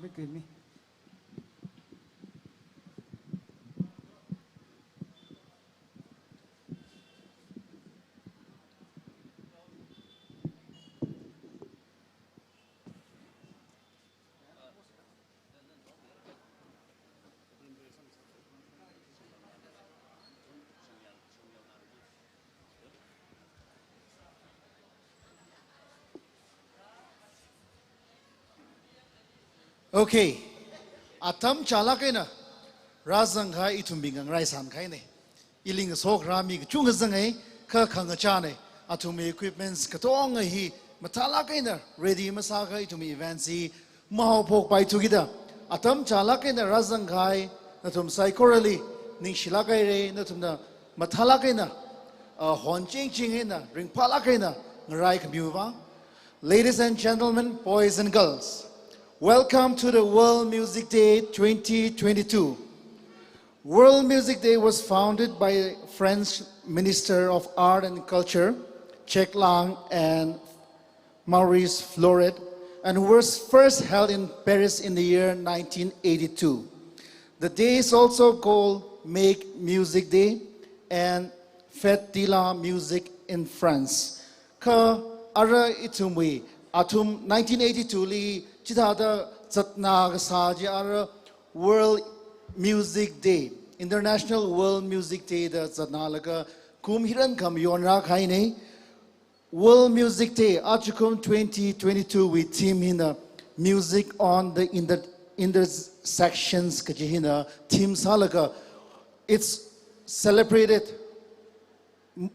ไม่เกินนี่ Okay, atam chala kai na razang khai itum bingang rai san khai ne iling sok rami chung zang ai kha khang cha ne atum equipments ka tong hi mathala kai na ready masa khai itum events hi mau phok pai thu gida atam chala kai na razang khai na tum psychorally ning shila kai re na tum na mathala kai na hon ching ching he na ring phala kai na ngai khmyu ba. Ladies and gentlemen, boys and girls, welcome to the World Music Day 2022. World Music Day was founded by French Minister of Art and Culture, Jacques Lang and Maurice Floret, and was first held in Paris in the year 1982. The day is also called Make Music Day and Fête de la Musique in France. Ka ara itumwi atum 1982 li Chidada Zatna Saji ara World Music Day, International World Music Day da Zatnalaga kum hiran kam yonra khaine World Music Day Achukum 2022 with team hina music on the intersections kajihina team salaga. It's celebrated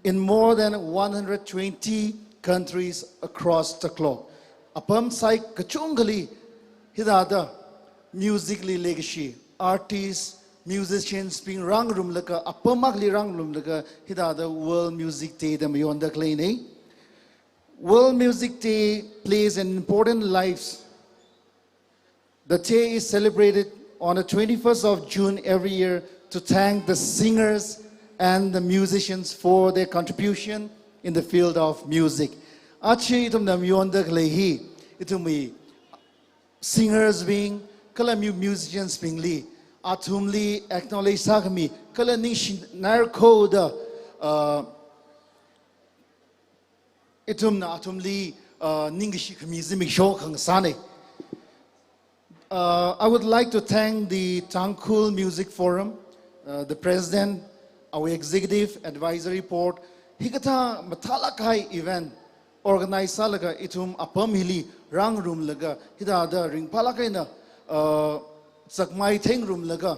in more than 120 countries across the globe. Apam sai kachungali hidada musically legacy artists musicians being rang room laka apamakli rang room laka hidada World Music Day da mayonda kleine. World Music Day plays an important lives. The day is celebrated on the 21st of June every year to thank the singers and the musicians for their contribution in the field of music. Achi itum nam yonda klehi itumi singers being kala musicians being li atumli acknowledge sakami kala ning narco da itumna atumli ningishi khamizimi shokang sane. I would like to thank the Tangkhul Music Forum, the president, our executive advisory board, hikata matalakai event organize salaga itum apam hili rang room laga hidada ring palakai na sakmai theng room laga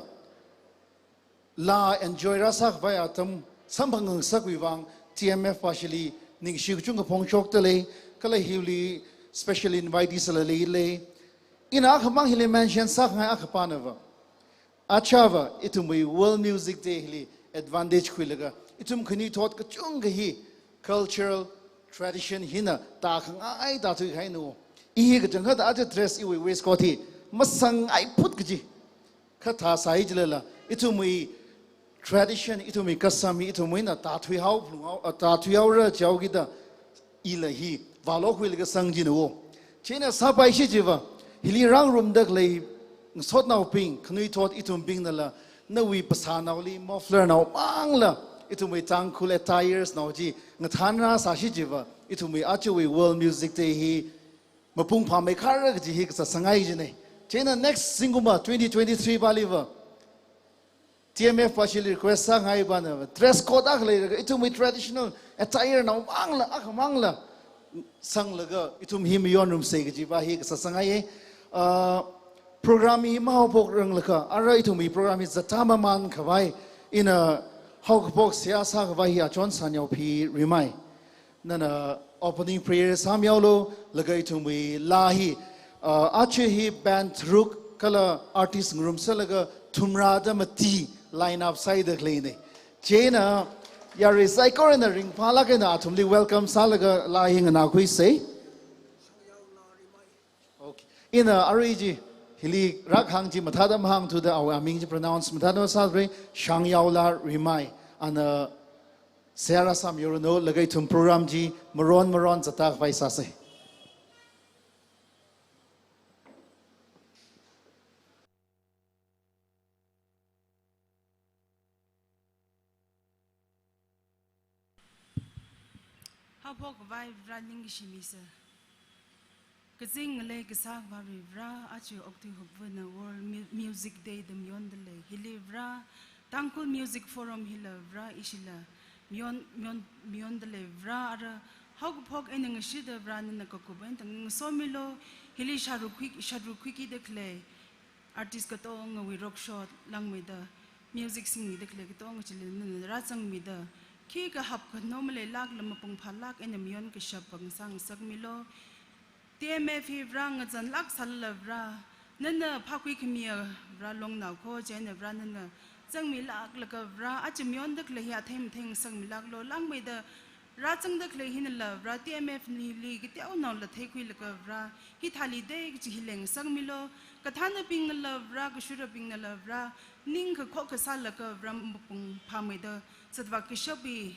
la enjoy rasak vai atam sambang sakwiwang TMF partially ning shigchung phong chok tale kala hili special invitees le ina khamang hili mention sak ngai akpanava achava itum World Music Day hili advantage khuilaga itum khani thot ka chung hi cultural tradition hina ta khang ai ta thui khai no I ga jang da a dress I we waist coat hi masang ai put gi kha tha sai jlela itum tradition itum kasami itum na ta thui hau phung ta thui hau ra jaw gi da I la hi valo khuilaga sang ji no chena sa pai shi jiwa hili rang room dak lei sot naw ping khnui thot itum ping na la na wi pasanawli muffler naw mangla itumwi Tangkhul attires naw ji ngathanra sa shi jiwa itumwi achuwi World Music Day hi mapung pha mai khar ji hi sa sangai ji ne chena next singuma 2023 baliva TMF partially request sang hai bana dress code ak le itumwi traditional attire naw mangla ak mangla sang laga itum hi miyon room se ji ba hi sa sangai program hi ma hopok rang laka ara itumi program hi zatama man khawai in a hokpok siasa khawai hi achon sanyau phi rimai nana opening prayer sam yaulo laga itumi lahi ache hi band ruk kala artist room salaga thumra da mati line up side the clean chena ya recycle in the ring phala ke na thumli welcome salaga lahi na khui say okay in a reg hili rak hang ji mathadam hang to the our aming pronounce mathadam salve shang yaula rimai and Sarah Sam Yorono lagay tum program ji maron zatak vai sase apok vai running shimisa. Kazing le kasak vari vra achu okti hubna world music day the mion the le hilivra tangkul music forum hilavra ishila mion the le vra ara hog pok eneng shida vra na kokuben tang somilo hili sharukwiki de clay artist ka to nga we rock shot lang me the music sing de clay to nga chilin ra sang me the ki ka hap ka nomale lag lamapung phalak en mion ka shapang sang sagmilo TMF vrang zan lak sal vra nana phakwi khmia vra long naw kho chen vra nana chang mi lak lak vra a chimyon dak le ya them theng sang mi lak lo lang me da ra chang dak le hin la vra TMF ni li ki teu naw la thei khwi lak vra hi thali de chi hileng sang mi lo ka thana ping la vra ka shura ping la vra ning ka kho ka sal lak vra pung pha me da satwa ki shobi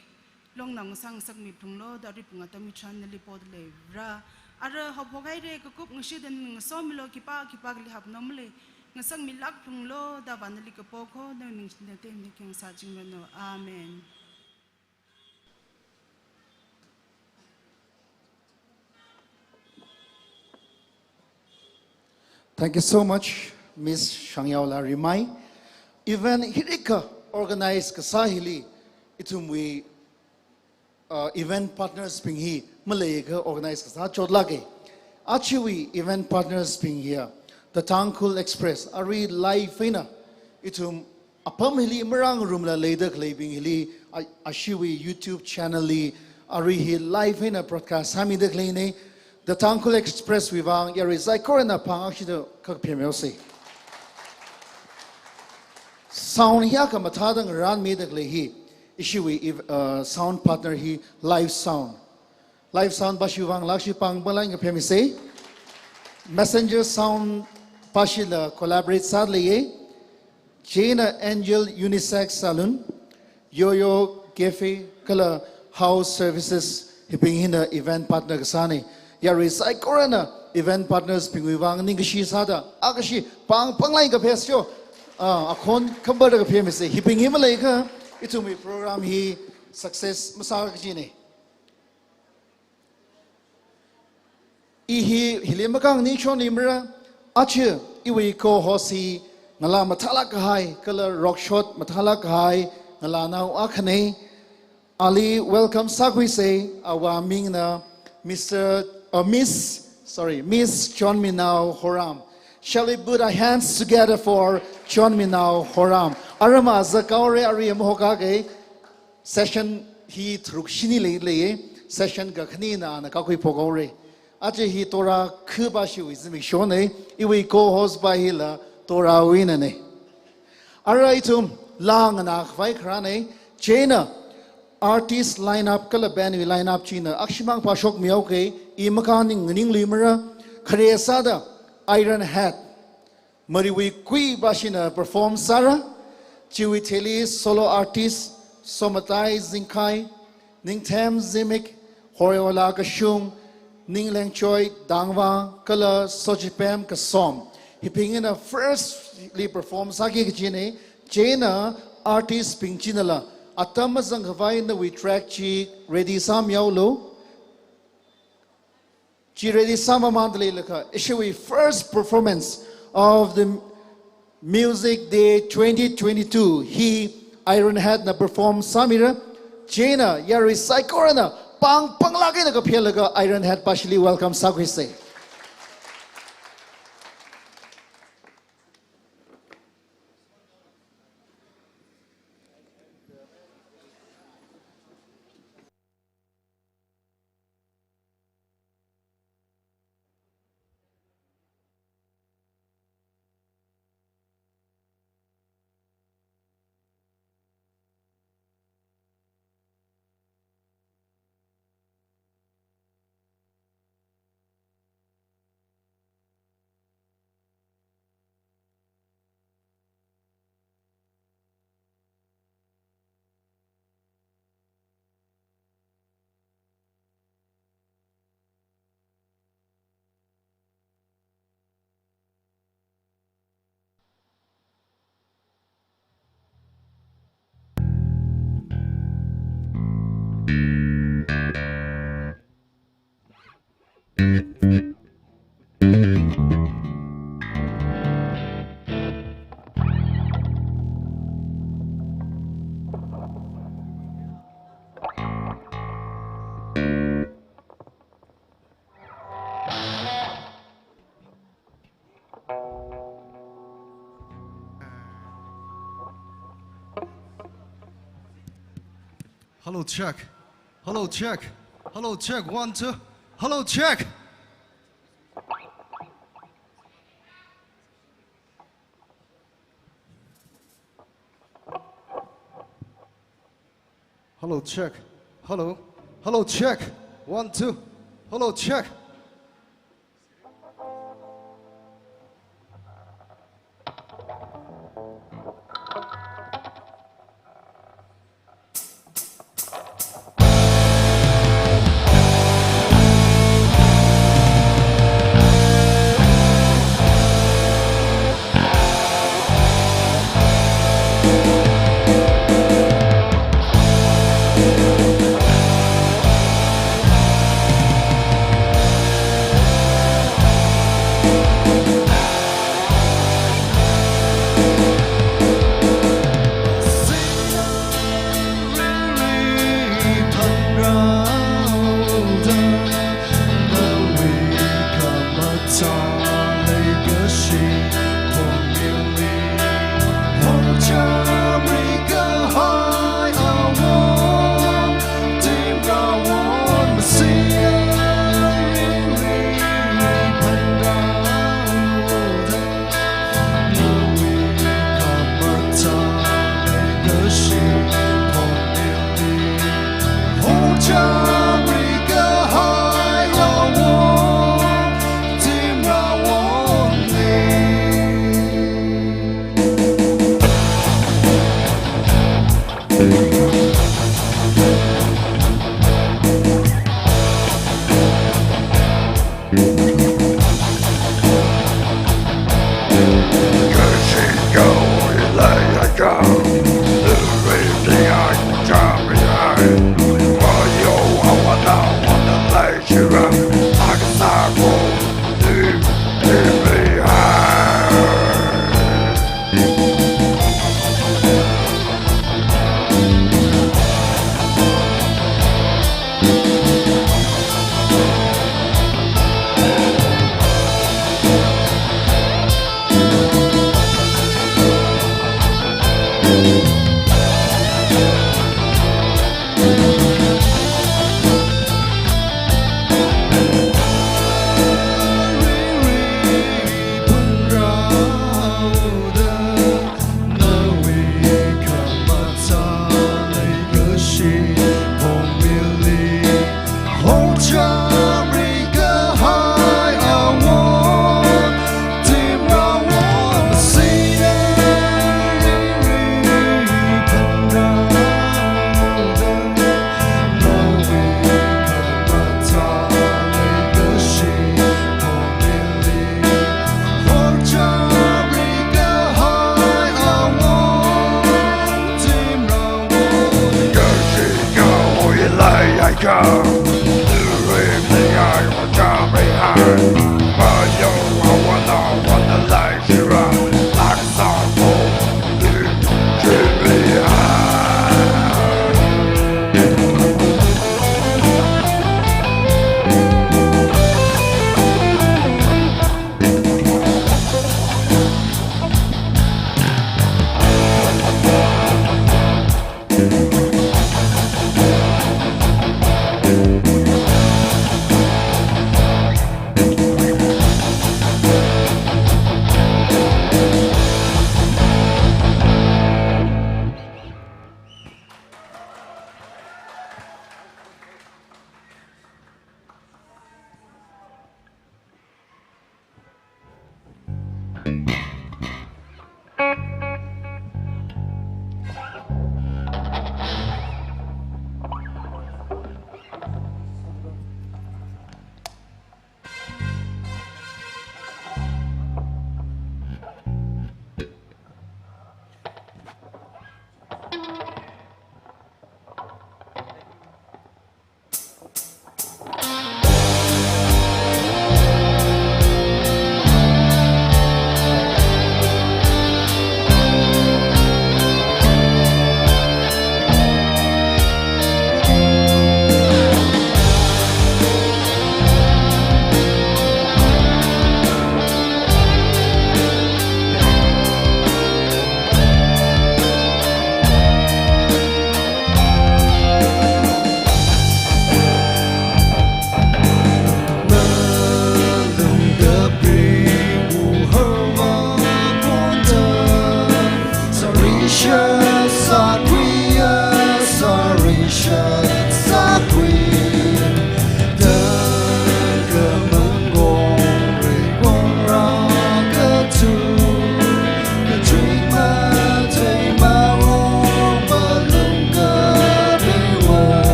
long nang sang sak mi phung lo da ri punga ta mi chan li pod le vra ara hopogai re ko kup ngshi den somilo kipa li hap nomle ngasang milak phung lo da vanali ko poko na ning ne te ni king sa jing no amen. Thank you so much, Miss Shangyaula Rimai. Even Hirika organized Kasahili itumwi event partners ping hi Malayga organized Kasa Chodlake. Achiwi event partners ping here. The Tangkul Express Ari live fina itum apam hili merang room la later claiming hili Ashiwi YouTube channel li Ari hi live fina broadcast hami de claine. The Tangkul Express wivang yari zai korena pang akshida kak pirmyosi. Sound hiya ka mathadang ran me de clai Ishiwi sound partner he live sound bashivang lakshi pang balang phemi say messenger sound pashila collaborate sadly ye Jana Angel Unisex Salon Yo Cafe Kala House Services hiping hina event partner kasani yari sai corona event partners pingwang ningashi sada agashi pang panglai ka phesyo akon khambar ka phemi say hiping himalai ka itu mi program hi success masak jine ihi hilimakang ni chon imra ache iwi ko hosi ngala mathala kahai kala rock shot mathala kahai ngala nau akhane ali welcome sakwi say awaming na Miss John Minau Horam. Shall we put our hands together for John Minau Horam? Arama Zakaure Ariam Hokage session he through Shini Lay session Gaknina and Kakui Pogore. Aje he Tora Kubashi with Mishone, Iwi co host by Hila Tora Winane. Araitum Lang and Akhvai Krane, Jana artist lineup, Kalabani lineup China, Akshimang Pashok Mioke, Imakaning Ning Limera, Kareasada, Iron Hat. Mariwi Kui Bashina perform Sarah, Chiwi Teli solo artist, Somatai Zinkai, Ning Tam Zimik, Horiola Kashung, Ning Leng Choi, Dangwa, Kala Sojipem Kasom. He ping in a firstly perform Saki Jine, Jana artist Ping Chinala, Atamazang Havai in the we track Chi, Ready Sam Yaulo. Chi Ready Sama Mandali Laka, Ishiwi first performance of the Music Day 2022. He Iron Hat na perform Samira Jana Yari Saikorana Pang Panglagi na kapialaga Iron Hat partially welcome Sakwise. Hello, check. Hello, check. Hello, check. 1, 2. Hello, check. Hello, check. Hello. Hello, check. 1, 2. Hello, check.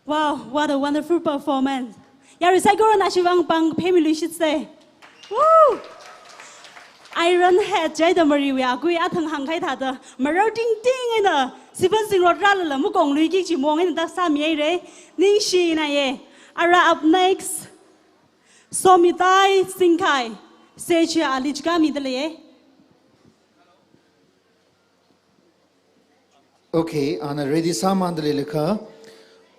Wow, what a wonderful performance. Yari sai goro na shivang pang family should say. Woo! Iron head jai da mari we agui athang hang khai tha da maro ding ding ina sipan sing rot ra la mu kong lui ki chi mong in da sa mi re ning shi na ye. Ara up next. Somitai Singkai. Seche alichka mi de le. Okay, ana ready samandale lekha.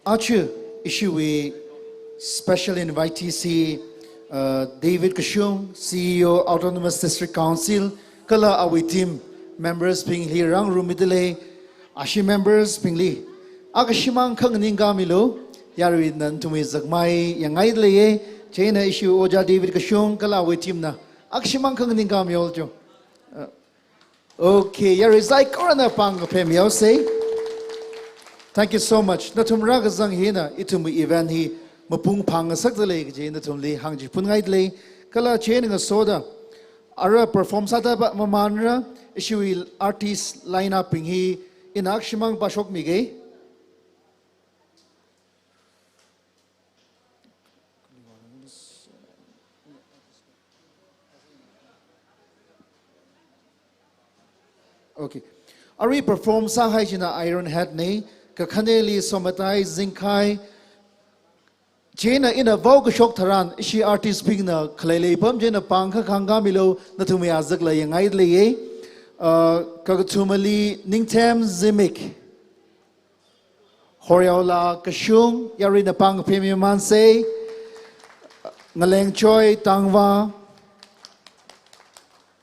Achu issue we special invitee si David Kashung, CEO Autonomous District Council, kala awi team members ping li rang rumidele, ashi members ping li. Agashimang kang ninga milo, yarwi nan tumi zakmai yangai leye, chena issue oja David Kashung kala awi team na. Agashimang kang ninga milo jo. Okay, yari zai korana pang pem yao say. Thank you so much. Natum ragazang hina itum event hi mapung pang sakdale je natum li hangji pungai le kala chening a soda ara perform sata ba mamanra issue artist line up hi in akshimang pasok mige. Okay. Ari perform sanghai jina Iron Head ne kakhaneli somatai zingkai jena in a vogue shock tharan ishi artist ping na khlele pam jena pangkha khanga milo nathumi azak la yangai le ye kagathumali ningtem zimik horyaula kashung yari na pang phemi man se ngaleng choi tangwa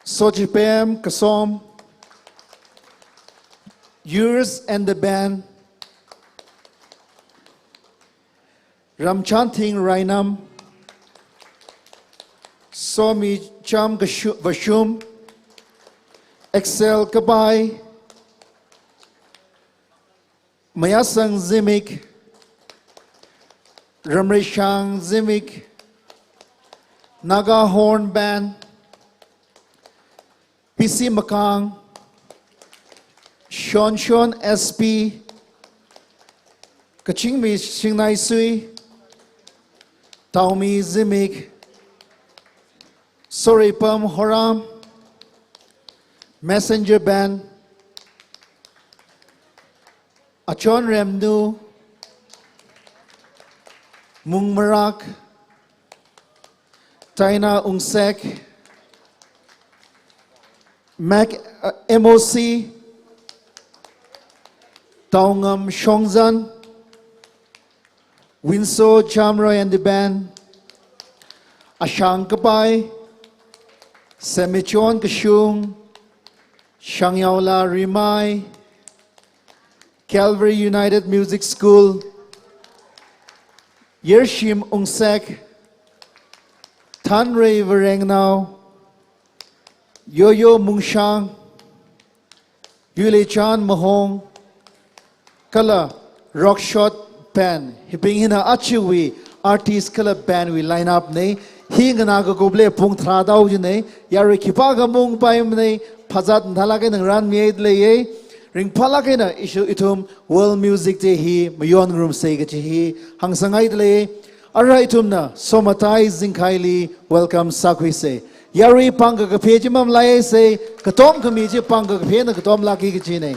sojipem kasom yours and the band Ramchanting Rainam Somi Cham Vashum Excel Kabai Mayasang Zimik Ramreshang Zimik Naga Horn Band PC Makang Shon SP Kachingmi Shingnai Sui Taumi Zimik Soripam Horam Messenger Band Achon Remnu Mung Marak Taina Ungsek Mac MOC Taungam Shongzan Winso Chamroy and the band Ashang Kapai Semichon Kashung Shangyaula Rimai Calvary United Music School Yershim Ungsek Tanrei Varengnau Yoyo Mungshang Yule Chan Mahong Kala Rockshot Band Hiping hina achiwi artist kala band we line up ne hingana ga goble pung thra dau ji ne yari khipa ga mung paim ne phajat dhala ke nang ran mi le ye ring phala ke na isu itum world music te hi mayon room se ga chi hi hangsangai le ara itum na somatai zingkhaili welcome sakhui se yari pang ga phe ji mam lai se katom khami ji pang ga phe na katom la ki chi ne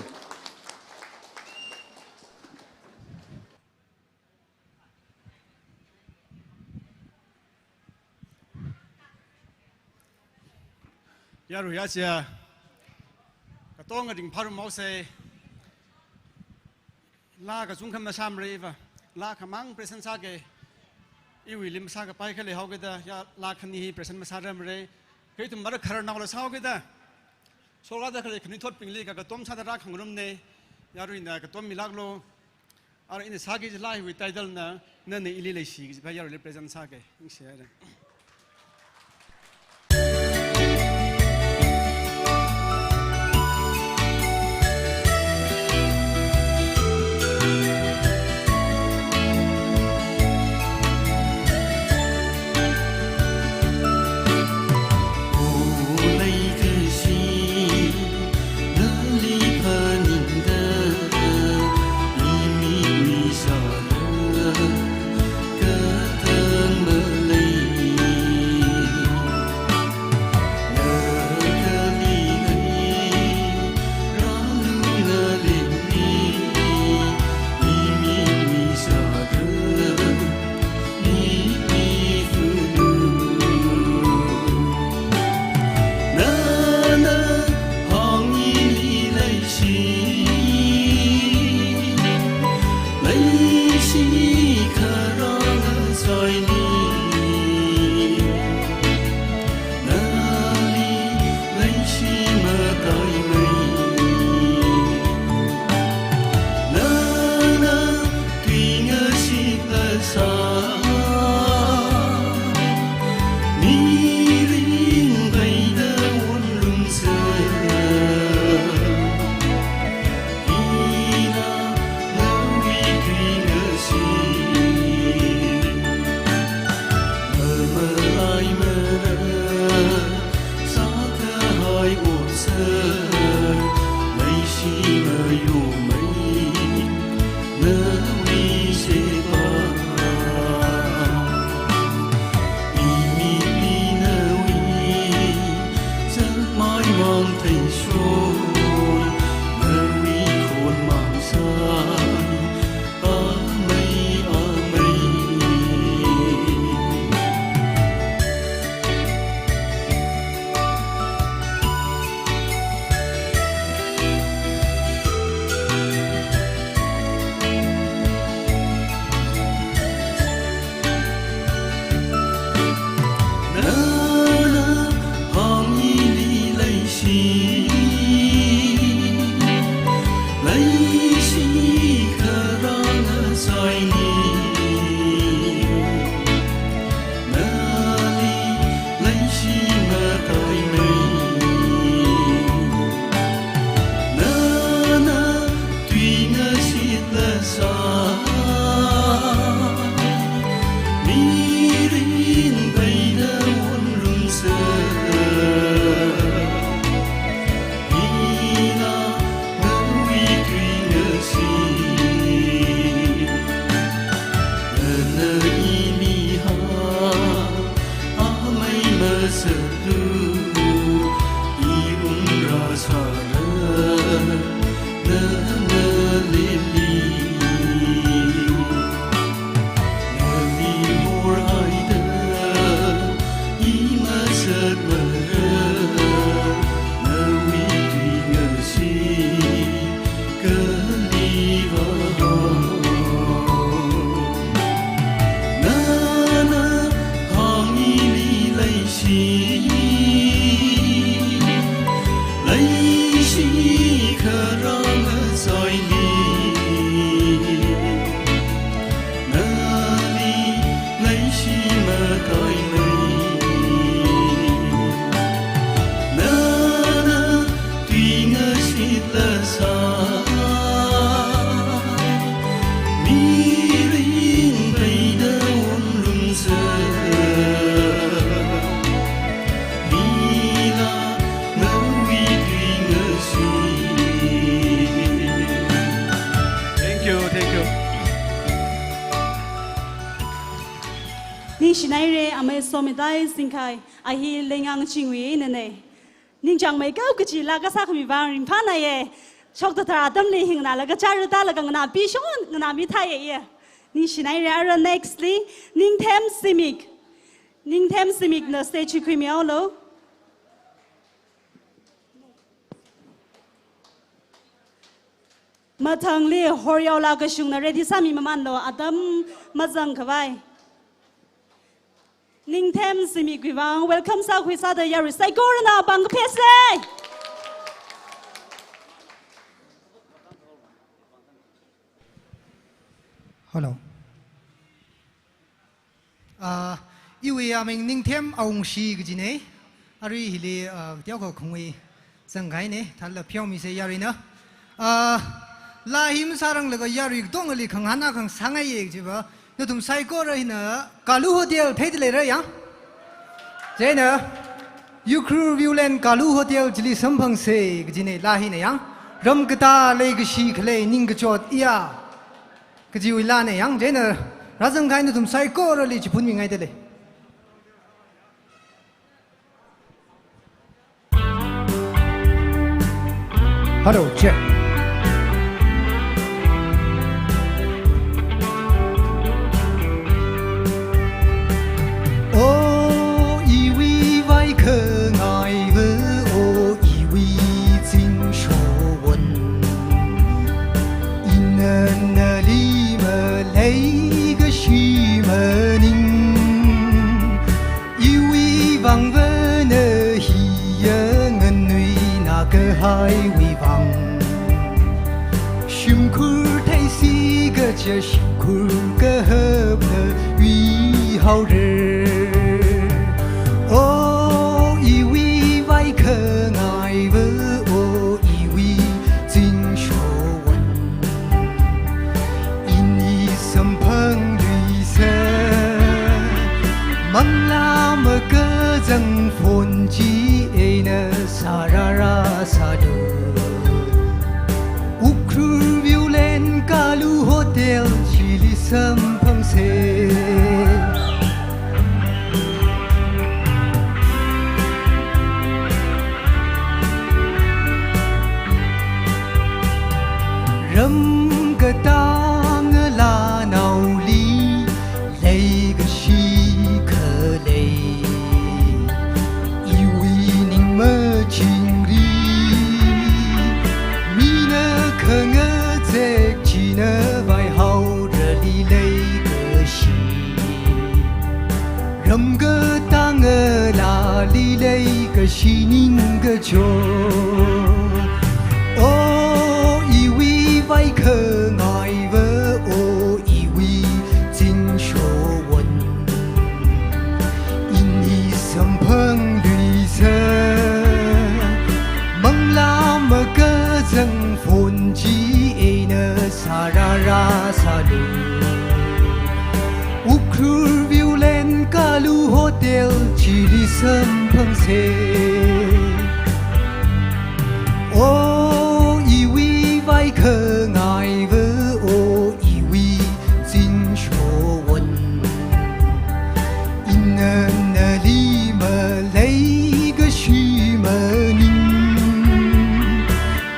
Yaru yasia katonga ding paru mause la ka sungkham na sam reva la khamang present sa ke iwi lim sa ka pai khale hoge da ya la khani hi present ma sa ram re ke tum mar khar na la sa hoge da so ga da khale khani thot pingli ka tom sa da ra khangrum ne yaru ina ka tom milak lo ar ina sa ge la hi title na na ne ili le si ba yaru le present sa ke ing se ra 在你，哪里来什么大美？那对我是了啥？你领来的温润色。Ning shinai ame somidai singkai ahi lengang chingwi nene. Ning jang mai kau kecil laga sak mi bang ring pana ye. Chok tu teradam ni hing na laga cari dah laga ngana bishon ngana mitai ye. Ning shinai ara nextly ning them simik. Ning them simik na stage krimiao lo. Matang li horyao laga shung na ready sami maman lo adam mazang kawai. Ning them simik wivang welcome sa kwisa da yari sai gorna bang pese. Hello. Iwi aming ning them aung shi gijine. Ari hili tiao ko khungwi sangai ne thalla phiao mi se yari na. La him sarang laga yari dong ali khang hana khang sangai ye jiba. No tum sai ko ra hina Kalu Hotel phe le ra yang. Jena Ukru Viewland Kalu Hotel jili sampang se gijine la hina yang. Ram kata le gshi khle ning gchot iya. Kiji wila ne yang jena razang kai no tum sai ko ra li chipun mi ngai de le. Hello, check. Oh, iwi vai khờ ngài vơ oh, iwi chính số quân. In li mơ lấy cái gì mơ ninh. hai vi vang shim kur thai si ga che shim kur ga hấp nơ uy hao rơ ô y vi vai khờ ngài vơ ô y vi chính số quân in y sâm phăng lụy sơ mang la mơ cơ rằng phồn chi e nơ sa ra ra sa đơ ukru violen kalu hotel chili sâm phăng se râm cơ tang la nào li lấy cái chi khờ lấy yêu ninh mơ chinh ri mi nơ khờ ngơ dễ chỉ nơ vai hậu rơ đi lấy cái chi râm cơ tang la li lấy cái chi ninh cái chỗ vai khờ ngài vơ ô y vi chính số quân in y sâm phăng lụy sơ mang la mơ cơ rằng phồn chi e nơ sa ra ra sa đơ ukru violen kalu hotel chili sâm phăng se ô y vi vai khờ ngài vơ ô y vi chính số quân in nơ li mơ lấy cái chi mơ ninh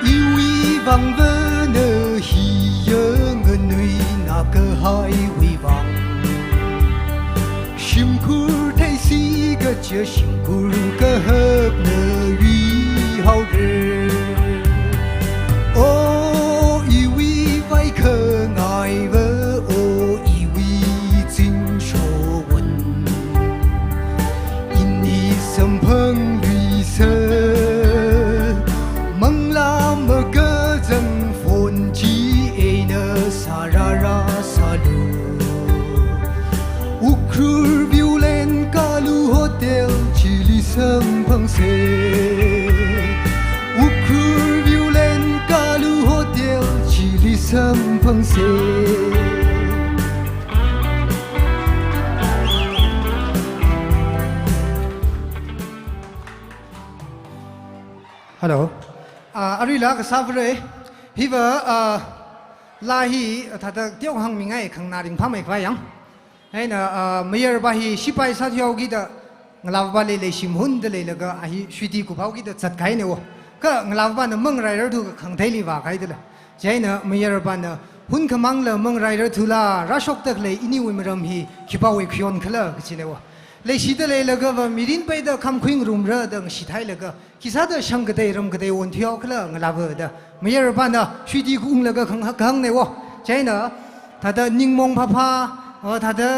y vi vang vơ nơ hi yơ ngơ nuy na cơ hai vi vang shim kur thay si cơ chia shim kur cơ hấp nơ vi hao rơ ô y vi vai khờ ngài vơ ô y vi chính số quân in y sâm phăng lụy sơ mang la mơ cơ rằng phồn chi e nơ sa ra ra sa đơ ukru violen kalu hotel chili sâm phăng se ukru violen kalu hotel chili sâm phăng se hello ari la ka savre hiva la hi thata tiok hang mi ngai khang na ring pham mai phai yang hai na mayor ba hi sipai sa thiau gi da nglaw ba le sim hun de le ga hi switi ku phau gi da chat khai ne wo ka nglaw ba na mang rai ro thu khang thai li wa khai de la jai na mayor ba na hun khamang la mang rai ro thu la ra shok tak le ini wi maram hi khipa wi khyon khala chi ne wo le si de le ga wa mirin pe da kham khwing rum ra da si thai le ga kisa da shang ga dei ram ga dei won thiau khala nglaw da mayor ba na switi ku ung la ga khang ne wo jai na ta da ningmong pha pha ta da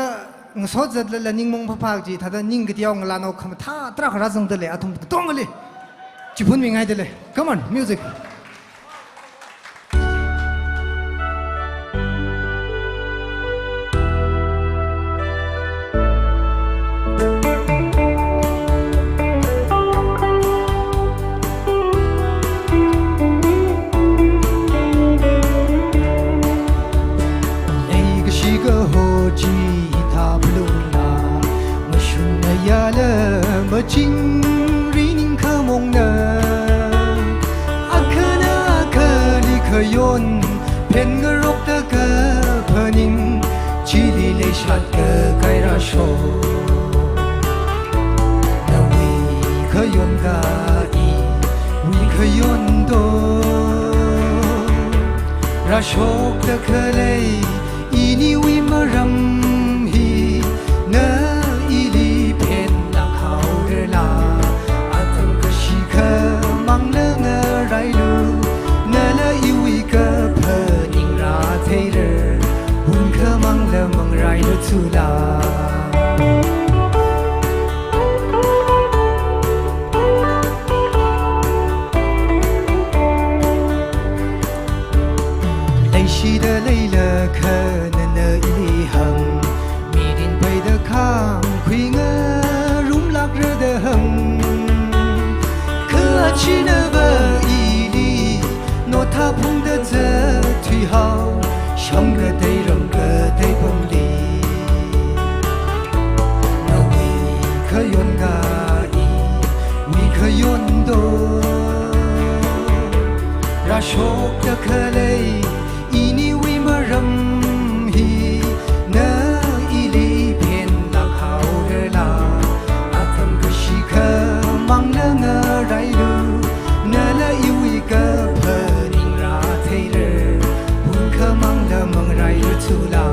ngso zat la ningmong pha pha ji ta da ning ga tiao ngla no kham tha tra khara jang de le atum tong le chi phun mi ngai de le come on music chính ri ninh khơ mong nơ akha li khơ yon pen ngơ rok ta cơ phơ ninh chỉ li le shat cơ kai ra sho na wi khơ yon ga i wi khơ yon do ra shok ta khơ le ini wi ma ram hi na mang lơ ngơ rai lu nơ lơ yêu cơ phơ ninh ra thế rơ hun khơ mang lơ mang rai lu tu la 去那个伊犁，诺他碰的这腿好，像个对人个对碰里，那为可用个伊，为可用多，ราโชคจะเคยเลยอีนี่วิมรำฮีเนออีลีเพียนหลักเขาเดลาอาทำก็ชีเคมังเนงอะไรดูเนละอีวิกะเพอนิงราเทเลหุ่นเคมังเดมังไรทุลา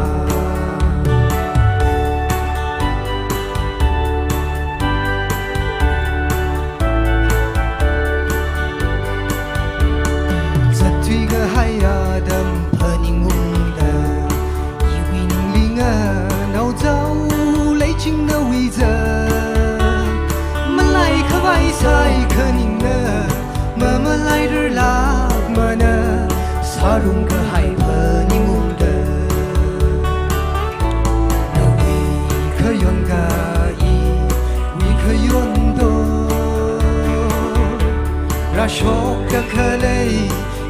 ใช่เคนิงเนอเมื่อมาไล่เรือลากมาเนอสารุงก็ให้เพอนิงุมเดอวีเคยอนกาอีวีเคยอนโดราโชคก็เคยเลย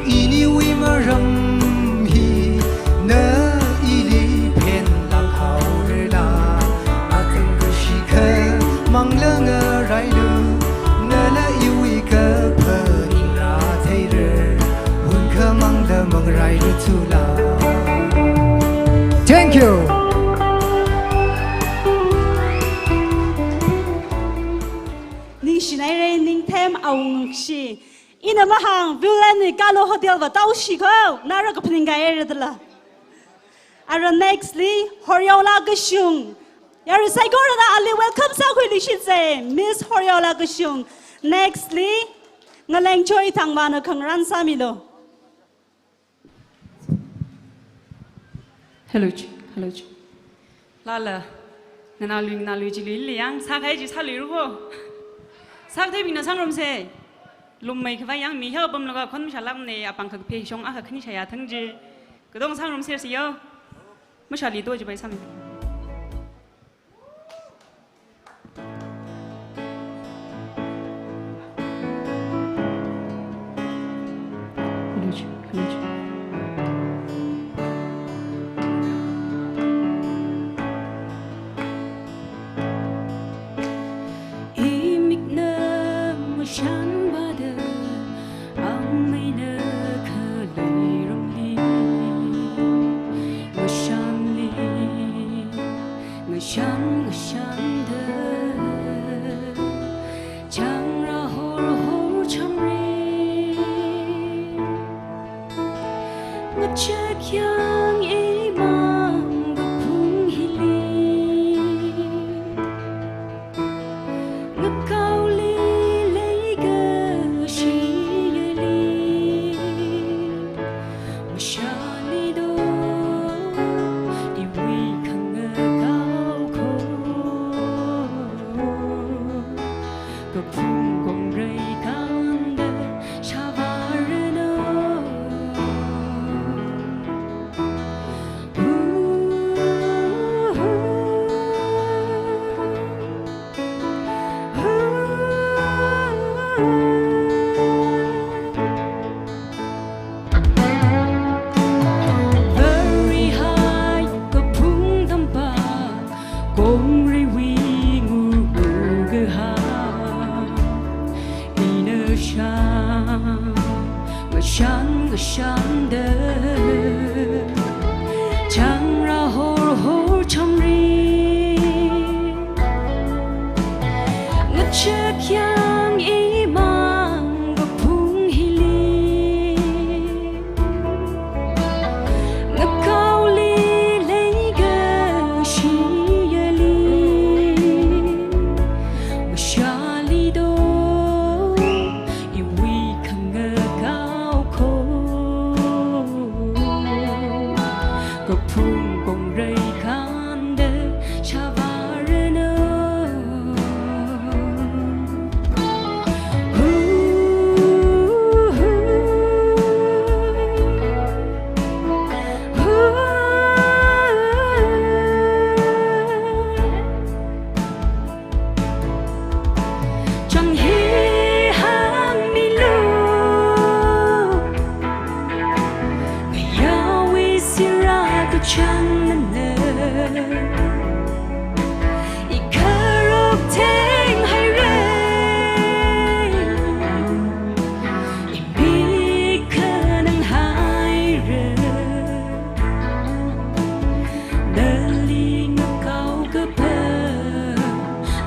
อีนี่วีมารำฮีเนออีลีเพนหลังเขาเรือลาอาจจะก็ชีเคมังเลื่องอะไรดูThank you. 你是那人，你听奥是，伊那么行，不然你搞了好点吧，到时候那个不应该儿的了。而 nextly， Horiola 个熊，要是再过了那阿里 welcome 上回历史在 Miss Horiola 个熊。Nextly， 我来做一趟嘛，那康然萨米罗。Hello, hello. Lala, nalu jili liang, sakai ji sali rugo. Sakai bina sangrom se. Lumai kau yang mihau bom laga kon misalam ne apang kau pe shong akak kini saya tengje. Kedong sangrom se siyo. Misali do je bai sami. Hello.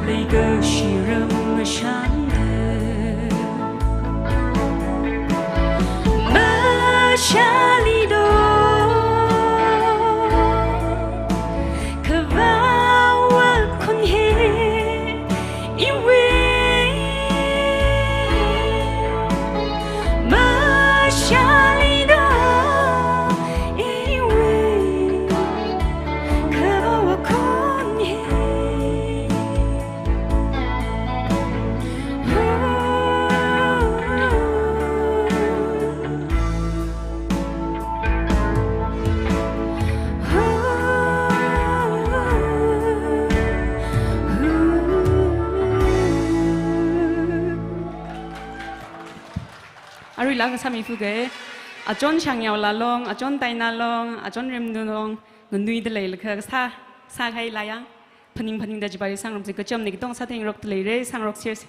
那个是人们想的，没下里的。Ari lang sa mi fuge, ajon chang yao la long, ajon tai na long, ajon rim nu long, ngunui de lei le kha sa khai la yang, paning da jibari sang rom se ka chom ne ki tong sa theng rok de lei re sang rok sir se.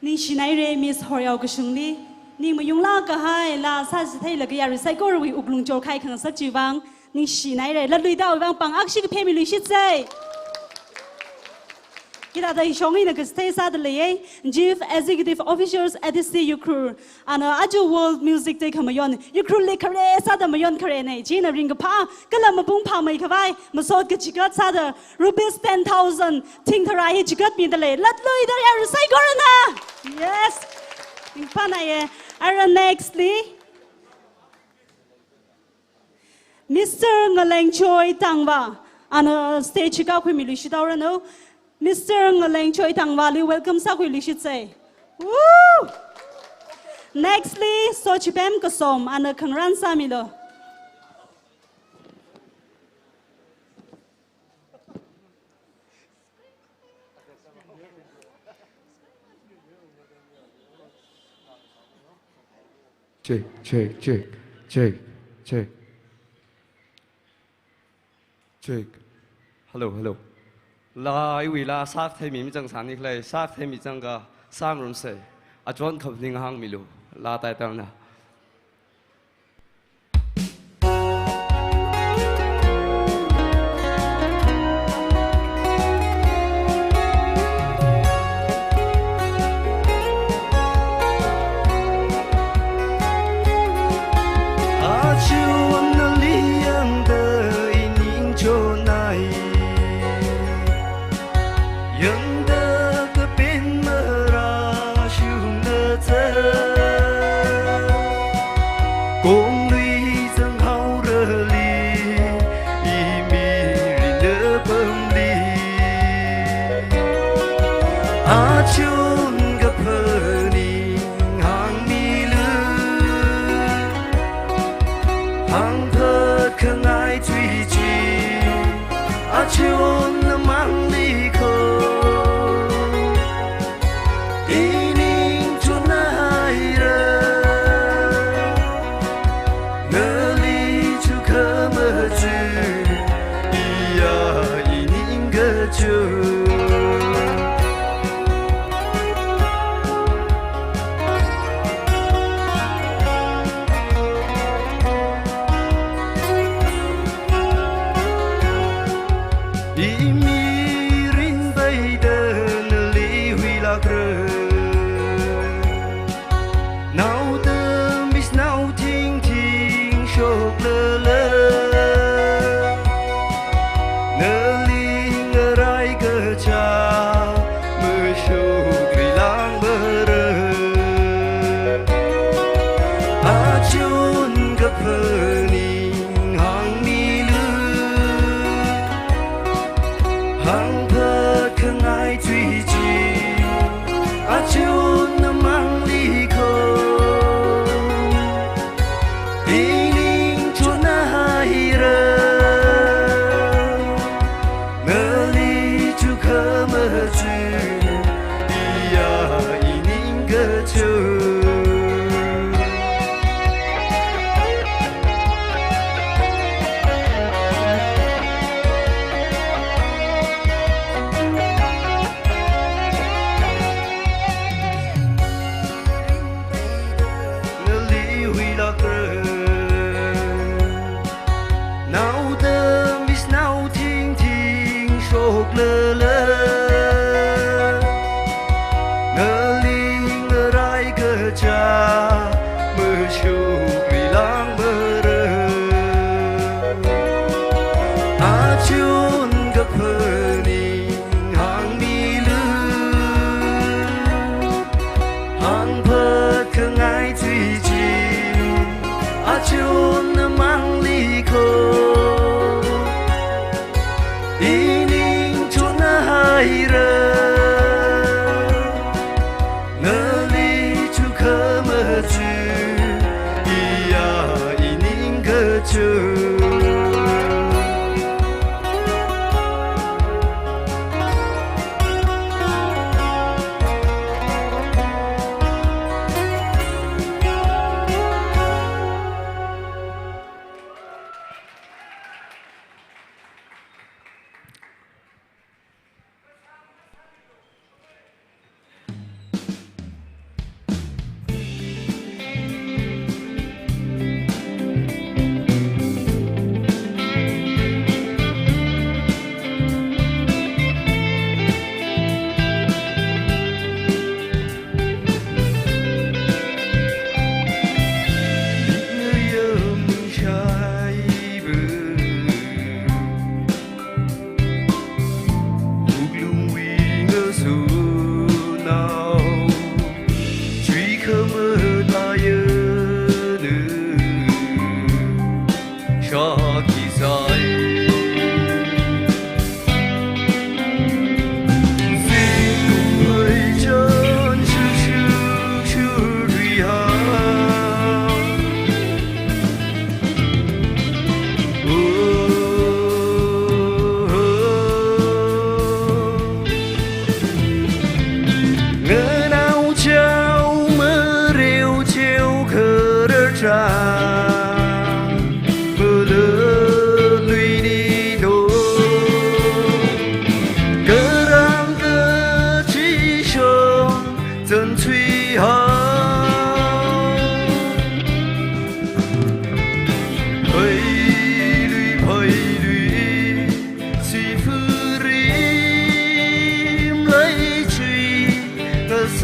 Ning shinai re Miss Horyao ka shungli ning ma yung la ka hai la sa si thai la ka yari sai ko wi uklung chor khai khang sa chi wang ning shinai re la lui da wang pang ak shi ka phemi lui shi zai Kita da shongi na stay sa de le chief executive officials at the CU crew and aju world music day kamayon you crew le kare sa da mayon kare nei jina ring pa kala mapung pa mai khawai masot ke chigat sa da rupees 10,000 ting tharai chigat mi de le lat lui da ya sai gorana yes in pa na ye ara nextly Mr. Ngaleng Choi Tangwa and stage ka khoi mi lu shi daw ra no Mr. Ngaleng Choi Tangwa li welcome sa khoi lu shi say woo nextly Sochipem Kasom and Khangran Samilo check check hello la ai wi la sak thai mi chang san ni klai sak thai mi chang ga sang rum se a chon khop ning hang mi lu la tai tang na 真最好。配绿配绿，是夫人来追个啥？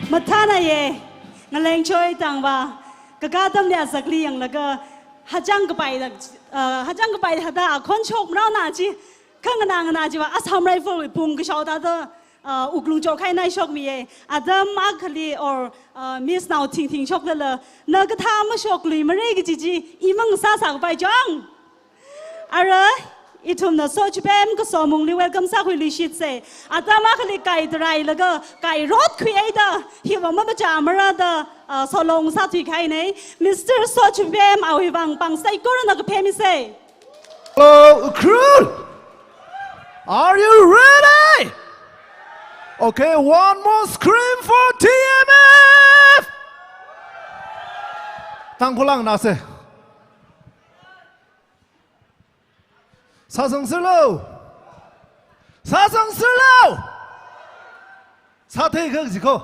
mà tha này ye ngân lên chơi tàng ba cái cá tâm địa sạc liang là cái hạt trăng cái bài hạt ta con chọc nào nà chi khang ngân nà chi ba Assam Rifle bung cái sau ta đó uklung chọc khai nai chọc mi ye Adam Akali or Miss nào thình thình chọc là nơ cái tham mà chọc lì mà rây cái gì imang sa sạc bài chong ara itum na so chupem ko so mung li welcome sa khuli shit se atama khali kai drai laga kai rot creator hi wa ma cha mara da so long sa thui khai nei Mr. So chupem au hi wang pang sai ko na ko phemi se Hello, crew! Are you ready? Okay, one more scream for TMF! Tang pulang nase. 사성 슬로우! 사성 슬로우! 사태의 극지코!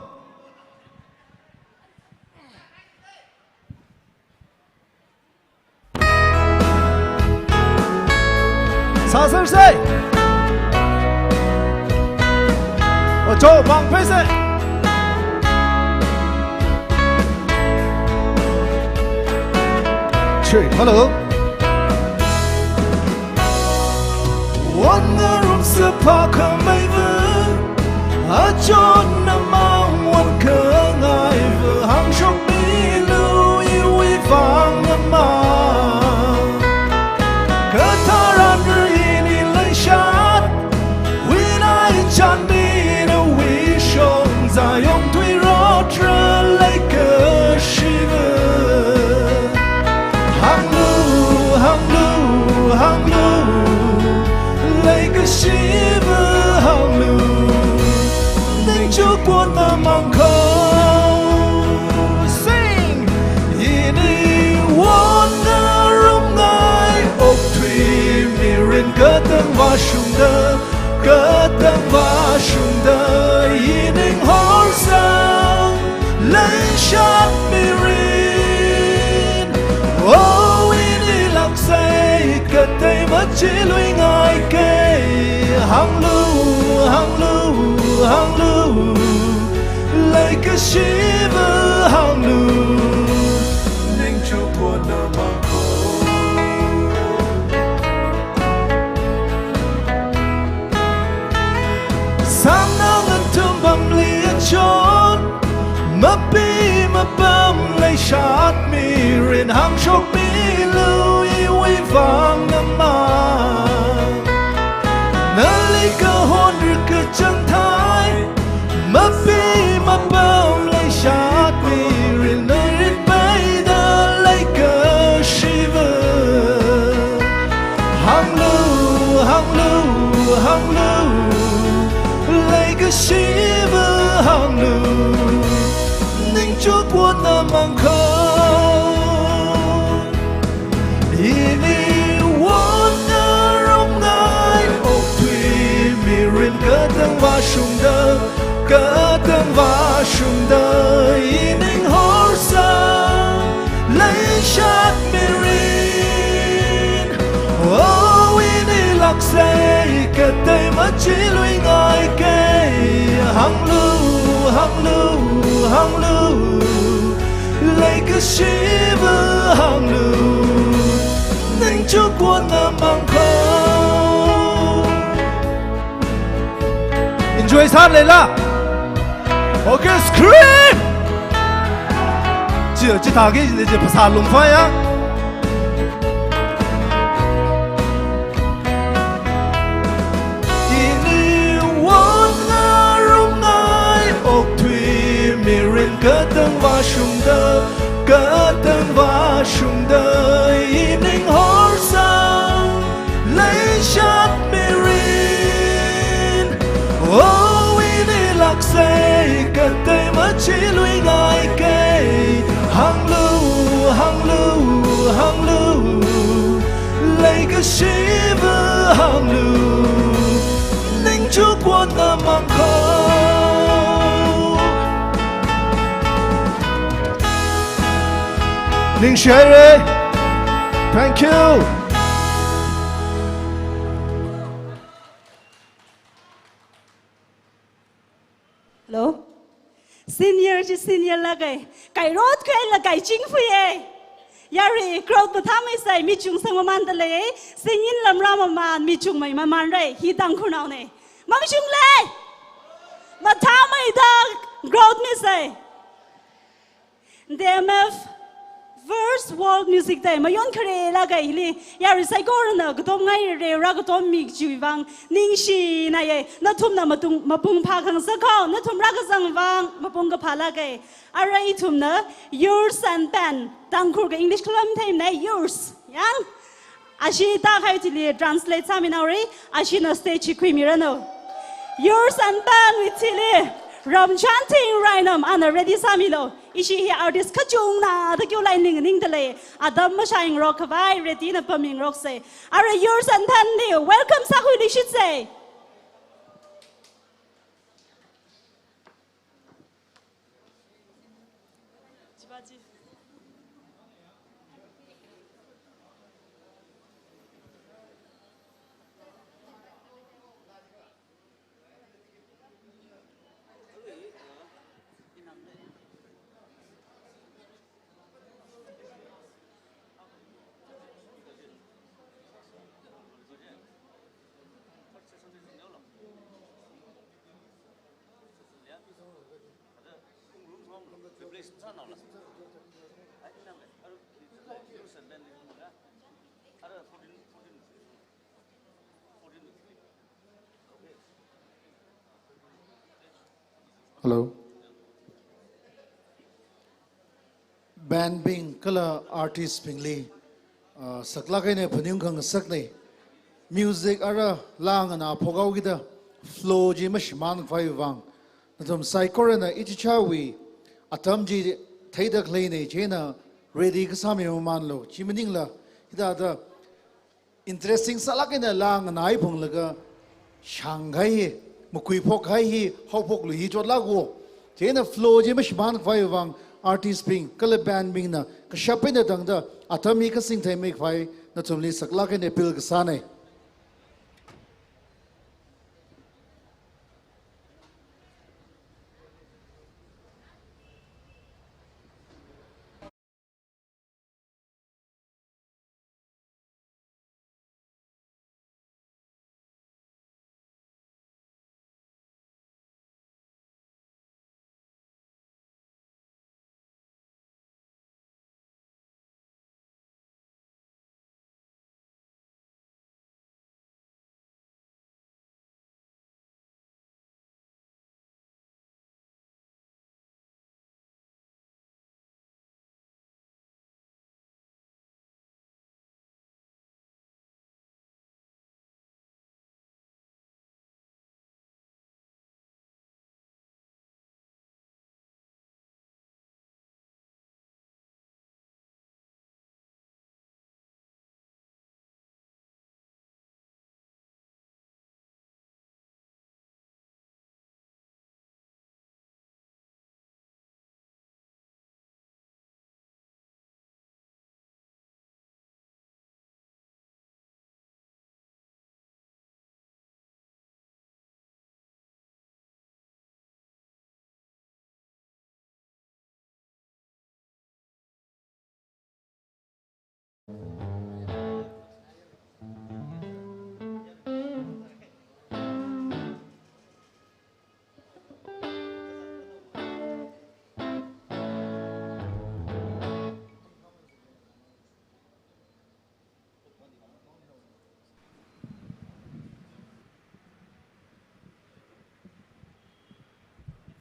사설세! 저 방패세! Hello! One room spa kamay vâng ở chốn nằm mang one cơ ngài vừa hàng chốc mi lưu yêu uy vang ngâm mà cơ thà ran rơi ni lấy sát uy nai chan đi đâu uy sông dài ông thuy rót ra lấy cơ shiva hàng lưu hàng lưu like a shiver hallelujah nên chúa quân ta mang khâu sing in đi wonder rung ngai ốc thủy mirin cơ tăng và sung đơ in đi hor sang lấy sát mirin oh in đi lạc say cơ tay mất chỉ lui ngài kê hàng lưu like a shiver hàng lưu nên chúa của nó mang khổ sáng nắng ngân thương bằng lia chốn mà bi mà bơm lấy sát mi rin hàng chốc mi lưu yêu uy vang ngâm mà nơi lấy cơ hôn được cơ chân thái mà phi mà bao lấy sát mi rin nơi rít bay đã lấy cơ shiver hang lưu lấy cái gì vừa hang lưu ninh chúa của ta mang khơi ini wonder rong ngai ốc thủy mirin cơ tăng và sung đơ cơ tăng và sung đơ ninh hor sa lấy sát mirin oh ini lạc say cơ tay mất chỉ lui ngài kê hang lưu lấy cái gì vừa hang lưu ninh chúa của ta mang khâu enjoy sát lên là ok scream chỉ thà cái gì chỉ phải lùng phai á cơ tăng và sung đơ ninh hor sang lấy sát mirin oh ini lạc say cơ tay mất chỉ lui ngài kê hang lưu lấy cái gì vừa hang lưu ninh chúa của ta mang khơi Ning Sherry, thank you. Hello. Senior là cái road cái là cái chính phủ ấy. Yari crowd bata mai sai mi chung sang man ta le. Singin lam ram man mi chung mai man rai hi tang khu nào ne. Ma mi chung le. Bata mai da crowd mi sai. DMF First World Music Day mà yon khare la gai li ya ri sai gor na gdom ngai re ra gdom mi chui wang ning shi na ye na thum na ma pung pha khang sa khaw na thum ra ga sang wang ma pung ga pha la gai ara I thum na yours and pen tang khur ga English klam them na yours yang ashi ta khai ti li translate sa mi na re ashi na stage khi mi ra no yours and pen with li ram chanting rainam ana ready samilo ishi hi artist khachung na the kyu line ning the le adam ma shaing rock vai ready na paming rock say are yours and then welcome sa hui should say Hello. Band Bing Kala artist Pingli Sakla Kaine Panyung Kang Sakne Music Ara Langana Pogau Gida Flow Ji Mashman Vang Natum Saikorana Ichichawi Atam Ji Taida Klane Jena Ready Kasami Manlo Chimaningla Hida interesting Salakina Langana Ipong Laga Shanghai Mukui Pok Hai Hopok Lu Hijot Lago Jena Flow Ji Mashman Vang artist Ping Kala Band Bing na Kashapina Dangda Atami Kasing Tay Make Vai Natumli Saklaka Nepil Kasane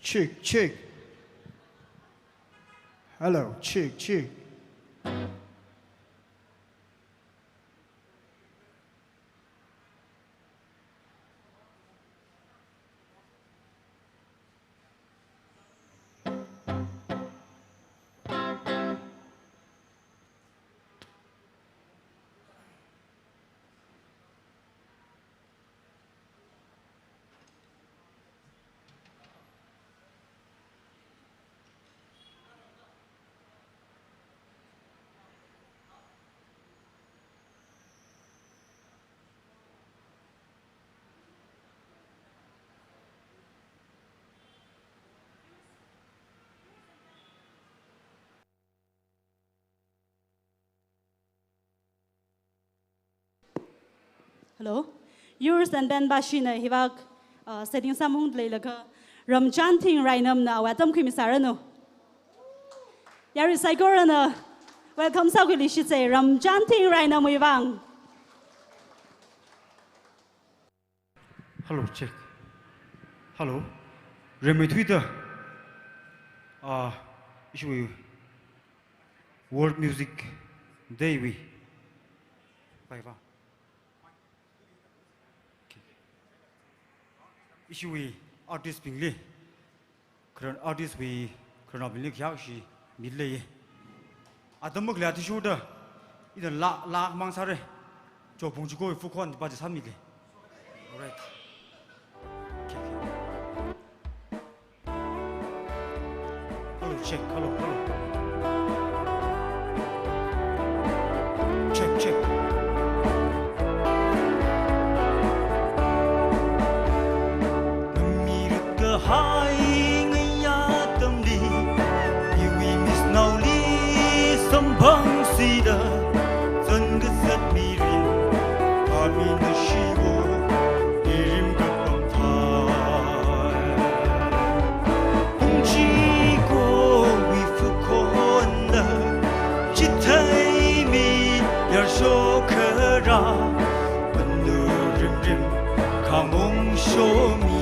check check hello check check Hello, yours and Ben Bashina hivak setting samung leilaka Ramjan ting rainam na watam kimisarano. Yari saigorana welcome saguli shitse Ramjan ting rainam wivang. Hello, check. Hello, Remy Twitter. Issue World Music Day we. Bye bye. Issue we artist Bingley. Current artist we current Bingley Yashi Midley. Adam glad to shoot either la mangsare. Jopung to go for one but it's Hamid. All right. Hello, check. Hello. Check. Hai ngay ya tâm lý yêu miss nào lý sâm băng si da dân cái rất mi rin à mi na shi wo im cái băng thai cũng chỉ có vì phụ con da chỉ thấy mi ya số khờ ra vẫn nửa rim khang ông số mi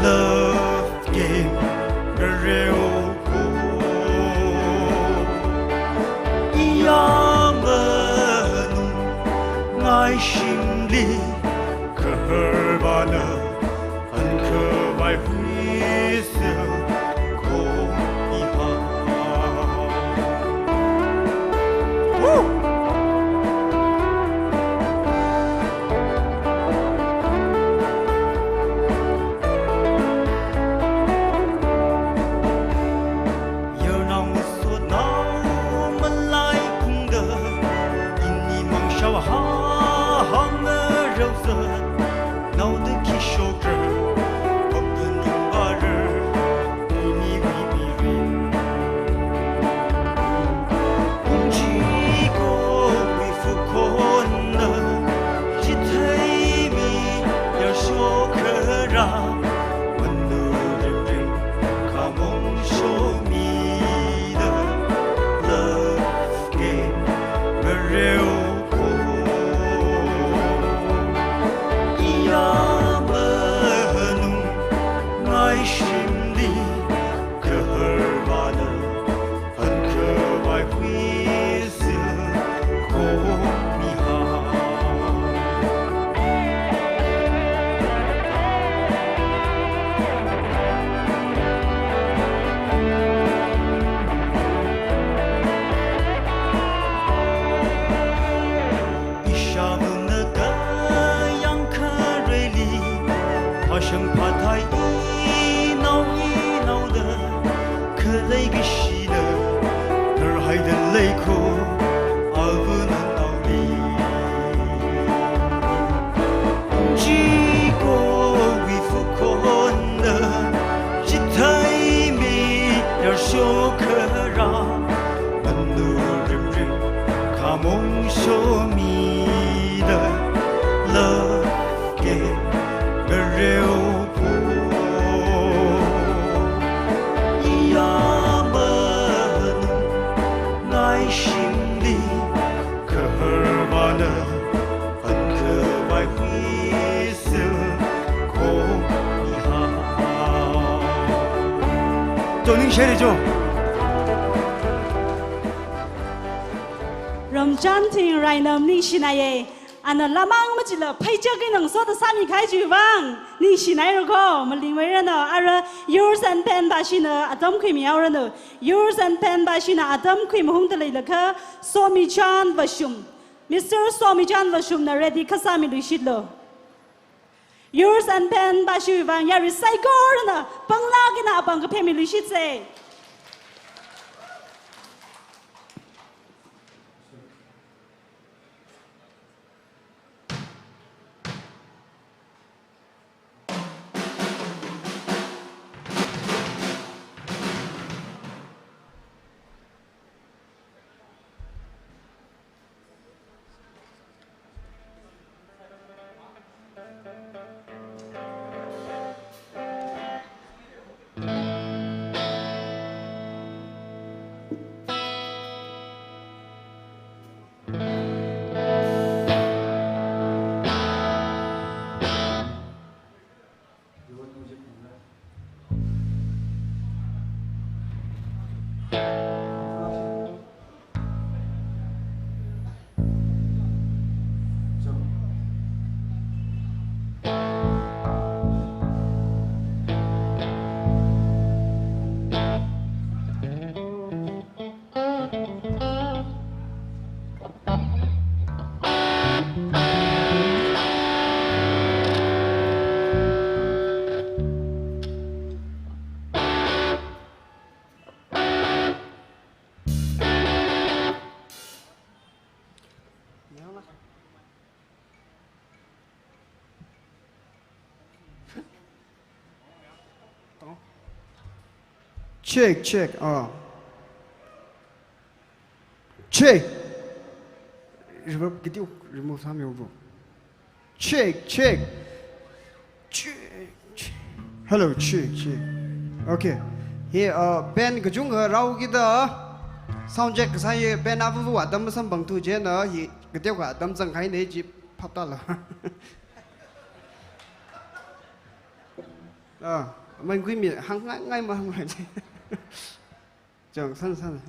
love game real ya mơ ngai sinh li khờ ba nơ ân khờ bài huy siêu cô y ha Love game, the real 谁的就。Ramjan ting rai nam ning shinai ana lamang ma jila phaicha ke nang so da sami khai ju bang ning shinai ro ko ma ling wai ran ara yours and pen ba shina adam khoi mi awra no yours and pen ba shina adam khoi ma hung da lai la kha somi chan vashum Mr. Somi chan vashum na ready kha sami lu shit lo yours and pen ba shu bang ya recycle na pangla ke na bang ka phemi lu shit se Check, check, check. Remove some of Check, check. Check, check. Hello, check, check. Okay. Here, Ben Gajunga Rao Gida. Sound check, saya Ben Avu Adam Sambang tu je na. He Gdewa Adam Zang Hai Neji Patala. Mình quy miệng hăng ngay mà không phải chẳng sẵn sẵn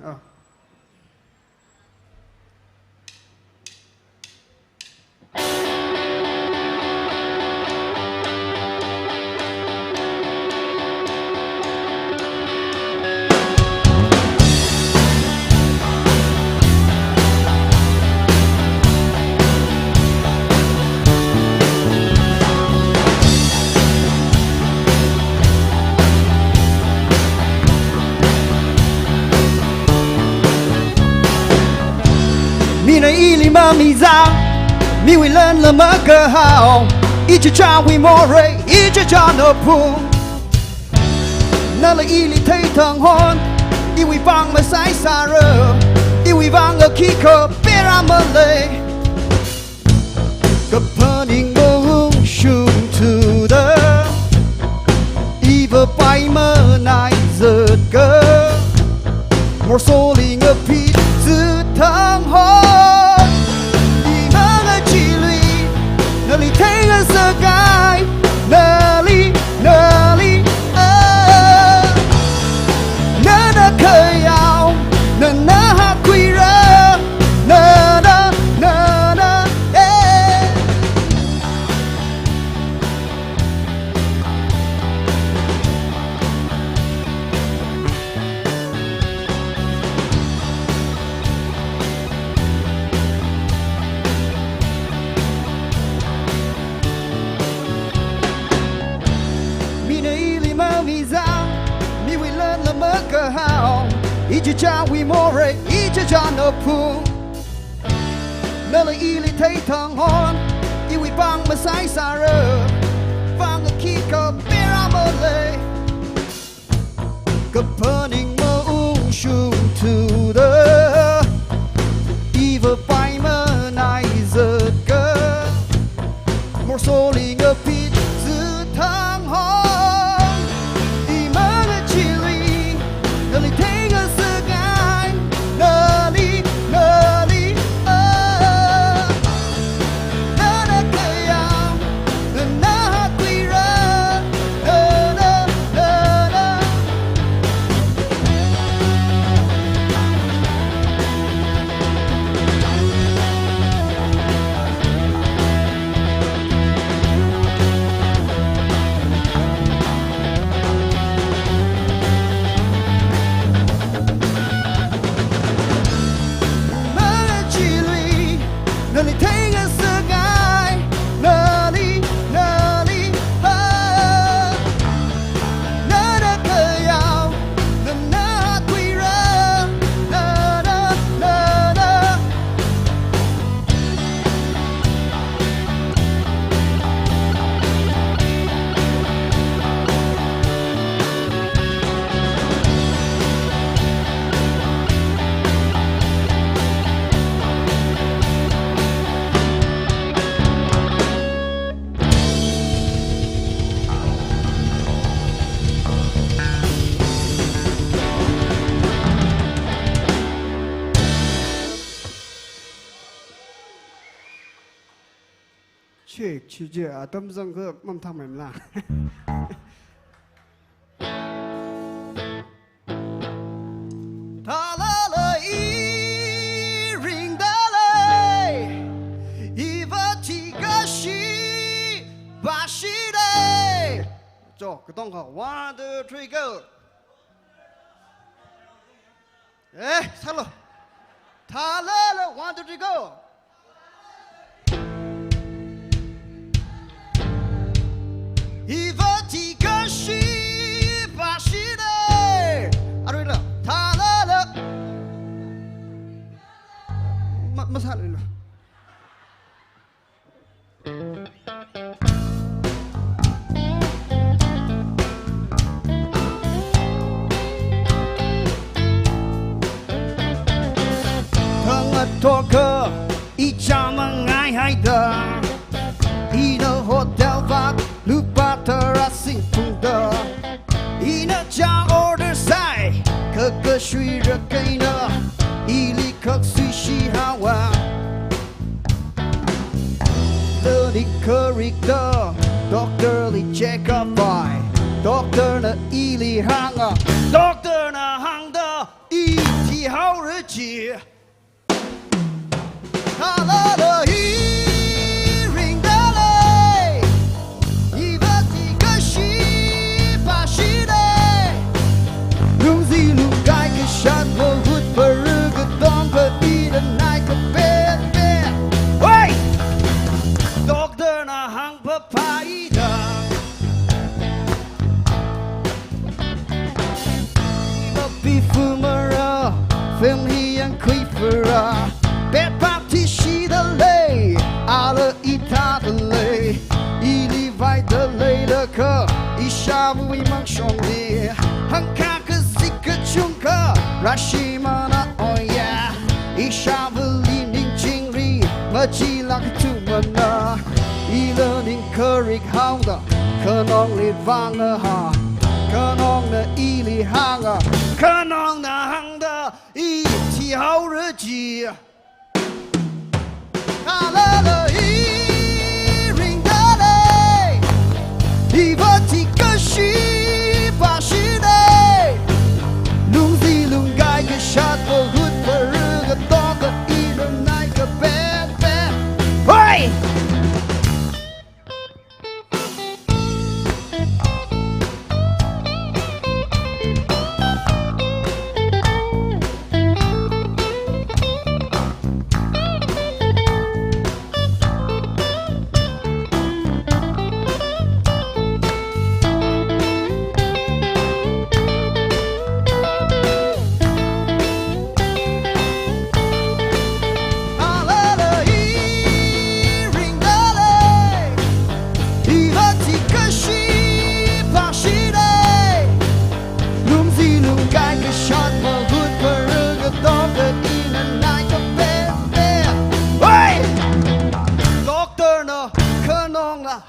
mi này ili mà mi ra mi vì lên là mở cơ hào ít cho cha vì mò rây ít cho cha nợ phù nợ là ili thấy thằng hôn ít vì vang mà sai xa rơ ít vì vang ở khi khờ bé ra mơ lệ cặp hờ đình mơ hung shung to the Eva bay mơ này giật cơ more soul in a pit to thằng hôn Nơi thấy ở sơ gai nơi nó khơi ao nơi nó hát quy ra nơi đó cơ hào ít cho cha vì mò rây ít cho cha nợ phù nơi là ili thấy thằng hôn ít vì vang mà sai xa rơ vang ở khi cờ bé ra mơ lệ cặp hờ đình mơ ung shung to the Eva bay mơ này giật cơ more soul in a pit giữ thằng hôn check check atam zang ke mam tham mai la Ta la la i ring da lei i va ti ga shi ba shi dei 做个动好 one two three go 哎差了他来了 one two three go 一va ti ga shi ba shi dei 啊对了他来了没差了 Talker, ichaman ai haida. Ina hotel vak, lupa terasing tunda. Ina cha order sai, ke shui rekaina. Ili kak sushi hawa. The curry da, doctor li check up by. Doctor na ili hanga, doctor na hangda, iti hao reji. 他来了一 ring 的泪，一个几个西把西的，路西路该个山河不不日个当个地的那个别别，喂，doctor 那行不拍的，一个皮肤么热，film一样亏负啊。别把提西的泪，阿了一他的泪，一礼拜的累了可，一下午一忙兄弟，很卡克西克穷克，拉西玛那哦呀，一下午里宁经理，我记那个出门了，一了宁可瑞好的，可能你忘了哈，可能的一里行啊，可能的行的一起好日子。他来了一 ring 的泪，一把几个西把西的，弄西弄该个下头混的日个多个一人那个别别，喂。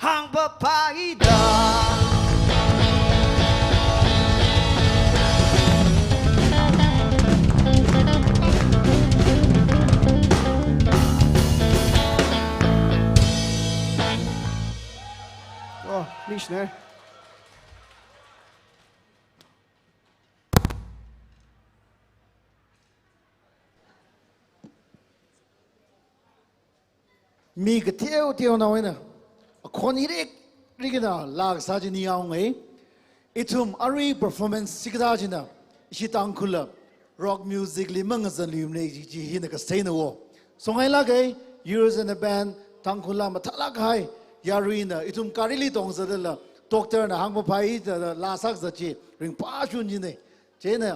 hàng bờ phải đà nicht schnell. Mi cái theo nào ấy nè, con ít cái nào là sao chứ nhiều người, itum ari performance sikda chứ nào, chỉ tăng khula rock music limang dân lium này chỉ hiện cái stay nào, song hay là cái Euros and the band tăng khula mà thắc lắc hay, yari nè, itum karili tông giờ là doctor nè hàng bắp phải là sắc giờ chỉ ring pa chun gì này, chế nè,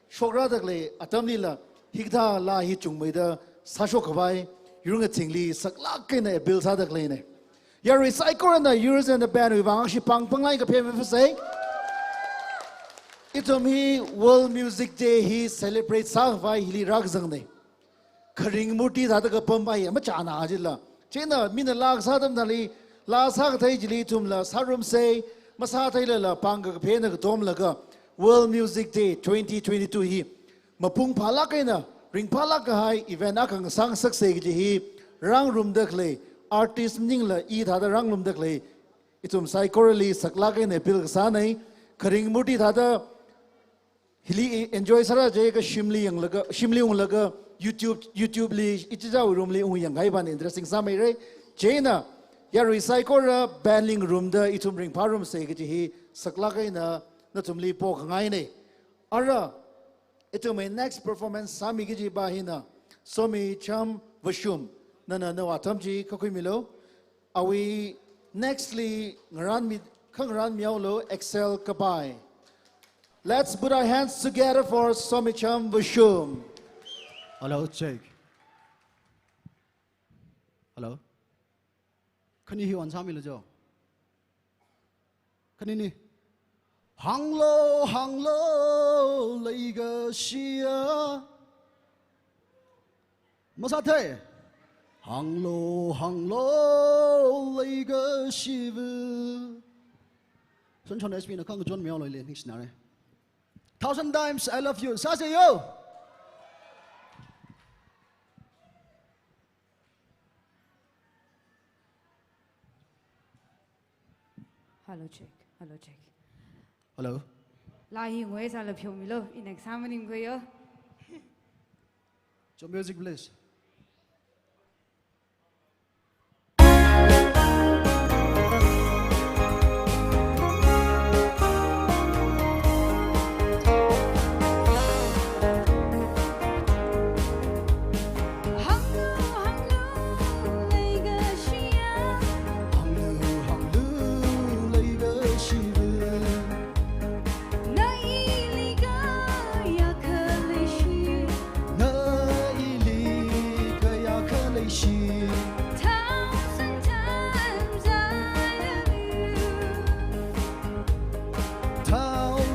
shock ra đượcเลยatam ni là hikda là hit chung mấy đó sa shock vậy. Yung at singli saklak kay na bil sa dakli na. Ya recycle na Euros and the band we bang si pang lai ka pem fa say. Ito mi World Music Day he celebrate sa vai hili rag zang ne. Kharing murti da ka pam bai ma cha na ajilla. Chena min lag sa dam dali la sa ka thai jili tum la sarum say ma sa thai la pang ka phe na ka tom la ka World Music Day 2022 hi mapung phala kay na ring phala ka hai event akang sang sakse gi hi rang room dak le artist ning la I thada rang lum dak le itum psychorally sakla ke ne pil sa nei kharing murti thada hili enjoy sara je ka shimli ung laga YouTube li ichija room li ung yang gai ban interesting sa mai re jena ya recycle ra banning room da itum ring parum se ke hi sakla ke na tum li po ngai nei ara itum next performance sami ke ji ba hina somi cham vashum na watam ji kakui milo awi nextly ngran miaulo excel kabai. Let's put our hands together for Somicham Vashum. Hello, check. Hello. Can you hear on Sami Lajo? Can you hear? Hang low, Lega Shia. Masate. Hang low, Lega Shiva. Sunshine has been a conga John Miolo in Dictionary. 1,000 times I love you. Sasayo. Hello, check. Hello, check. Hello. Lahi ngoi sa la phyo mi lo in examining ko yo. So music please.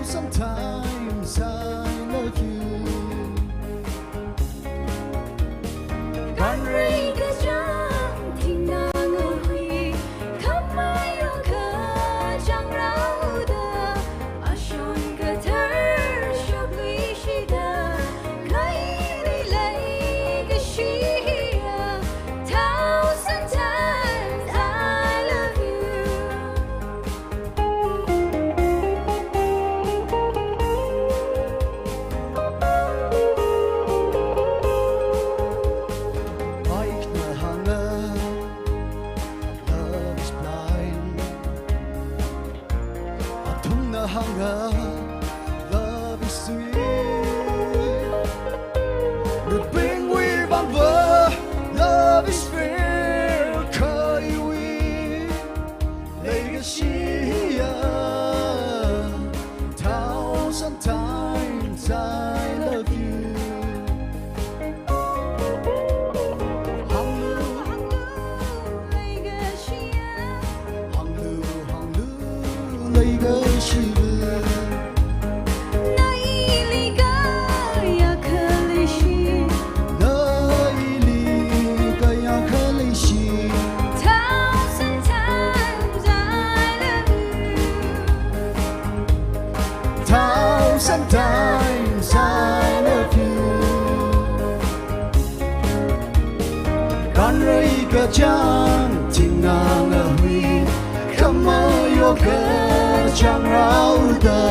Sometimes I love you. Kan rei ga jang ting na ngo hui kam mai yo ka jang rao da a shon ga thar shok li shi da kai li lai ga shi ya 1,000 times I love you. Like the hunger, love is blind. Atung the hunger, love is sweet. The bring we bumper, love is fair. Kai we, legacy. 1,000 times I love you. Sometimes I love you. Kan rei ga jang ting na nga hui kama yo ga jang rao da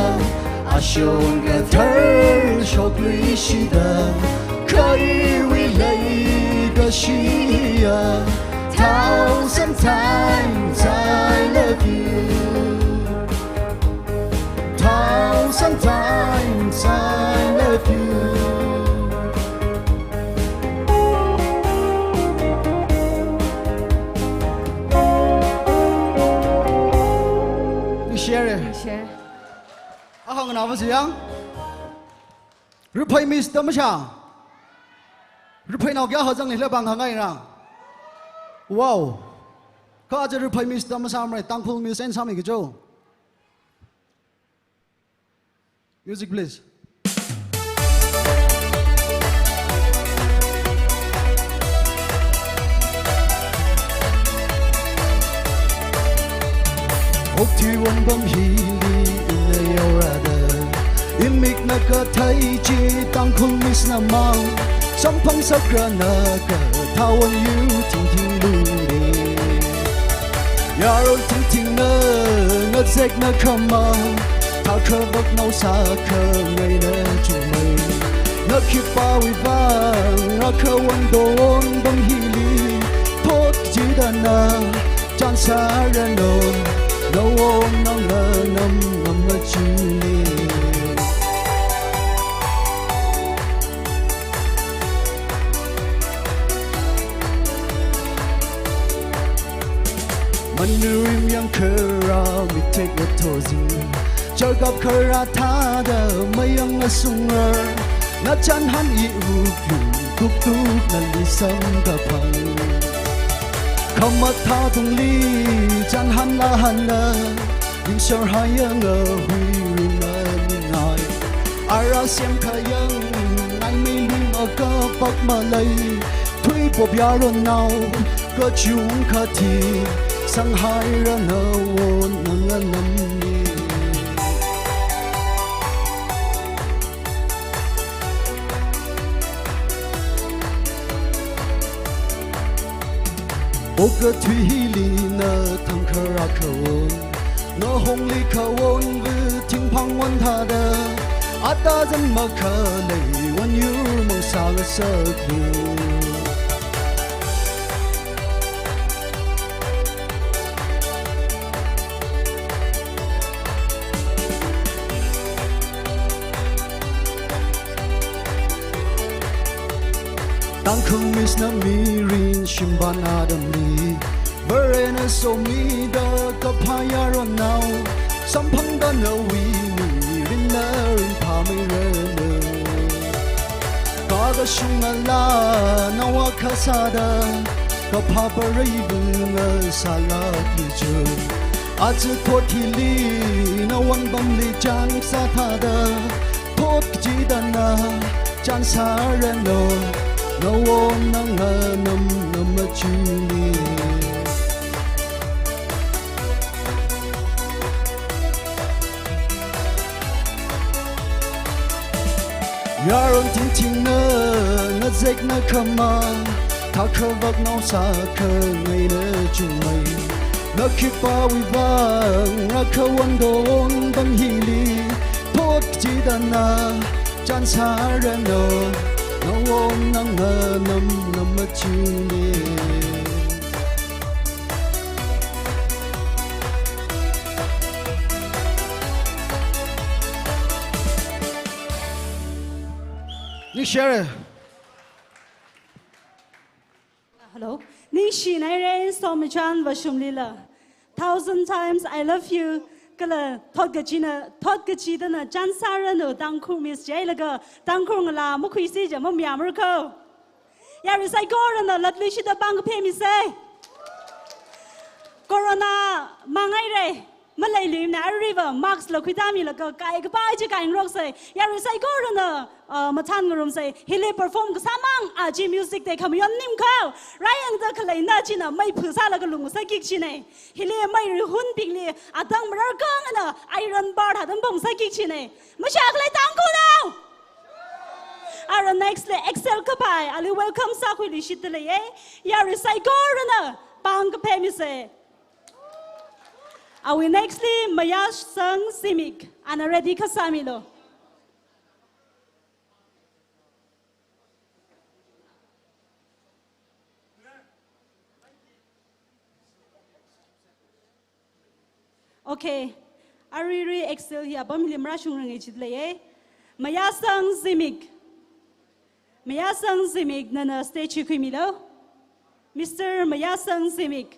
a shon ga thar shok li shi da kai wi lai ga shi ya 1,000 times I love you. 1,000 times I love you. You share it. Share. Ahang na ba siyang? Rupai miss tâm siya. Rupai nào kia họ rằng này là bằng hàng ngày nào. Wow. Có ai rupai miss tâm sao mà tăng phul miss en sao mình cái chỗ. Music please. Hốc thi quân bấm hi li in the yorada. Imik na ka thai chi tăng khung miss na mang. Some pang sakra na ka thawan you ting ting lu ni. yaron ting ting na zek na kama ta khơ vak nau sa khơ ngày na chung mai na khi pa wi vang na khơ wan don bang hi li thot ji da na chan sa ra no no on nam na nam nam chi ni Manurim yang kera mi take a tozi Jagab kera tada mayang asungar Na chan han I ukyum tuk tuk na lisam kapang Kamat tha tung li chan han la han na Ning shar hayang a hui rin na ningay Ara siam kayang nai mi ling a ka pak malay Thui pop yaron now ka chung ka thi sang hai ra na won nang nam ni o ka thui li na thang khara khawon no hong li khawon vu ting phang wan tha da ata zan ma kha lei wan yu mong sa ga sa ku Tang khung mis na mi rin shimban adam li Verena so mi da kapaya ron now Sampang da na wi mi rin na rin pa mi rena Kaga shung ala na wa kasada Kapapa reibu nga salak li jun Azu thot hi li na wan bam li jang sa thada Thot ji da na chan sa rena No one nang nam nam chuni Yaron ting ting na zek na kama ta khơ vak nau sa khơ ngày na chung mai na khi pa wi vang na khơ wan don bang hi li thot ji da na chan sa ra no No one nang nam nam chuni Ni share Hello. Nishi nai som chan vashum lila. 1,000 times I love you. Kala thot ga chi da na chan sa ra no tang khu miss jai la ga tang khu la mo khui si ja mo mya mer ko. Ya ri sai go ra na lat li shi da bang phe mi se. Corona mangai re. Mà lấy liếm nè river Max là khuyết mi là cái bài chứ cái rock say ya rồi sai go rồi mà than người say he le perform cái samang à chỉ music để không yon nim khao Ryan da cái na chỉ na mấy phứ sa là cái lùng sai kik chỉ này he le mấy hun ping le à tang mà cái na iron bar hạt bông sai kik chỉ này mà sao cái tang cô đâu à next le excel cái bài ali welcome sa khui li shit le ya rồi sai go rồi bang cái phe mi say Our nextly Maya Sang Simic and already Kasamilo. Okay, I really excel here. Bamili Mrashung Rangit Maya Sang Simic. Maya Sang Simic Nana Stage Kimilo. Mr. Maya Sang Simic.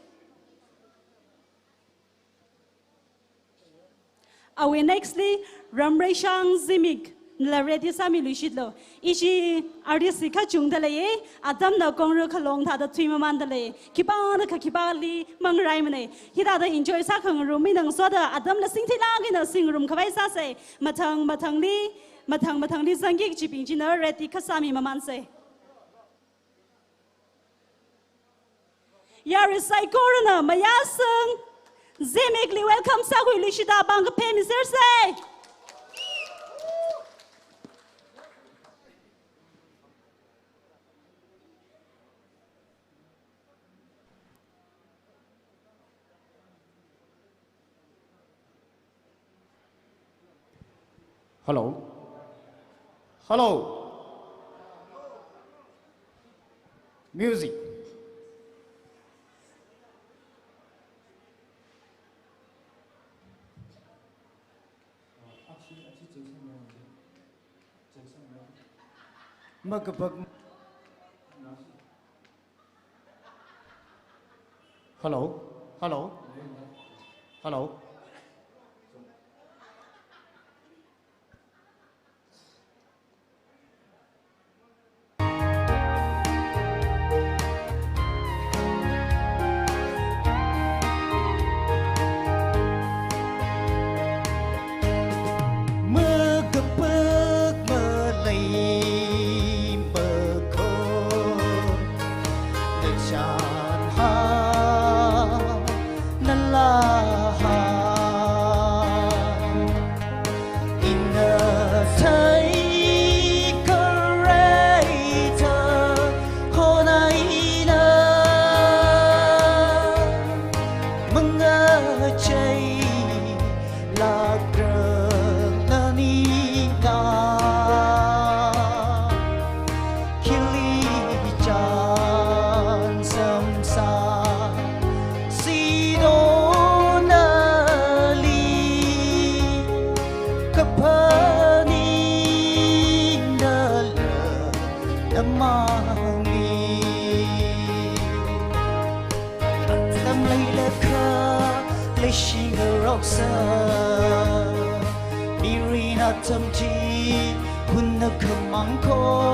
Our nextly Ramreshang Zimik la ready sami lushidlo. Ishi artist ka chung da le adam na kong ro khalong tha da thui man da le kipa da ka kipa li mang rai mane hida da enjoy sa khang ro mi nang so da adam la sing thi la gi na sing rum khawai sa se mathang li zangi chi ping chi na ready ka sami man se Yari sai corona mayasang Zemekli welcome Sagui Lishida Bang Pemi Serse. Hello. Hello. Music. Hello. Hello. Hello. Mơ gặp ước mơ lấy mơ khô được tràn ha nan la ha in a thấy creator hôm nay nơ mừng chơi là thậm chí hun nó không mang khó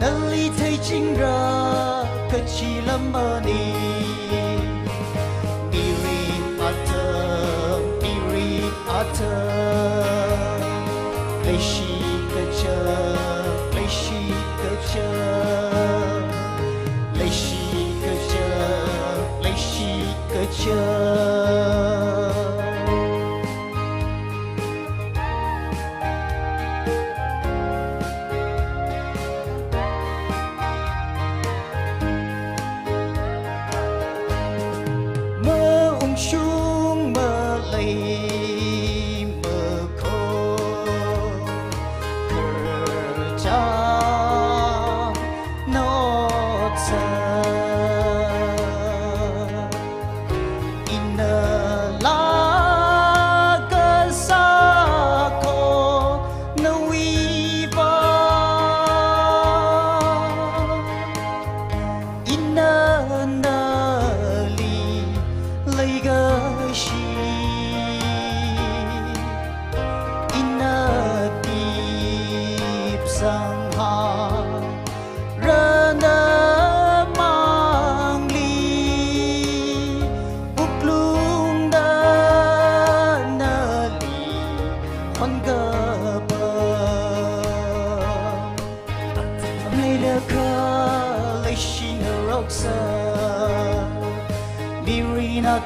nâng ly thấy chính ra cứ chỉ là mơ đi miri ata lấy chi cơ chơ lấy chi cơ chơ lấy chi cơ chơ lấy chi cơ chơ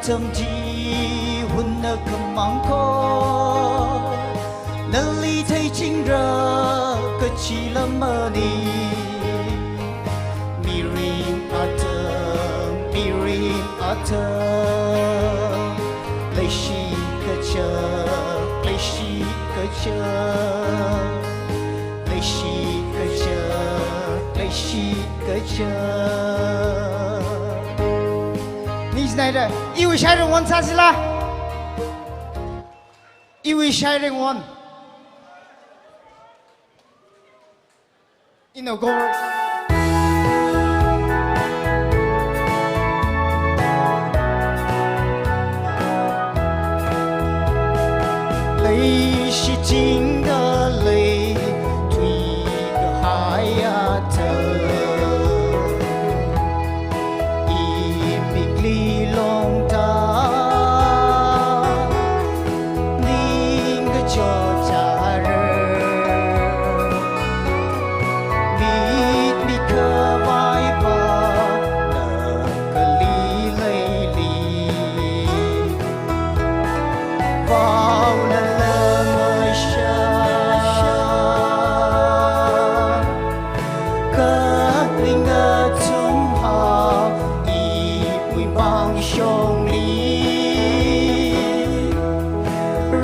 thậm chí hun nó không mang khó nâng ly thấy chính ra cứ chỉ là mơ đi miri ata lấy chi cơ chơ lấy chi cơ chơ lấy chi cơ chơ lấy chi cơ chơ này đây yêu sai rồi one sao là yêu sai rồi one ino go lấy chỉ chính đó lấy tùy cái hai thơ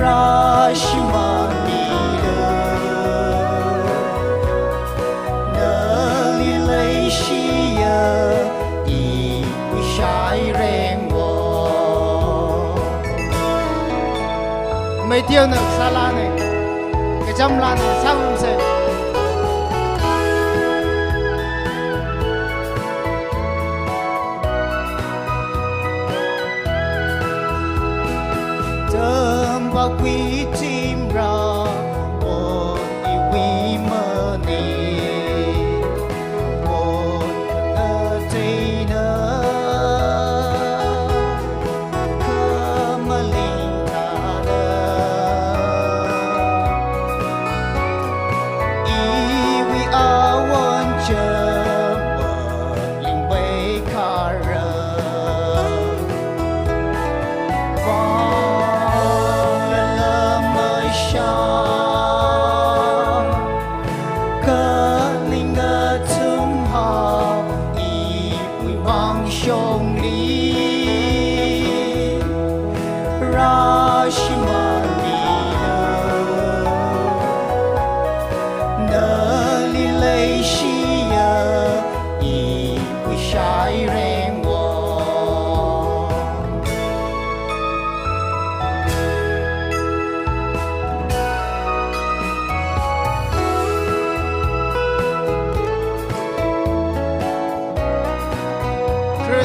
Rashima mấy tiêu nữa xa la này cái trăm la này sang không sẽ chấm vào quý chim ra ôn đi quý mơ nì ôn ở đây nữa cơ mà linh ta ý vì áo ôn chấm ôn linh bay cả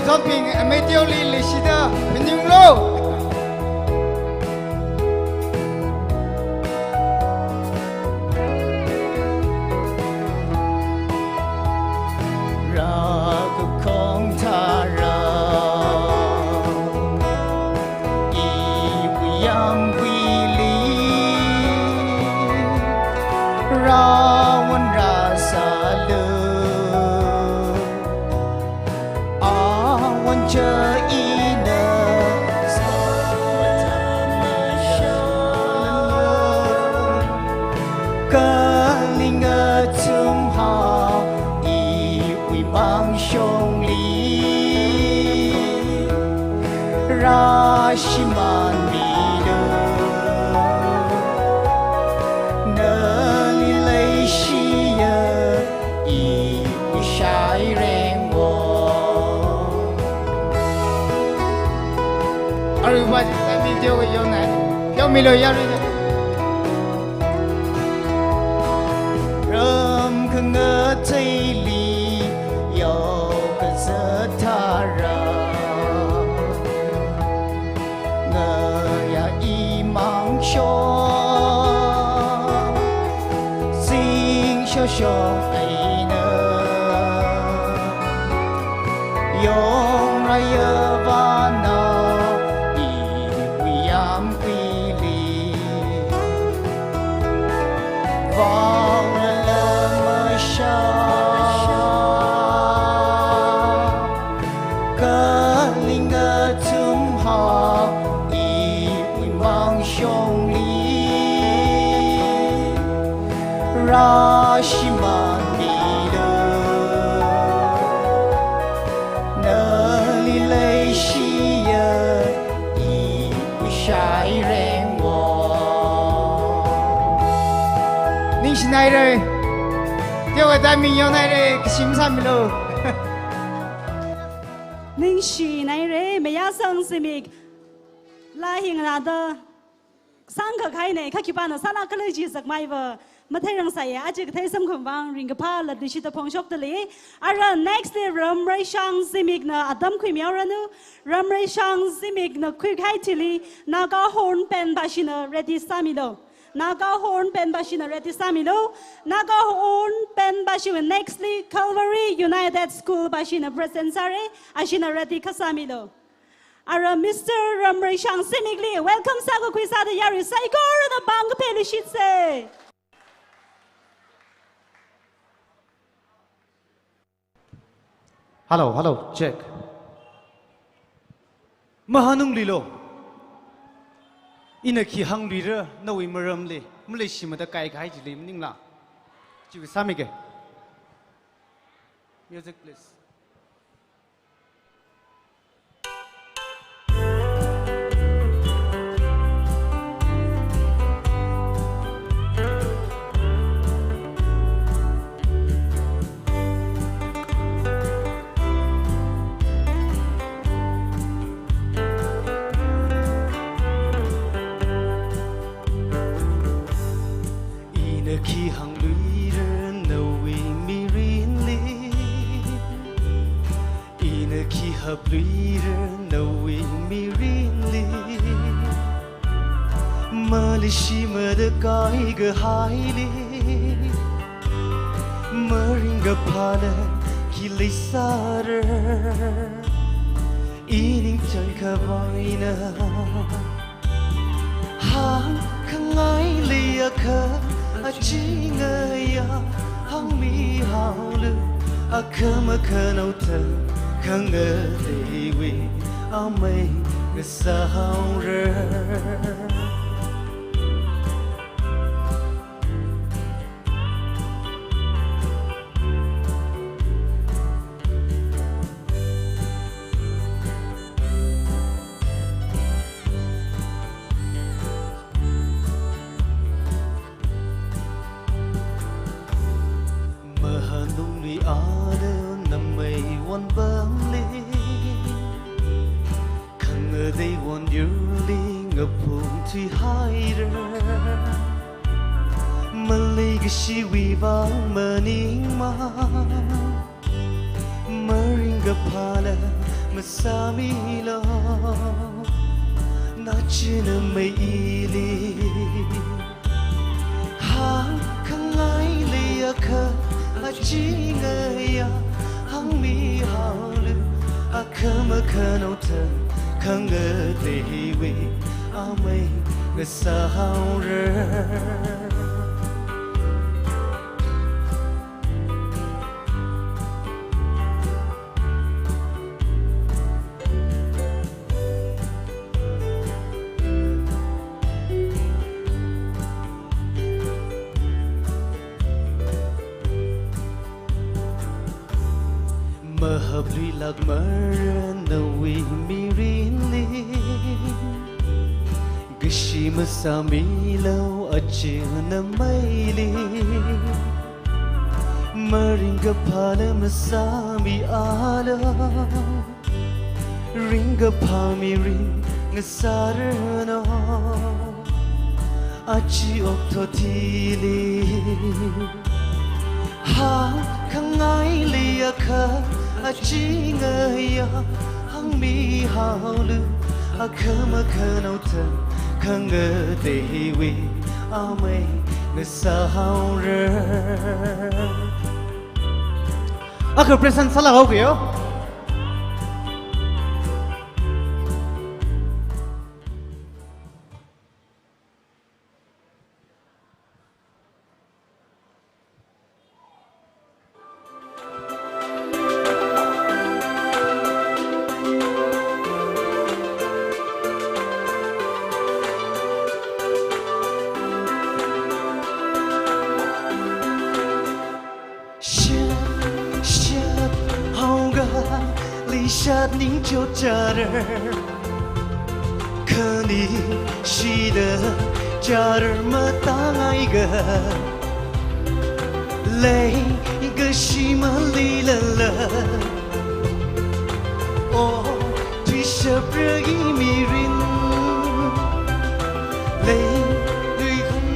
Topping mấy tiêu li lì xí đó mình nhung lô ra cứ không tha ra y quy yam quy lý ra quân ra xa lơ chờ ý nơ sao mà thầm sâu cơ linh ở chung họ ý quy mang sông lý ra shi man mi đô nơ li lấy shi yơ ý quy sai rèn vô Everybody, let me do it, your night. Yo, Milo, yari. Ram khang ở đây li, yo cái giờ tha ra. Ngờ ya y mang cho, xin cho ai nơ. Yong ra ya va na. Vào là mơ xa cơ linh ở chung họ ý quy mang sông lý ra shi man mi đô nơ li lấy shi yơ ý quy sai rèn xin này rồi tiêu ở đây mình nhau này rồi xin sao mình luôn ninh xì này rồi mấy nhà sang xem mình là hiện là đó sang cái khai này các bạn nó sang cái lời chỉ giặc mai vợ mà thấy rằng sai à chỉ thấy xem không vang ring cái pa là đi chỉ tập phong shop đó lý à next day ram ray sang xem mình na adam khui miao ra nu ram ray sang xem mình na khui khai chỉ lý na có horn pen ba xin ready samilo Naga horn pen bashina ready samilo. Naga horn pen bashina nextly Calvary United School bashina presensare ashina ready kasamilo. Ara Mr. Ramray Shang Simigli welcome sago kuisa the yari saigor the bang pelishitse. Hello, check. Mahanung lilo. Ina khi hang lira na wi maram le mle shima da kai kai jili mning la chu sami ke music please 人的为迷人里，马里西马的高一个海里，马人个怕了基里萨尔，一宁真可白呢，哈康爱里呀可啊金个呀，行米好了啊可么可能的。看我的为阿妹个骚人，马哈努里阿勒那美万邦里。They want you ling a pool to hide Malayga she weave maning ma Maringa pala masami lo Nachina may ili Ha kang ai liya ka Ajinga ya hang mi haulu Akama kanota 看我的为阿妹个骚人。Mahabli lag maran na wi mirinli Gashi masamilaw at na maili Maringa pala masami alaw Ringa pamiring nga sarano Achi okto tili Ha kang ai liya ka Achi nga ya hang mi haulu Akama kanauta kang dewi amay nga sahaurer Ako present salah ho kayo Lishat ning cho charar Kani shida charar matangai ga Lay ga shima lilala Oh twisha pragi mirin Lay gui khung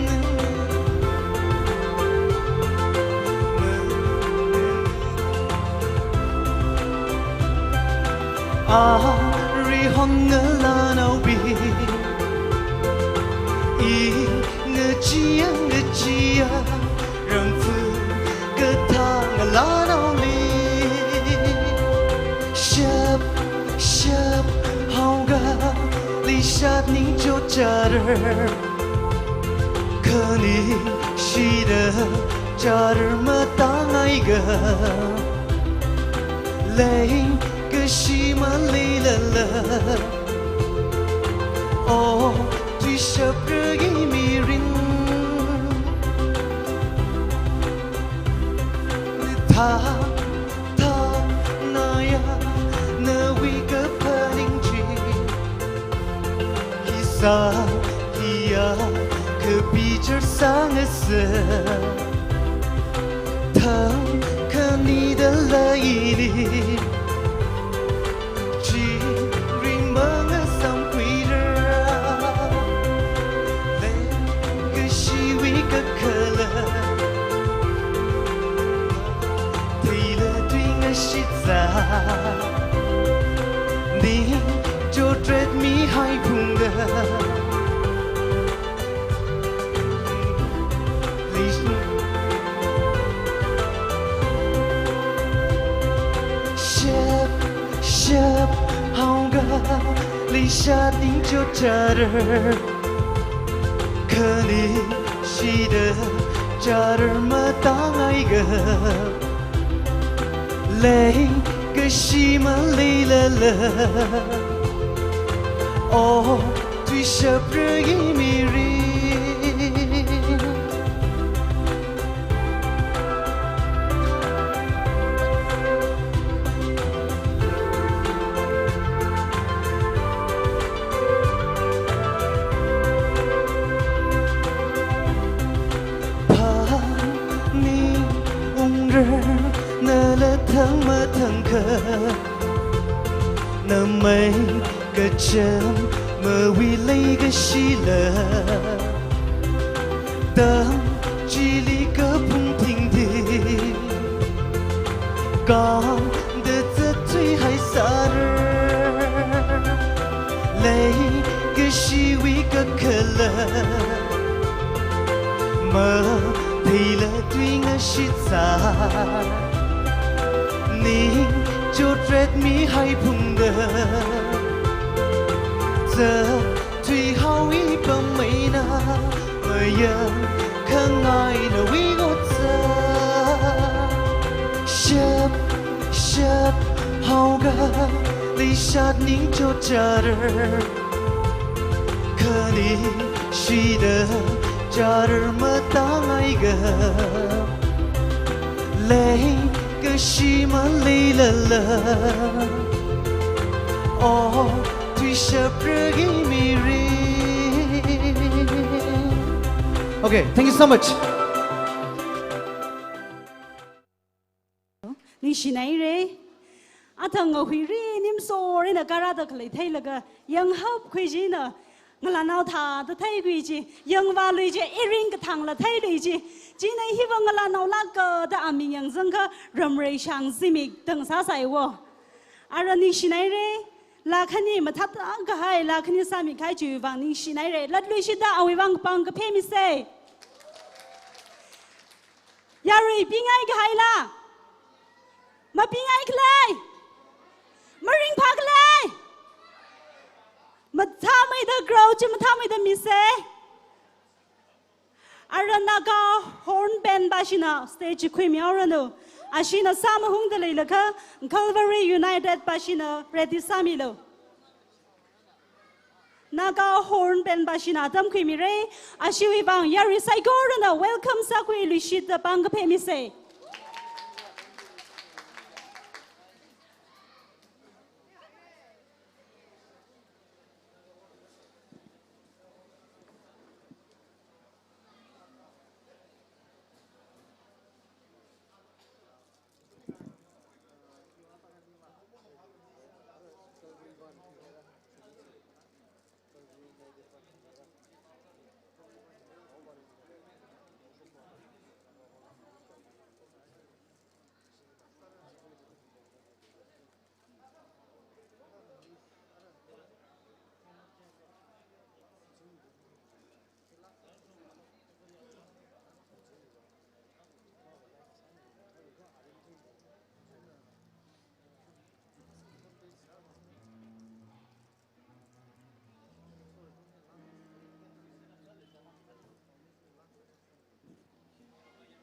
Ari hong la nau bi I nge chia Rang phu ke thang la nau li Shab hong ga Li shat ning cho charar Kani shida charar matangai ga Lay Shima lilala Oh twisha pragi mirin Tha naya na wika paning ji Hisa hiya ke bicar sangasa Thang kanida laini 就追迷海碰的，ship 好个离下定就这儿，可你是的这儿么当爱个，累个西么累了了，哦，对什不一米人。疼么疼可，那每个真么为那个喜乐，当距离个碰停的，讲的这最还啥儿，那个是为个可乐，么陪了对我是咋？你就追迷海碰的，这最好一本没那么样，可爱的为我这ship 好个离下你就这儿，可你是的这儿么当爱个累。个西么累了了，哦，对什不一米人。Okay, thank you so much. 你是哪人？阿腾我会认你们所有的家人都可以睇那个迎合规矩呢。我来闹他的睇规矩，迎合规矩，一人个堂了睇规矩。今天希望我来闹那个的阿明养生课，人为相信咪等啥赛我。阿人你是哪人？拉看你们他当个海，拉看你上面开就往你是哪人？拉律师的阿伟往帮个骗咪噻。亚瑞边爱个海啦，嘛边爱个来，嘛人拍个来，嘛他们的 grow 就嘛他们的咪噻。Aranaga horn band bashina stage kwimiarano ashina sama hungda leilaka Calvary United bashina ready samilo Naga horn band bashina tam kwimire ashiwi bang yari saigorana welcome sakwe lushita bang pemise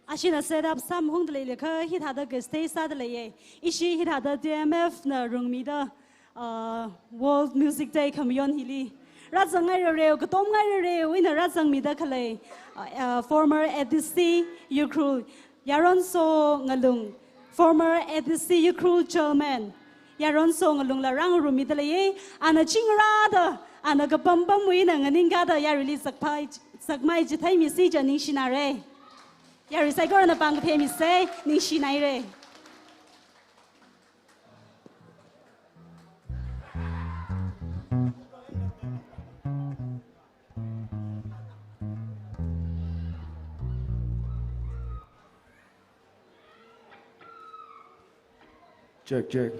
Ashina set up some hung the lake, he had a stay sadly. Ishi he had a DMF na rungmi the World Music Day Kamyon Hili. Razangai rail, Katongai rail, in a Razang Midakale, former EDC Ukru, Yaron So Ngalung, former EDC Ukru Chairman, Yaron So Ngalung Larang Rumidale, and a Chingrada, and a Kapumpum win and an ingada Yarili Sakmai Jitami Sija Nishinare. Yari saigor na bang pemi say ni shinaire. Check.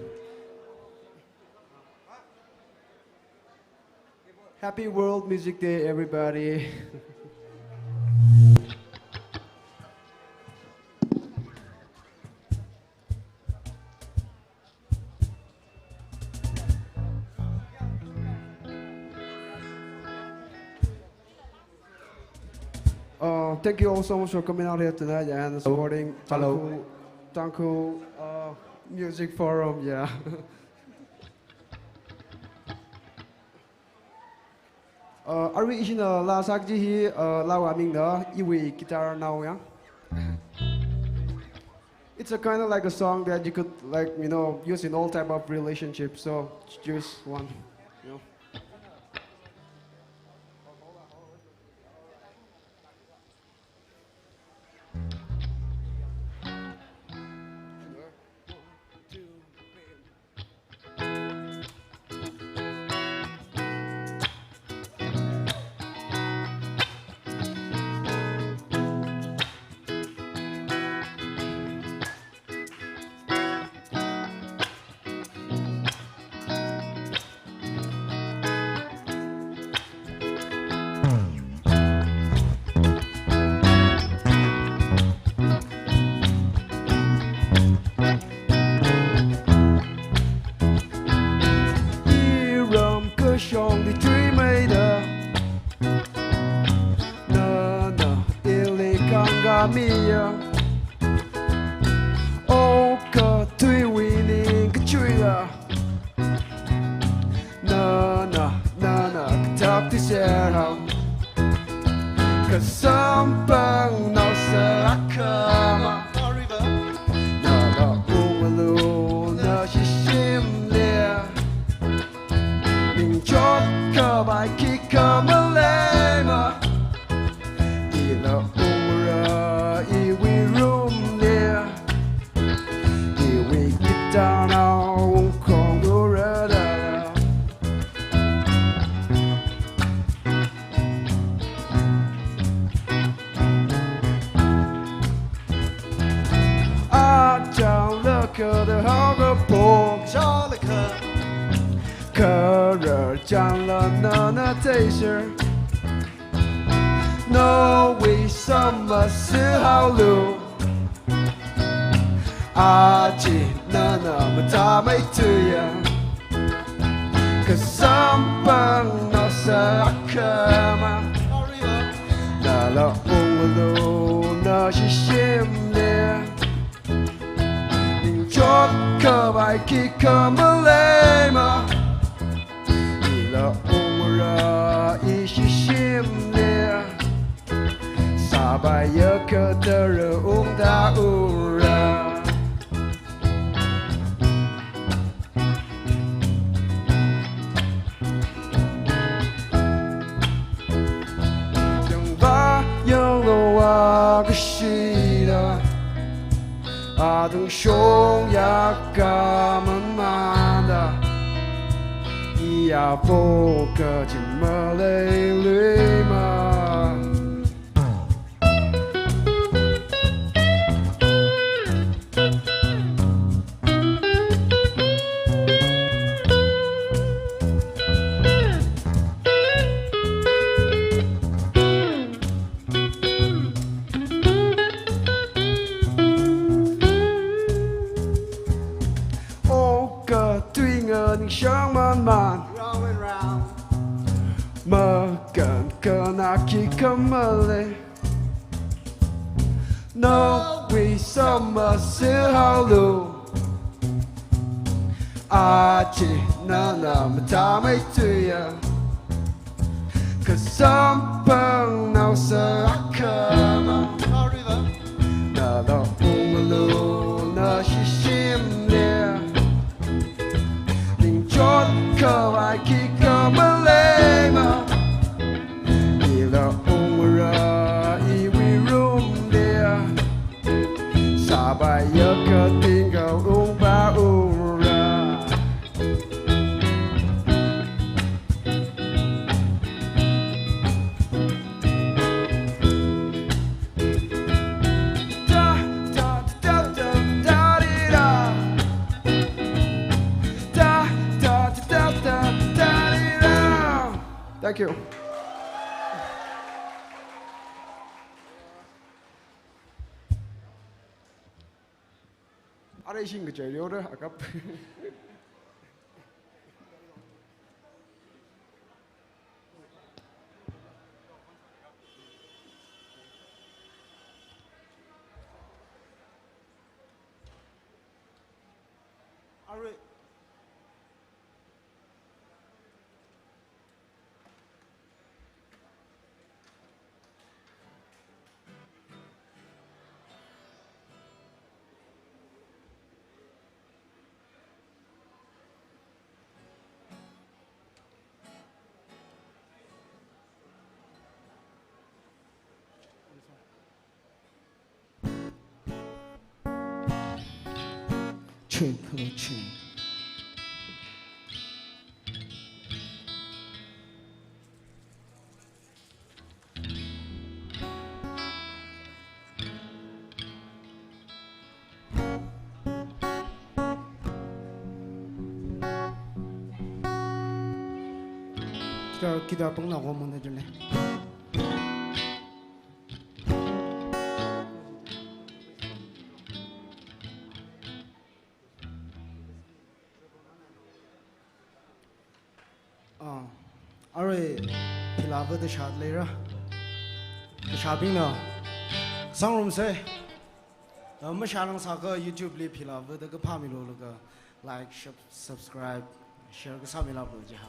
Happy World Music Day, everybody. Thank you all so much for coming out here tonight and supporting Tanku Music Forum. Yeah. Are we in la sakji hi la wa ming da iwi guitar now yeah? It's a kind of like a song that you could like use in all type of relationships. So choose one. You know. Trong đi truy mây đờ nơ nơ ili kanga mia ô cơ truy winning cái truy là nơ nơ nơ nơ cái tháp thì xe hồng cái sớm bằng nào sợ cơ mà nơ nơ uống luôn nơ chỉ sim lia chót cơ bài khi cơ mơ lê mà đi là ura i we room there i we guitar now không đủ ra da chào lơ cơ de hao cơ bộ cho lơ cơ cơ rờ chẳng là nana taser no we summer sư hao lưu chỉ nana mà ta mấy thứ ya cơ sắm bằng nó sợ cơ mà là ung lưu nó chỉ xiêm nè nhưng chót cơ bài khi cơ mơ lê mà la ura ishishim lia sabaya kadara unda ura chẳng va yang lo wa kashida adung shong yakamanda ya vô cơ chỉ mơ lên lưới mà ô cơ tuy ngờ những sáng man man mơ cần cơ na khi không mơ lên no vì sao mà xưa hao lưu chỉ na na mà ta mấy thứ ya cause some bằng nào sợ cơ mà na đó ung lưu na chỉ sim nè nhưng chót cơ bài khi cơ mơ lên mà la umra i we room there sabaya ka tinggal umba ura da da da da da di da da da da da da Thank you. Ở đây xin cái chơi liêu đó, à cấp. Check, hello, check. 기다 똥 나고 못 내줄래? Alright, Pilava the shot later. The shopping now. Some room say. Mashalang Saka YouTube li Pilava the Pamilo like, subscribe, share the Samila Jaha.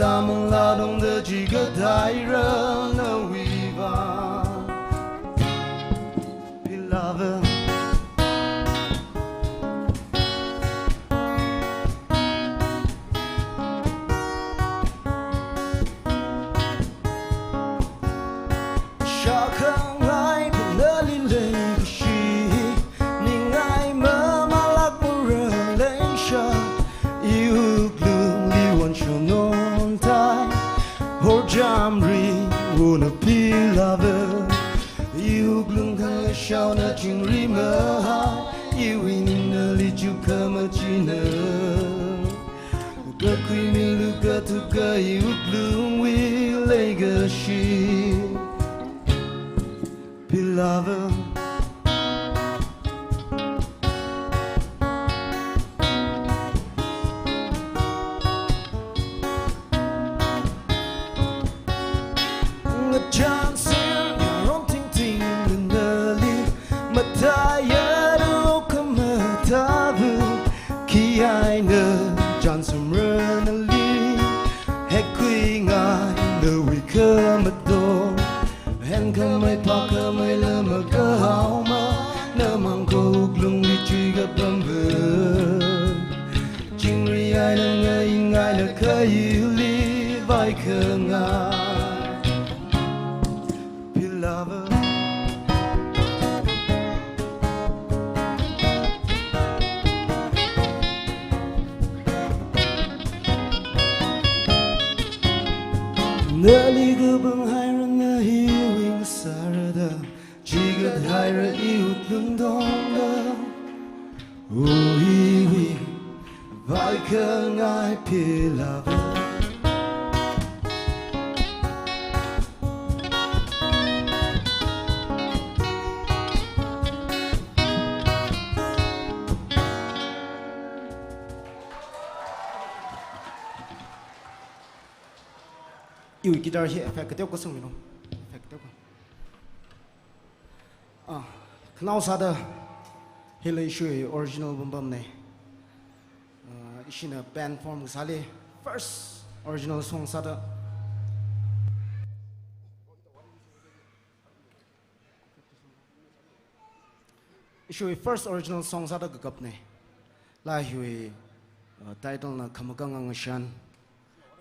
Samang ladong de jiga daira na wiva Beloved Shakang ai penali lei shi Ning ai mamalak merelensha You glue li wan shono Jamri wona pilave you glung ka shao na jing ri ma you in na li ju ka ma ji na ga kui mi lu ga tu ga you glung wi le ga shi pilave Johnson Renali Hekui ngai the we come at door Hen come my pocket my lama ka how ma na mang ko glung li chi ga bumbu Jing ri ai na ngai na ka yu li vai ka ngai Beloved Nali gubang hayran na hiwing sarada Jigat hayra iutlung donga Uiwi Vai ka ngai pilava yêu guitar here phải cái tiêu có sung không phải cái tiêu now sa da hele shui original bum bum này ishina band form sale first original song sa da Isui first original song sa da gap ne. La hui title na Kamagang ang Shan.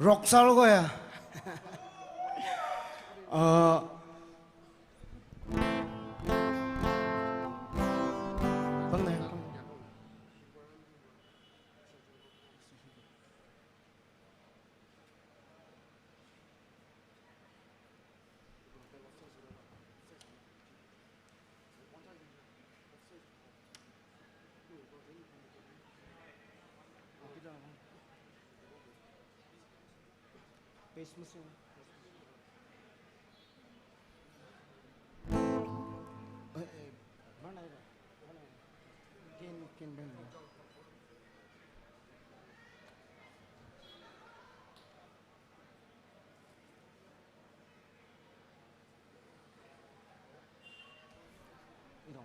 Rock sal ko ya. Bang ne. Bass missing. Mana ada? Kin bang. Ino.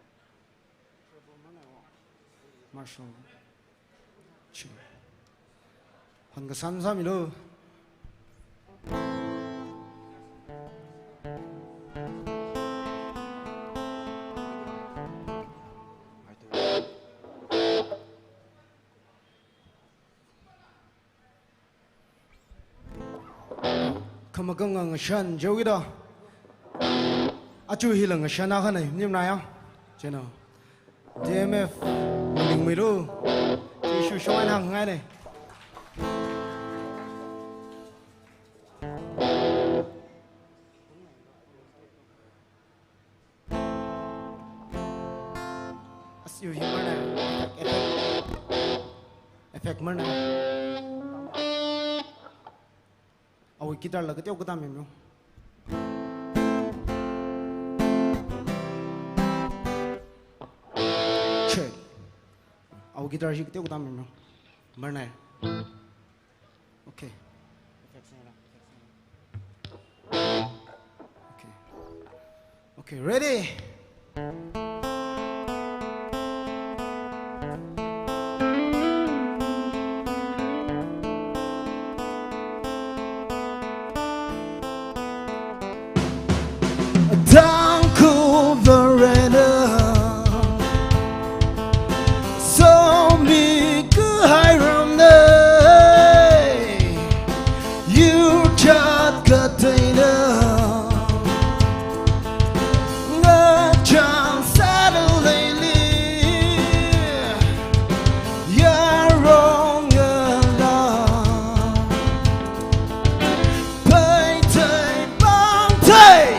Marshall. Chi. Hanga samsam ilo. Kamagang ang Shan jogi da. Achu hilang Shan na kanai nim na ya. Cheno. DMF ning miru. Ishu shwan hang ngai ne. Asiu himana. Effect mana. Awi guitar laga tiaw kata memang. Check. Awi guitar sih tiaw kata memang. Mana? Okay. Okay. Okay, ready? Down cool veranda, so me good high room day. You chat katina, ngajang Saturday, you're wrong along. Bay tay bang tay.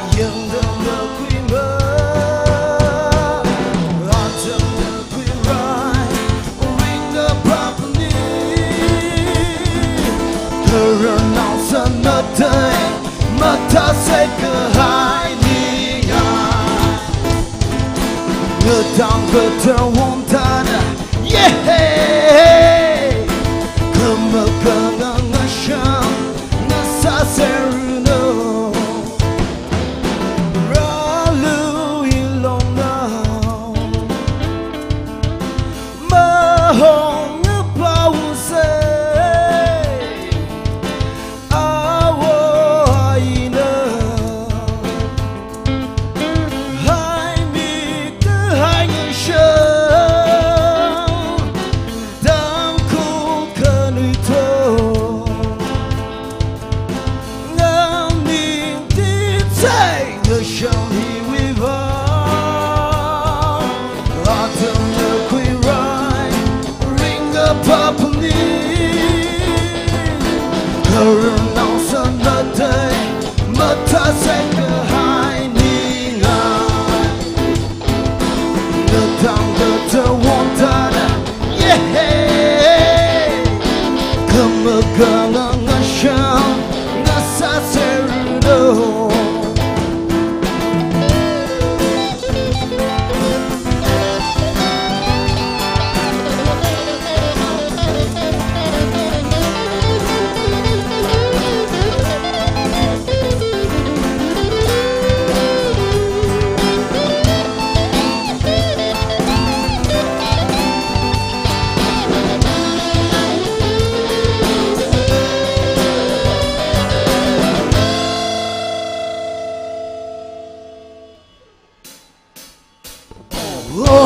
Mata say ke hai ni ya ngedang keterwontan yeah kemegang ngasam ngasa seruno ralu ilong now mahong ngepau say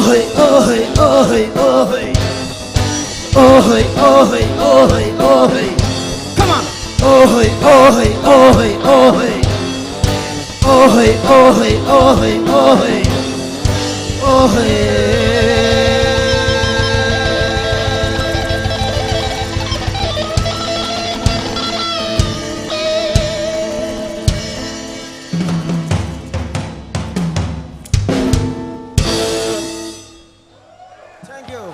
ôi ôi hey, oh hey. Oh hey, oh hey, oh hey, oh hey. Come on. Oh hey, oh hey, oh hey, oh hey. Oh hey, oh hey, oh hey, oh hey. Oh hey. Thank you.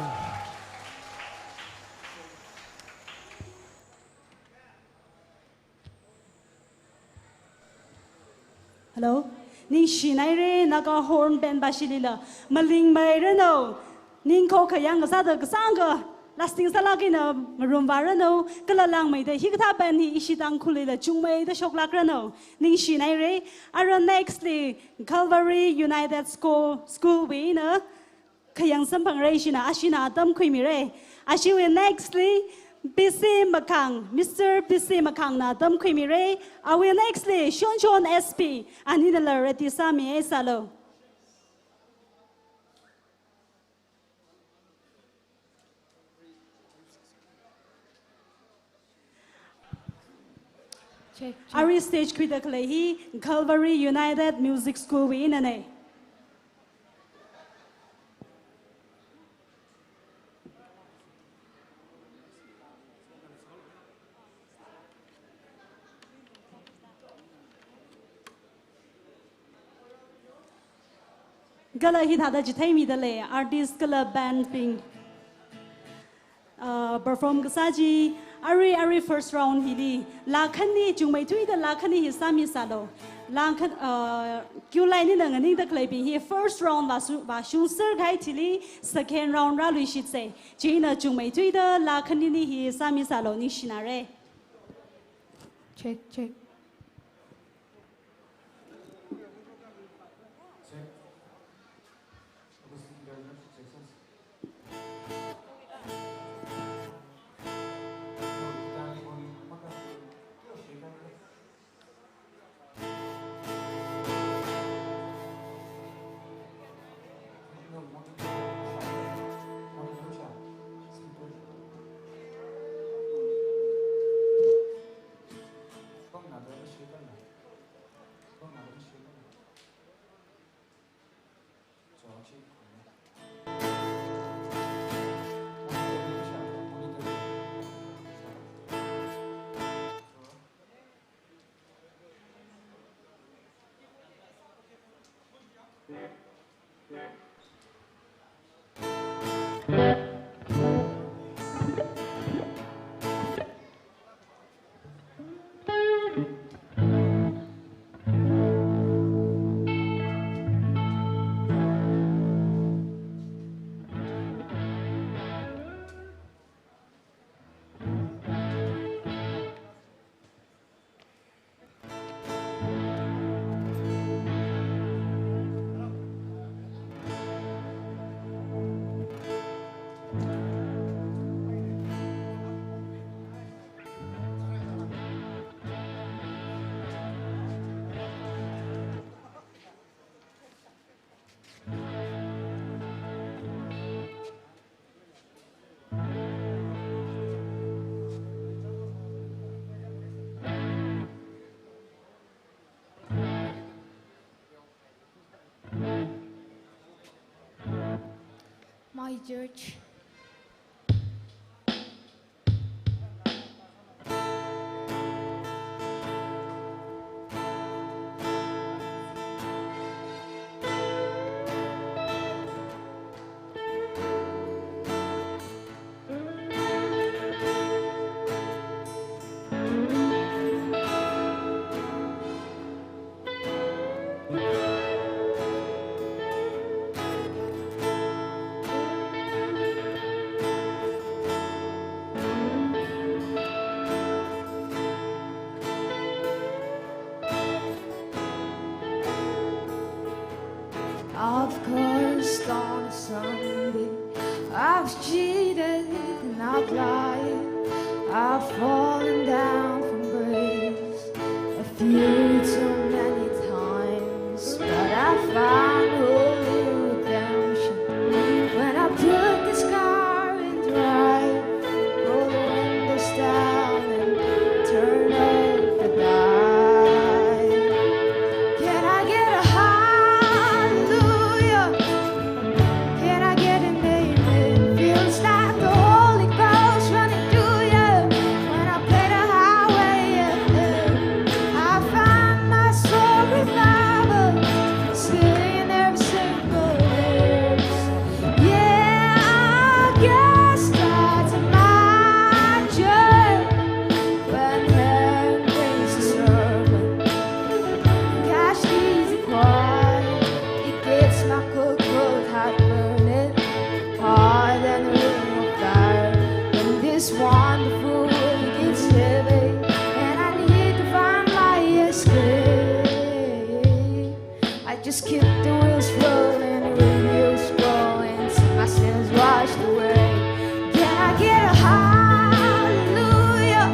Hello? Ning Shinaire Naga Horn Ben Bashilila, Maling Mayrano, Ninko Kayang Sada Sanga, Lasting Salagina, Marum Varano, Galalang made the Higata Bani Ishidang Kulila, Jumay the Shoklagrano, Ning Shinaire, Aron nextly, Calvary United School winner, Kayang Sampang Rashina, Ashina, Dam Quimire, Ashiwi nextly. BC Makang, Mr. BC Makang na Dam Quimire, I will nextly Shon SP, and in the Loreti Sami Salo. Ari stage critically, he Calvary United Music School winner. Gala hit hada jitai mi dale artist gala band ping perform gasaji ari first round hili lakhani jungmai thui da lakhani hisami salo lakhan kyu line ni ngani da klai bi hi first round ba shung sir gai thili second round ra lui shit se jina jungmai thui da lakhani ni hi sami salo ni shinare check My church. Of course, on Sunday, I've cheated and I've lied. I've fallen down from grace a few too many times, but I found holy redemption when I put just keep the wheels rolling, the radio's scrolling, till my sins washed away. Can I get a hallelujah?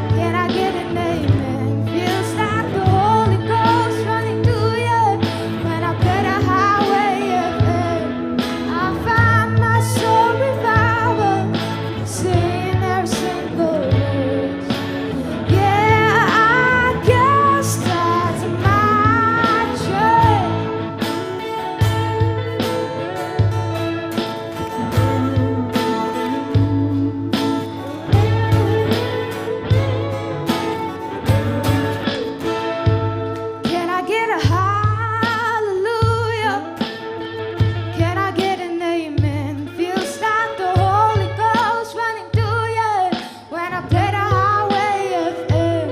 Can I get an amen? Feels like the Holy Ghost running through you. When I play the highway FM, I find my soul revival, singing every single verse. Yeah, I guess that's my church. Can I get a hallelujah? Can I get an amen? Feels like the Holy Ghost running through you. When I play the highway FM,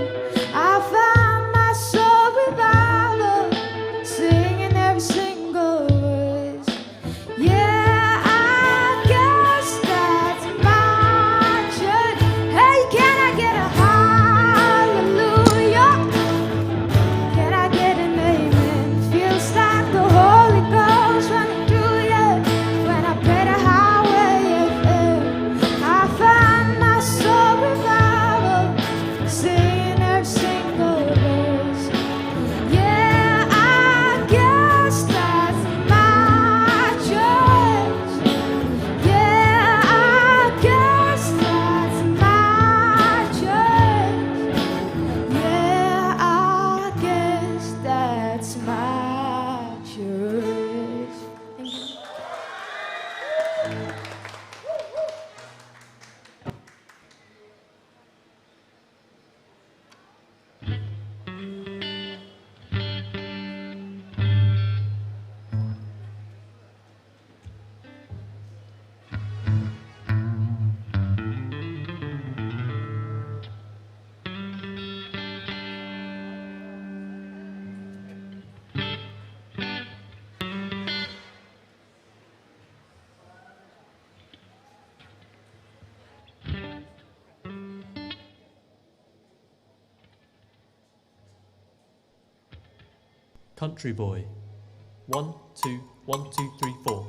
I find my soul revival, singing every single verse. Yeah, I guess that's my church. Hey, can I get a hallelujah? Can I get an amen? Feels like the Holy Ghost running through you. When I play the highway FM, I find my soul revival, singing every single verse. Yeah, I guess that's my church. Yeah, I guess that's my church. Yeah, I guess that's my church. Thank you. Country Boy. 1, 2, 1, 2, 3, 4.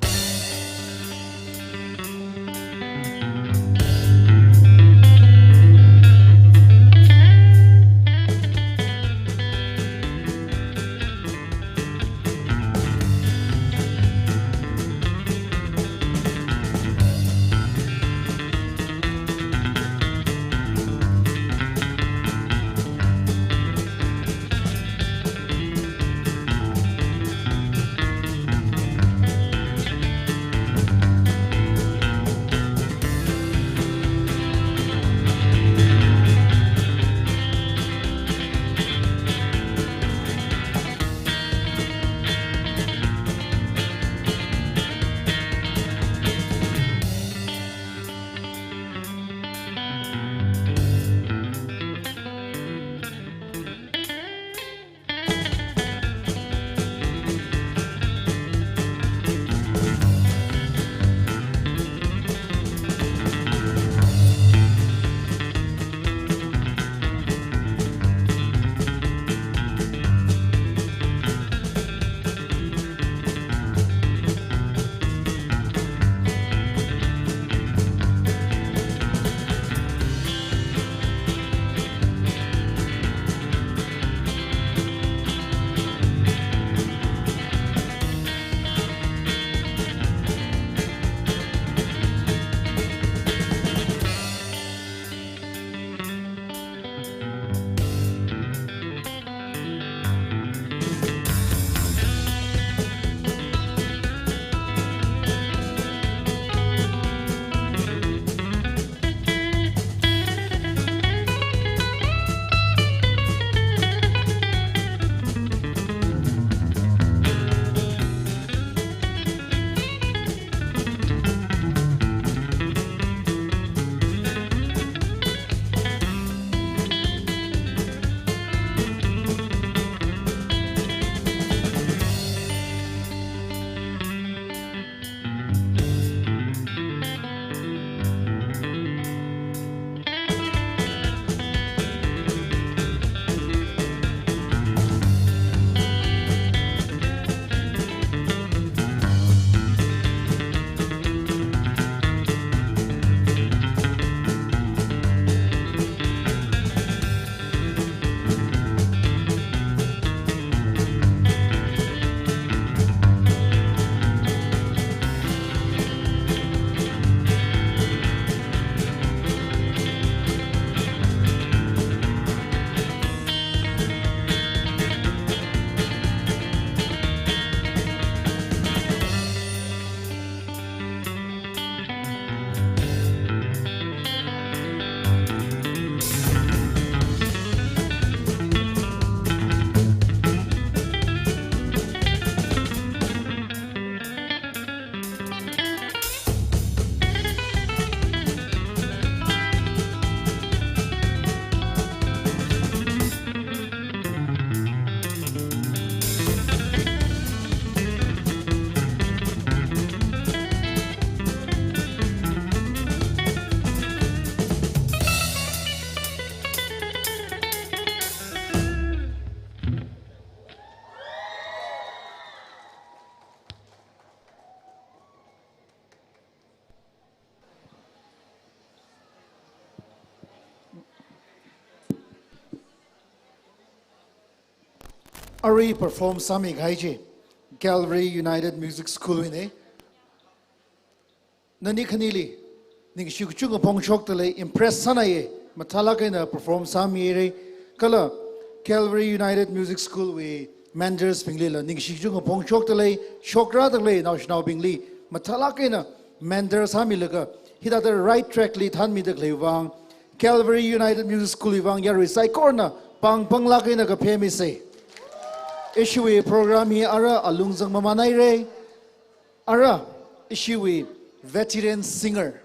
Ari perform sami gaije Calvary United Music School ne nani khanili ning shu chu ko pong chok tale impress sanaye mathala kaina perform sami re kala Calvary United Music School we Manders Pingli la ning shu ko pong chok tale shokra tale national Pingli mathala kaina Manders sami laga hida the right track li than mi dak lewang Calvary United Music School wang ya resai corner pang la kaina ka phemi se issue program hi ara alungzang mamanai re ara issue veteran singer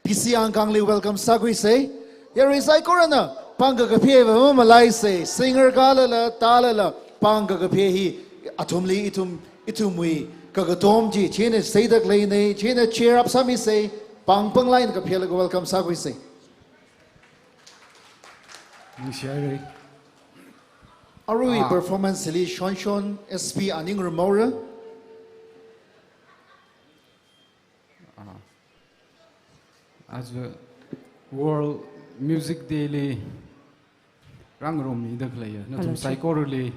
PC Angkangli welcome sagui say here is I corona panga ka phe ba malai say singer gala la tala la panga ka phe hi athumli itumui ka ga tom ji chene sei dak lei nei chene cheer up sami say pang line ka phe la welcome sagui say Arui performance sili Shon SP aning remora as a World Music Day rang rom ni dak laya na tum psychorally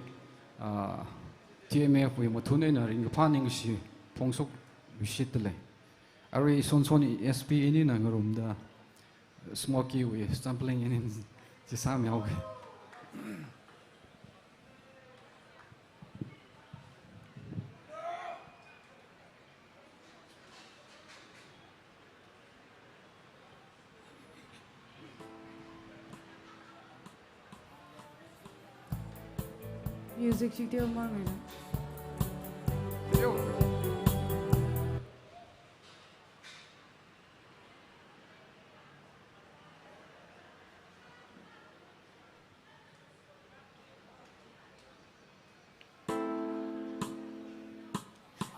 TMF we mothune na ring phaning si pongsok wisit le Arui son SP ini na rom da smoky we sampling in ji sam yaw Music video moment.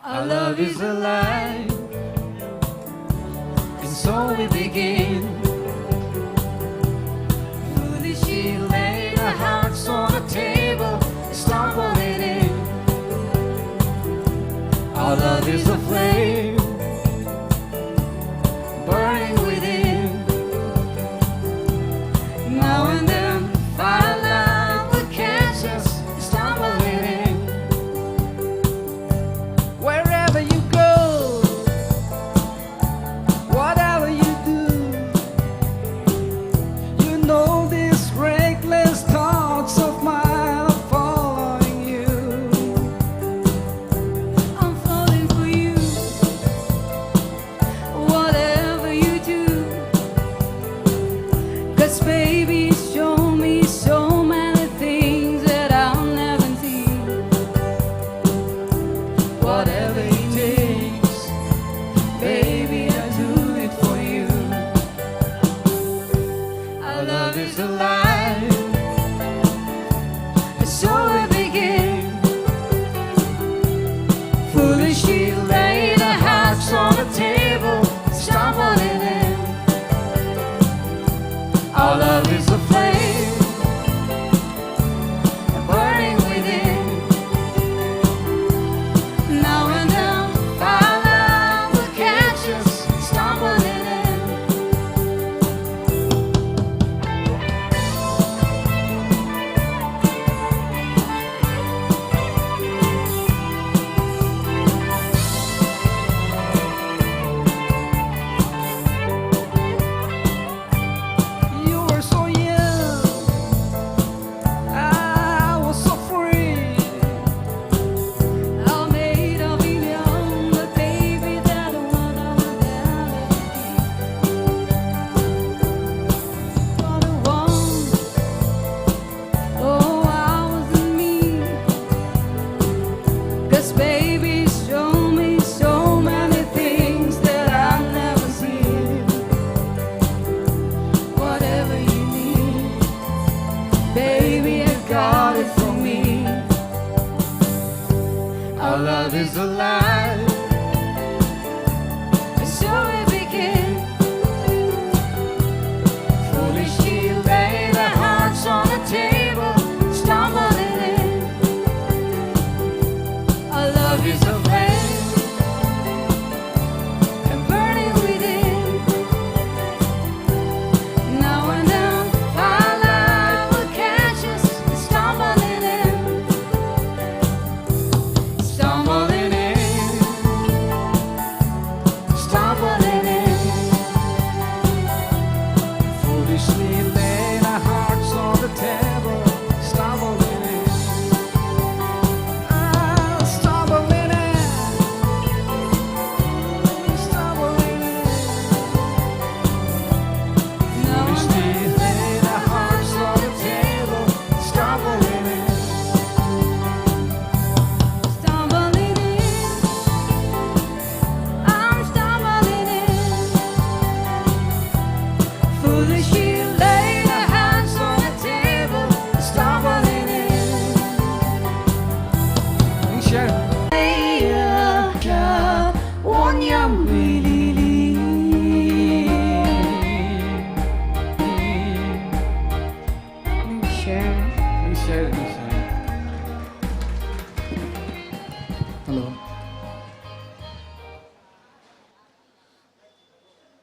Our love is alive, and so we begin. Foolishly laid our hearts on the table, stumbling in. Our love is a flame, burning within. Now and then, firelight will catch us, stumbling in. Wherever you go, whatever you do, you know these reckless thoughts of mine are following you. I'm falling for you, whatever you do. 'Cause baby, show me so many things that I'll never see. Whatever it takes, baby, I'll do it for you. Our love is alive, and so we begin. Foolishly laid our hearts on the table, stumbling in. Our love is a flame, burning within. Now and then, firelight will catch us, stumbling in. You were so young, I was so free. I made of young, but baby, that one I would never be. For the one, oh, I wasn't me. 'Cause baby, show me so many things that I've never seen. Whatever you need, baby, I got it for me. Our love is alive, and so we begin. Foolishly laid our hearts on the table, stumbling in. Our love is a flame, and burning within. Now and then, firelight will catch us, stumbling in.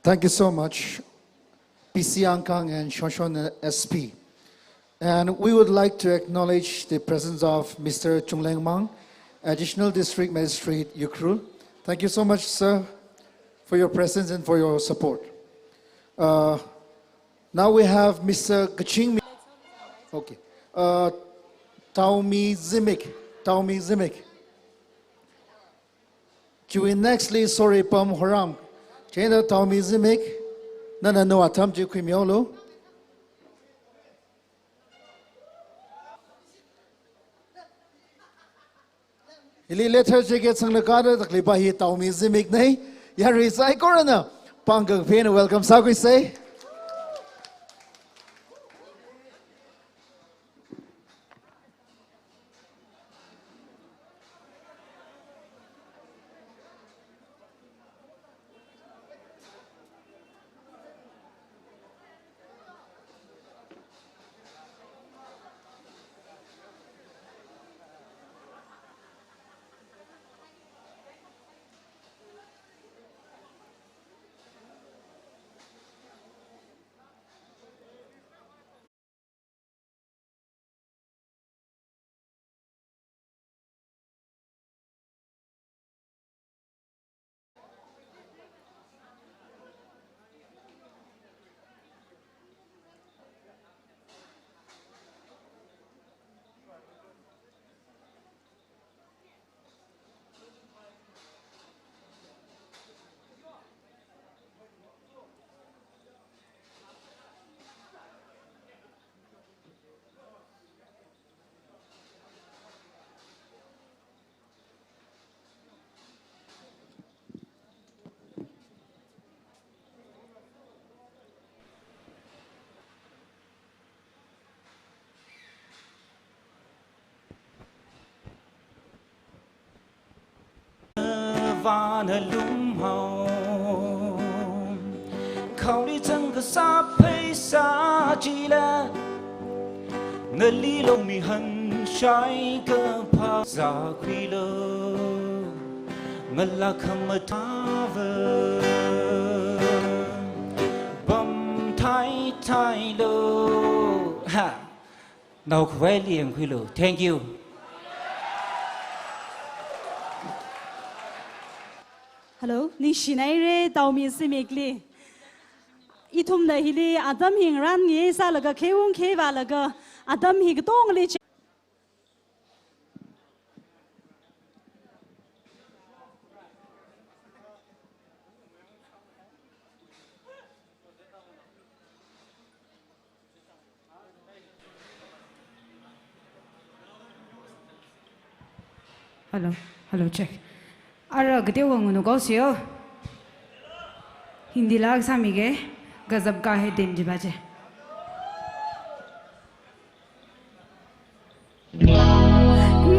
Thank you so much, PC Angkang and Shoshone SP. And we would like to acknowledge the presence of Mr. Chungleng Mang, Additional District Magistrate, Yukrul. Thank you so much, sir, for your presence and for your support. Now we have Mr. Gaching. Okay. Taumi Zimik. Juin nextly, sorry, Pam Horam. Chena Taumi Zimik. Nana no atam ju kwimiolo. Ili letter jacket sang nakada takli bahi Taumi Zimik nahi. Yari sai korana. Panggang pain welcome sagui say. Vana lum home, Kauli Tanga Sape Sajila, Nalilo mi han shai ka pa zakwilo, Malakamatava, Bum Tai Tai Lo, Ha, now Kweli and Quilo, thank you. Hello, ni shinai re tau mi si mekli. Itum da hili Adam hing ran ngi sa laga kewung kewa laga Adam hing tong li. Hello, check. Ara gede wangu go siyo. Hindi lag samige gazab ka hai din jibaje.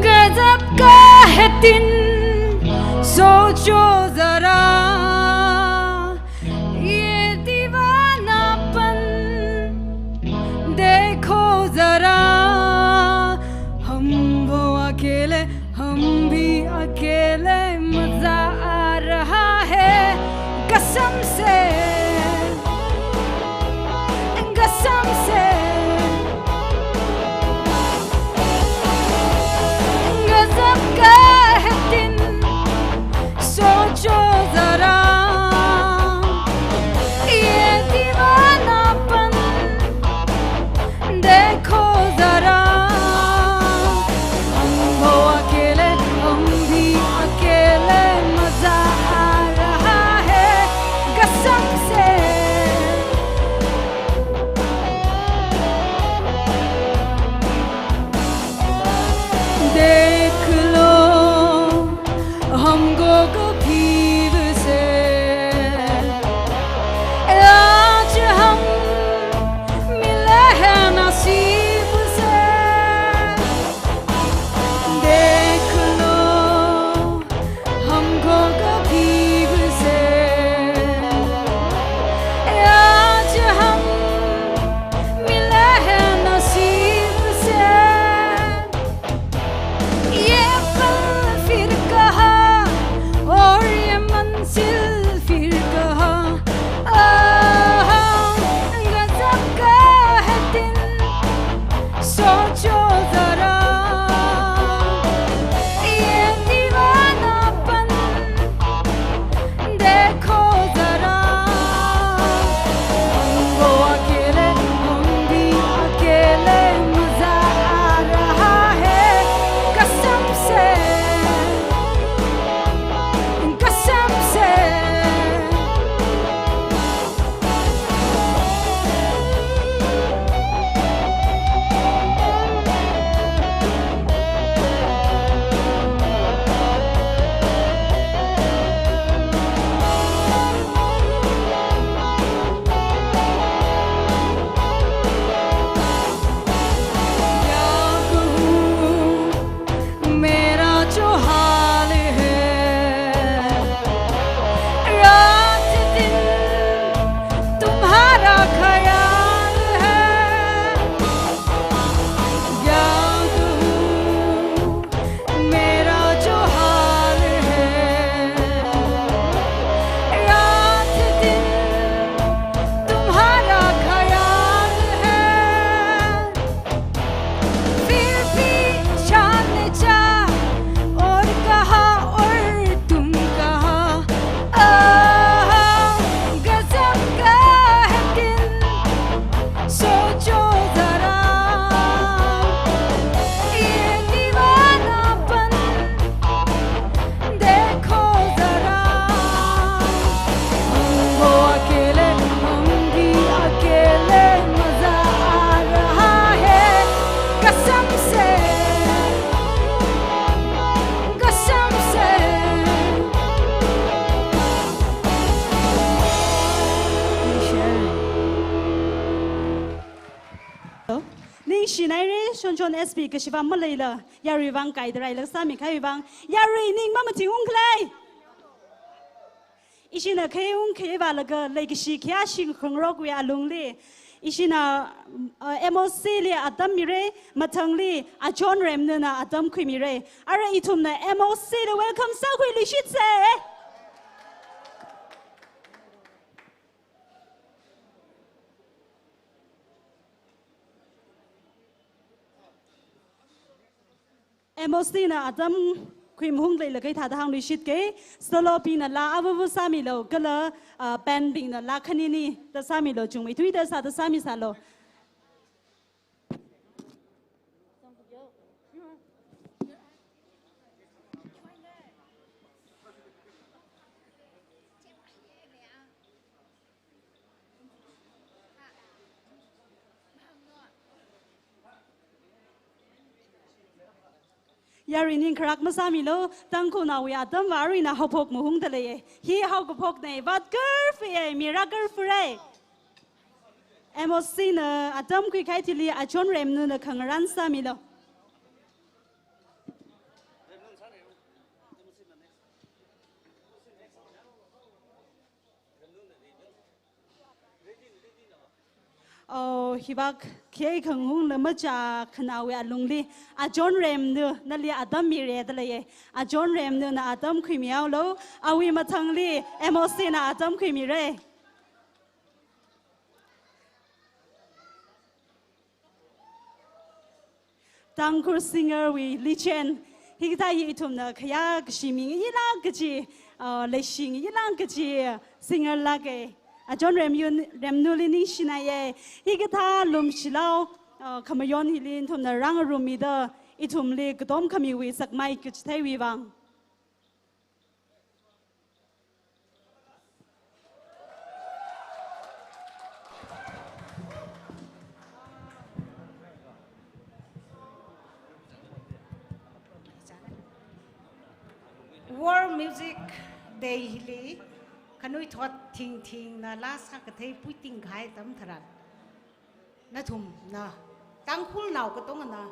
गजब का है दिन सोचो जरा ये दीवानापन देखो जरा हम वो अकेले हम भी अकेले मजा आ रहा है कसम से गजब का है दिन सोचो जरा ये दीवानापन देखो जरा हम वो अकेले हम भी अकेले मजा आ रहा है कसम John SP กชิวามาเลยละยารีวังไก่ดรายลักษามีใครวังยารีนิ่งมาจิงอุ้งเลยอีชินะเคอุ้งเคบาลกเลยกชิขี้ชิงคงรกเวียลุงลีอีชินะMOC ลีอาดัมมีเรมาทังลีอาจอนเรมเนนะอาดัมคุยมีเรอะไรอีทุมนะ MOC เลย welcome สาวคุยลิชิตเซ่MOC นะอาดัมคุยมุ่งเลยเลยก็ท่าทางลิชิตเก๋สโลปีนะลาอาวุธสามีโลก็เลยเป็นบิงนะลาคันนี่แต่สามีโลจุงไม่ทุยแต่สาแต่สามีสาโลยารินินครักมาสามีโลตั้งคุณเอาไว้อาดัมวารีนะเขาพกมุ้งทะเลฮีเขาก็พกในวัดเกิร์ฟเอมีรักเกิร์ฟเรMOC นะอาดัมคุยใครที่ลีอาจอนเรมนูนะขังรันสามีโลฮิบักเคยขังหุ่งเลยมาจากขนาเวอลุงลีอาจอนเรมเนอนั่นลีอาดัมมีเรดเลยอาจอนเรมเนอนะอาดัมคุยมีเอาแล้วอาวิมาทังลีMOC นะอาดัมคุยมีเรตั้งครูซิงเกอร์วิลิเชนฮิกตายีทุมนะขยากชิมิงยี่ลากจีเลชิงยี่ลากจีซิงเกอร์ลากอาจอนเรมนูลินิชินายฮิกตาลุมชิลาวขมยอนฮิลินทุมนะรังรูมีเดออิทุมลีกต้มขมิวิสักไม่กุชเทวีวังWorld Music Day ลีขนุยทอดทิ้งนะลาสักเทยปุ้ยติงขายตำถรัดนะทุ่มนะตั้งคู่เราก็ต้องนะ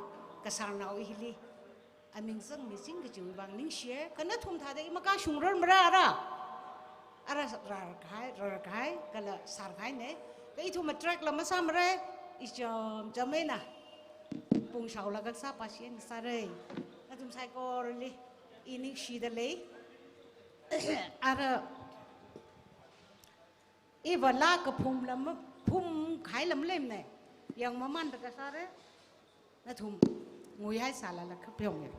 กระสังเราอีลีอามิงซึ่งมีสิ่งก็จะวิบังนิ่งเชียก็นะทุ่มท่าเด็กมาการชุงร้อนมาระอะไรราคายก็ละสารขายเนี่ยก็อีทุ่มมาแทร็กละมาซ้ำเลยอีจอมไม่นะปุ่งเสาละก็ซาปาเชียนซาเลยนะทุ่มใส่ก็เลยอีนิ่งชีเดเลยอะไรอีวันลากระพุ่มละพุ่มขายลำเล่มเนี่ยยังมามันตะกะซาเร่นะทุ่มงูย้ายสาละละครับเพียงเนี่ย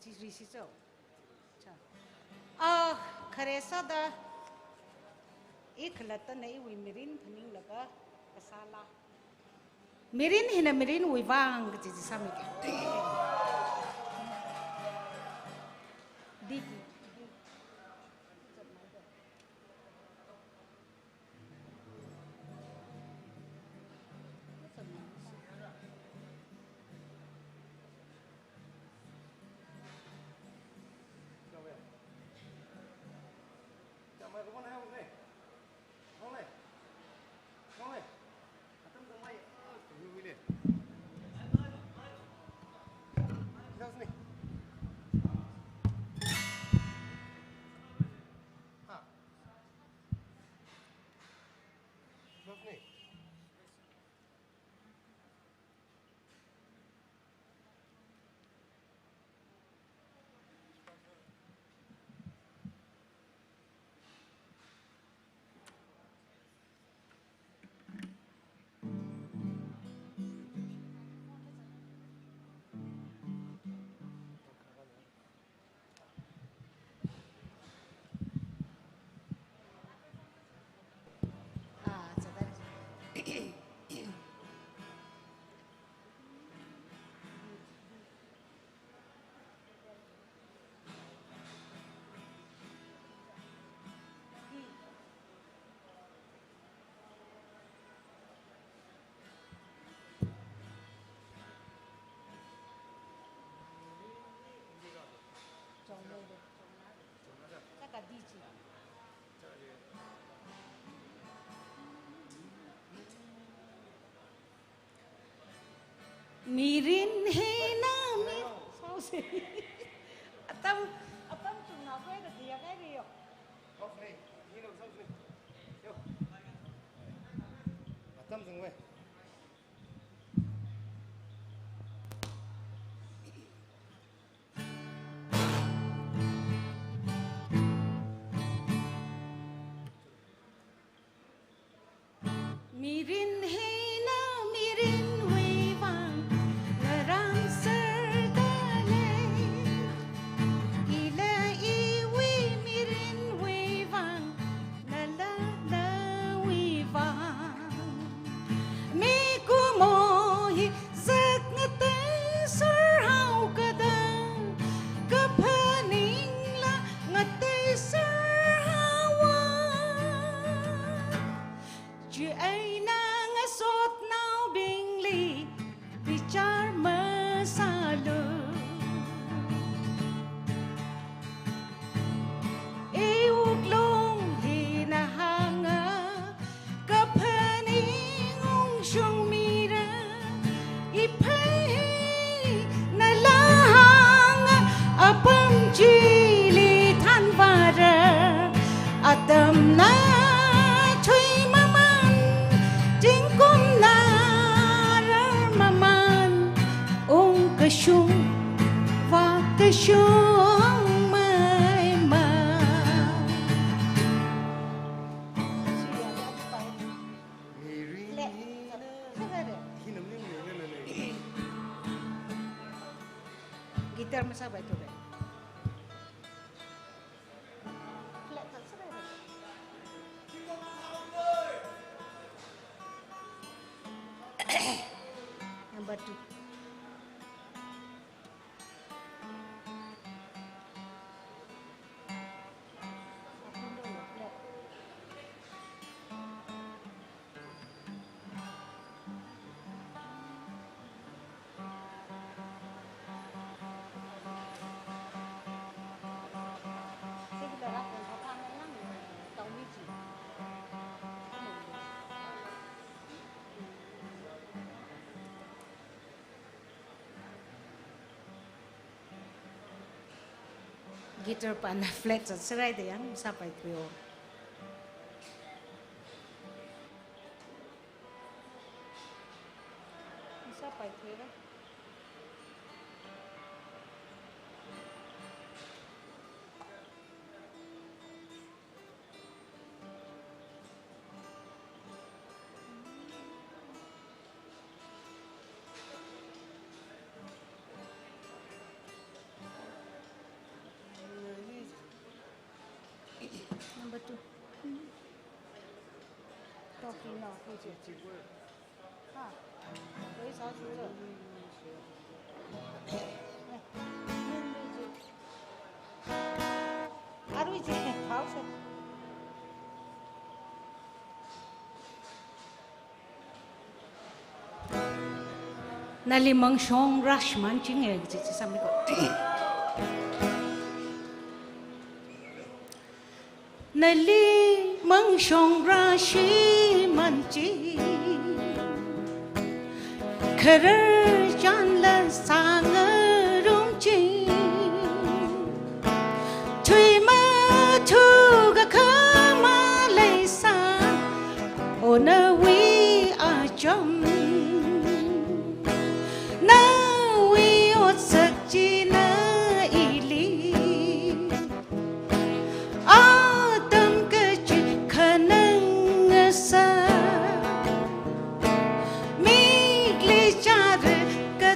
จีรีสิเจ้าคาเรซ่าดาอีกลัดตันในวิมิรินพนิงแล้วก็กษาลามิรินหินะมิรินวิวังก็จะสามีกันดี Mirin hena mir sao se atam chung nào quay được gì cái gì Atam dừng về. Mirin hena mirin huy vang ngarang serdale ila iwi mirin huy vang nala la huy vang mi kumohi zak ngate sar hau kada kapaning la ngate sar hawa Chứ ai nang sốt nào bình ly vì char mơ xa lơ yêu lung hi na hanga kapani ngung shung mira i phai na la hanga apam chili than vara atam na chui Tingkum narar maman ong kasyong wa kasyong may ma Gitar masabay to rin Number 2. Gitar pa na flat sa serai de yang sampai tuyo. Sampai tuyo. Number 2. Talking now, who's it? Ah, where's our children? How do we take it? How's it? Nalimang song Rashman chingeg sa sabi ko. Nali mang shong rashi manchi kharar chan la sang rum chi thui ma thu ga khama lai sa ona wi a chom na wi ot sak chi na ili sa mi gli char ka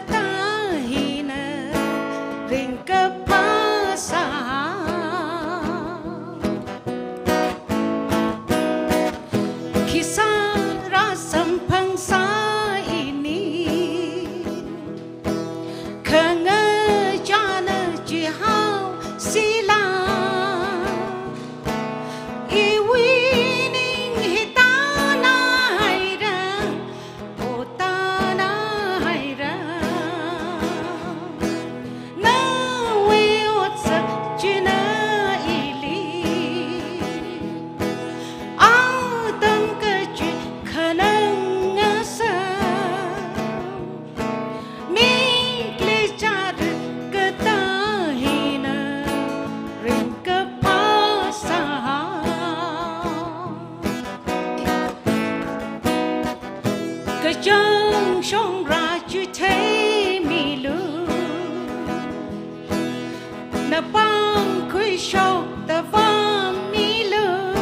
vang khuy sâu ta vang mi lơ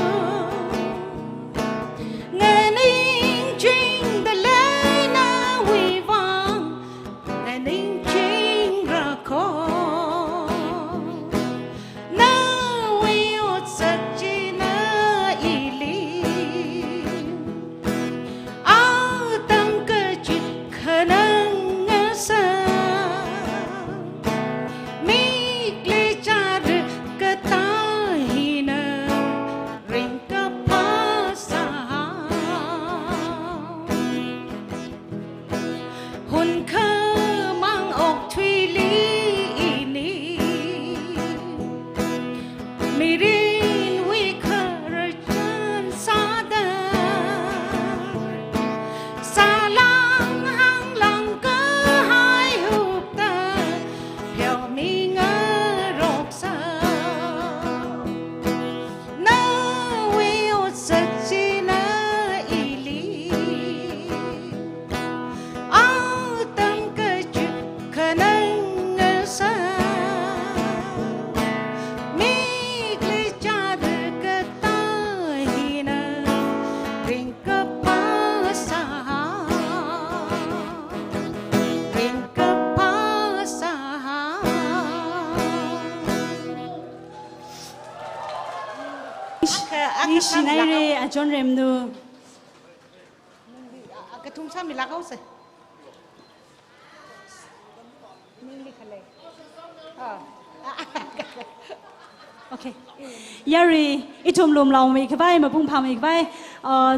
nghe ninh trinh ta lê na huy vang nghe ninh trinh ra khó na huy ốt sạch chi na y lý áo tăng cơ chỉ khả năng ngã xa Shinai a John Remnu. Cái thùng sao mình lạc không sih? Mình đi khale. Okay. Yari itum lum lau mi kbai ma pung pham mi kbai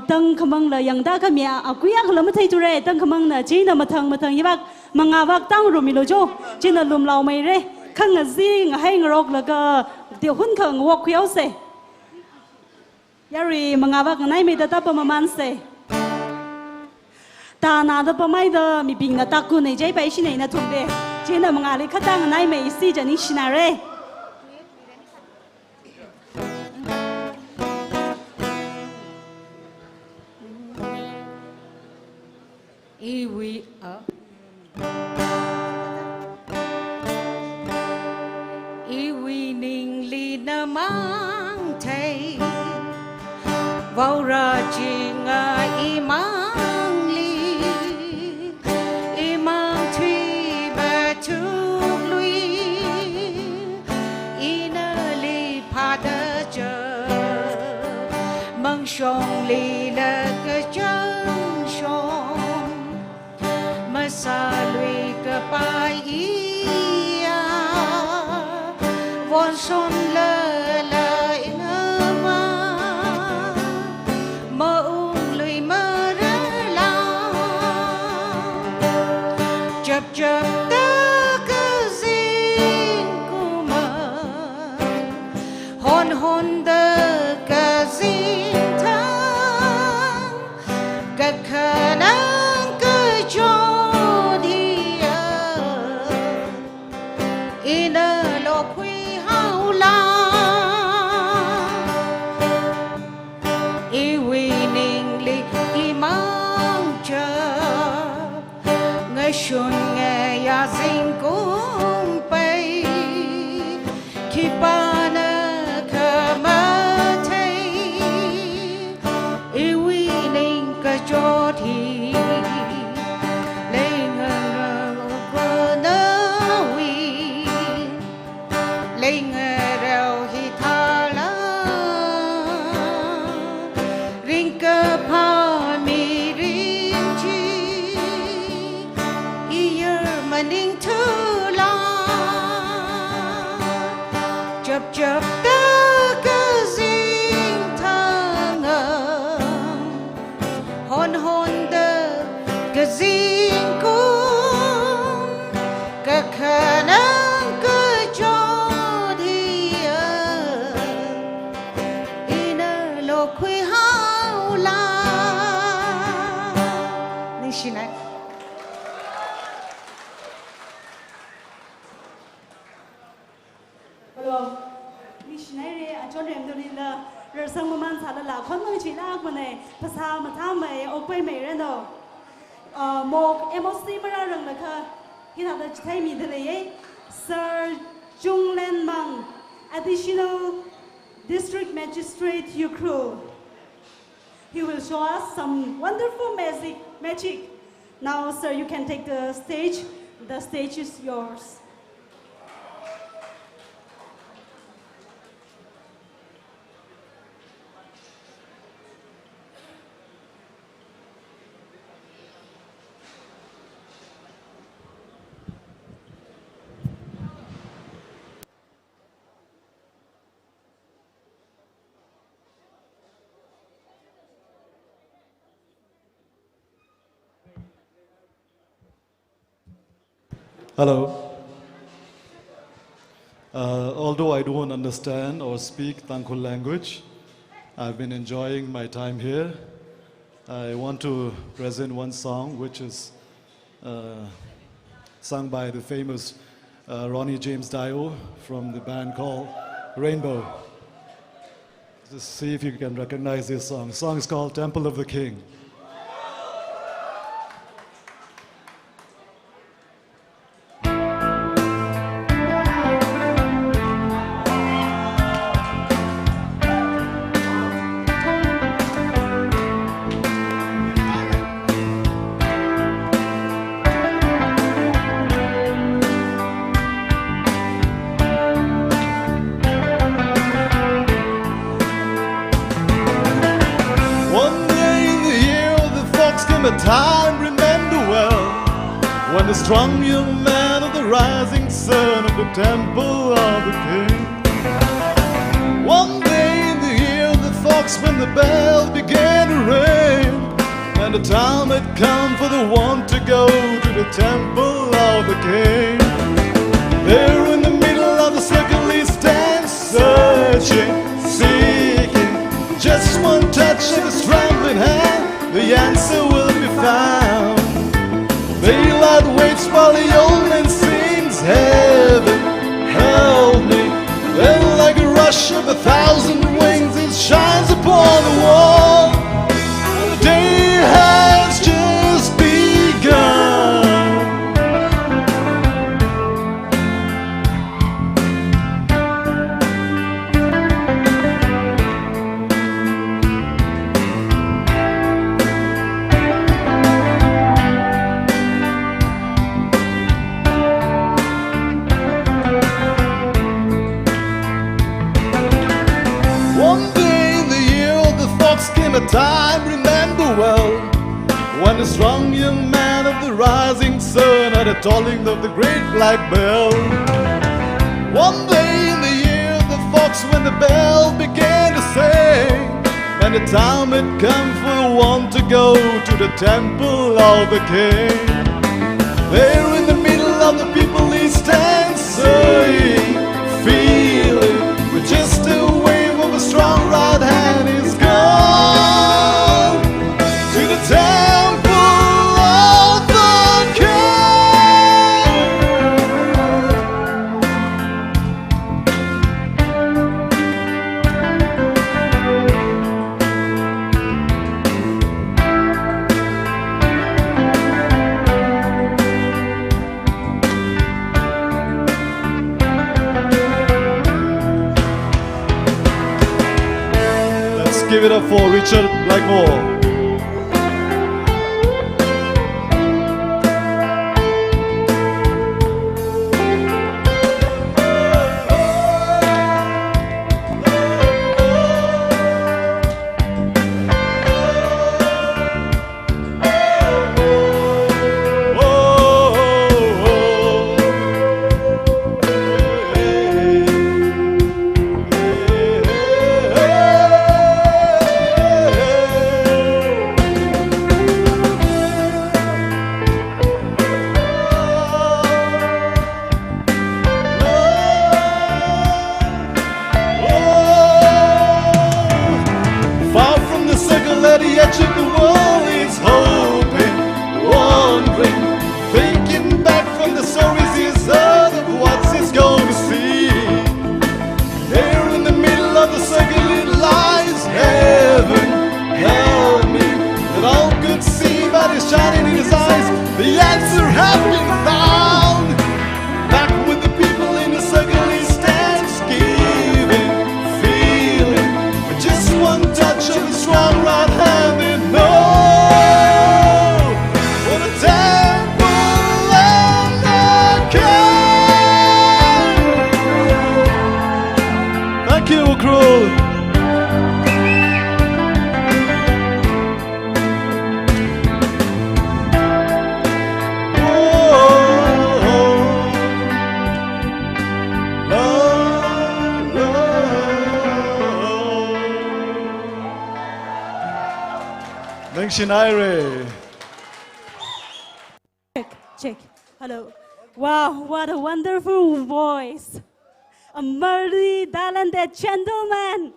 tang khamang la yang da ka mi a kuya khalam thai tu re tang khamang na chi na mathang yibak manga bak tang ru mi lo jo chi na lum lau mai re khang nga zi nga hai nga rok la ka tiu hun khang wok khiao se Yari mangawak nai mi da ta pa maman se ta na da pa mai da mi bing na ta ku nei jai bai shi nei na thum de che na manga le khatang nai mai si ja ni shina re Iwi a Iwi ning li na mang thai vào ra chỉ ngài mang li mang thủy ba chuk lui ina li pa da chờ mang song li la cái chân song mà xa lui cái pai ia von son la Shun nghe ya sing kum bay khi ba na kama thấy iwi ning ka cho thi lên ngờ qua na wi lên rau hi tha la ring ka pa mi ring chi Maning thu la chập chập ta cái dinh thang hôn hôn ta cái dinh cũng cái khả năng cái cho đi ina lo khui hao la ni xin này John Remnu la rồi sang mà man sa la khon noi chi la ma ne phasa ma tha mai opai mai re no mok emosi mara rang la kha hi na da thai mi de le Sir Jung Len Mang additional district magistrate Yukro. He will show us some wonderful magic. Now, sir, you can take the stage. The stage is yours. Hello. Although I don't understand or speak Tangkhul language, I've been enjoying my time here. I want to present one song which is sung by the famous Ronnie James Dio from the band called Rainbow. Just see if you can recognize this song. The song is called Temple of the King. A time remember well, when the strong young man of the rising sun of the temple of the king. One day in the year of the fox, when the bell began to ring, and the time had come for the one to go to the temple of the king. There in the middle of the circle he stands, searching, seeking, just one touch of his trembling hand, the answer will be found. Daylight waits while the old man sings, heaven, help me. Then like a rush of 1,000 wings, it shines upon the wall. The day has just begun. A time remember well, when the strong young man of the rising sun had a tolling of the great black bell. One day in the year of the fox, when the bell began to sing, and the time had come for the one to go to the temple of the king. There in the middle of the people he stands, saying, feeling, with just a wave of a strong right hand he's gone to the temple of the Give it up for Richard Blackmore. Thank you, crew. Thanks, Shinaire. Check. Hello. Wow, what a wonderful voice. A multi-talented gentleman.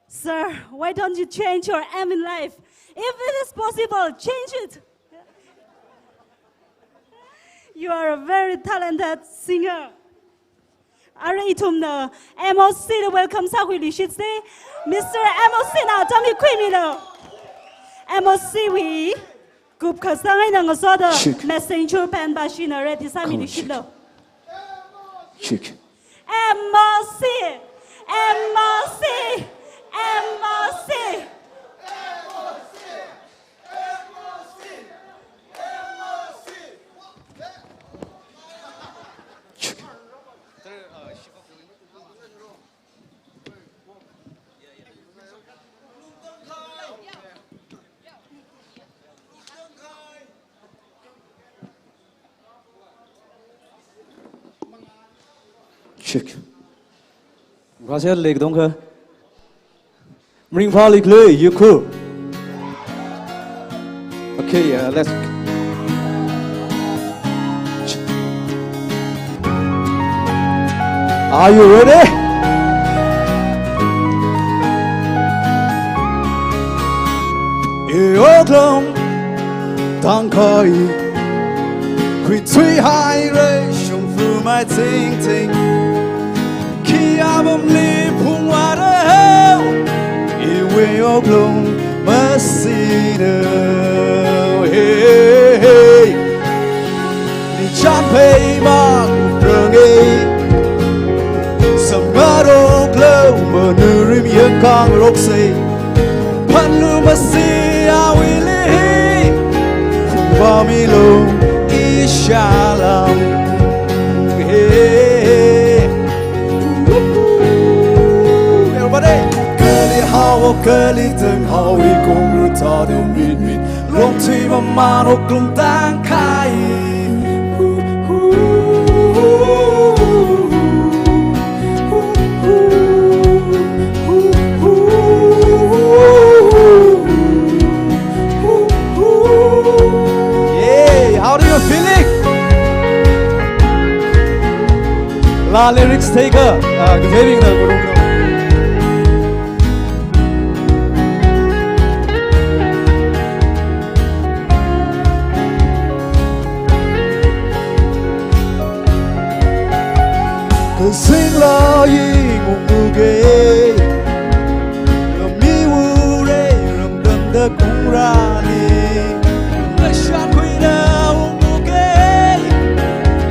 Sir, why don't you change your aim in life? If it is possible, change it. You are a very talented singer. Are itum na MOC the welcome sa hui li shit say Mr. MOC na trong hi khui mi lo. MOC we group ka sang ai na nga so the messenger pen ba shi na ready sa mi li shit lo. Chick. MOC Chick. Gracias, Lake Donka. Ring Valley Clay, you cool. Okay, let's. Are you ready? Oklahoma, Tankai, Queen Three High Ration through my ting ting. Kiabum li pung water, Iwe Oklahoma, Masina. Hey, Ni Champay Mark Brunei, Samaro Oklahoma, Nurim Yakang Roxy, Panlu Masia Willie, Bamilo, Ishalam. How curly tongue, how we come root out of me. Long to my man or glum than kai. Yeah, how do you feel it? La lyrics taker, giving the sing la yi ngung ge mi wu re ram dam da kung ra ni la sha khui na ngung ge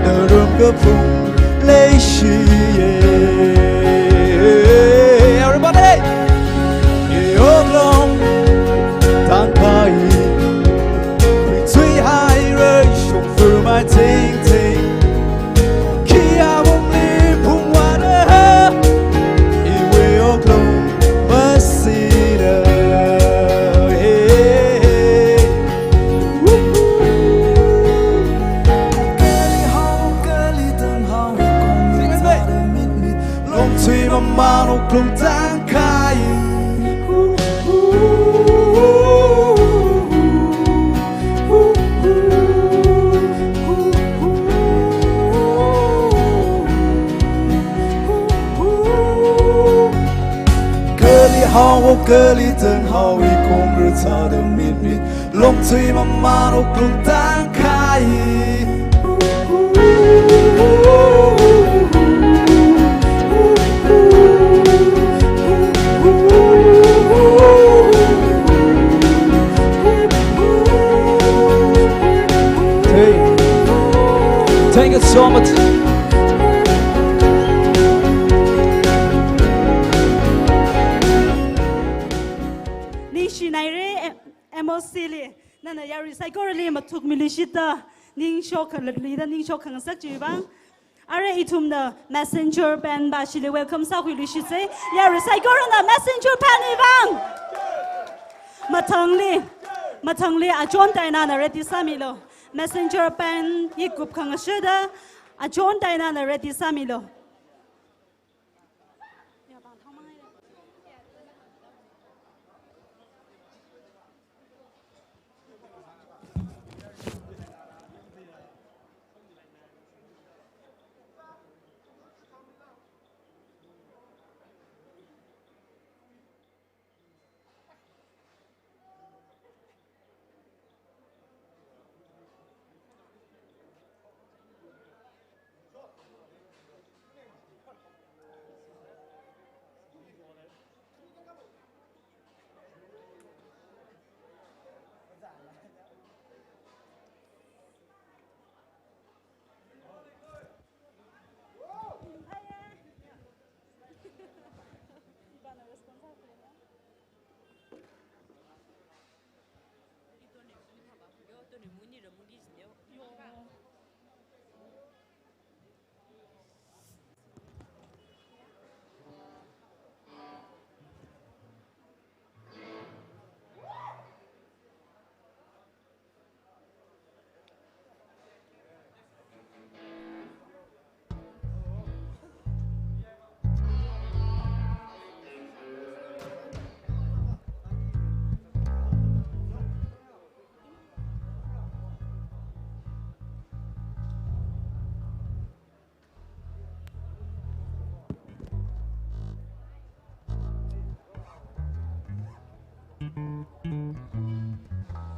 da ram ga phung le shi ye everybody yo long tan kai we tui hai re shung fu my ting ting Plum tang kai. Curly how curly turn how we come roots out of me. Long to my man or plum tang kai. Thank you so much. Ni Shinaire MOC li nana ya recycle li matuk milishita ning shock lag li da ning shock khang sak ji bang Are itum the messenger pen ba shile welcome sa hui lu shi se. Ya recycle na messenger pen ibang. Matangli a John Diana na ready samilo. Messenger pen yikup kang shida a John Diana na ready samilo.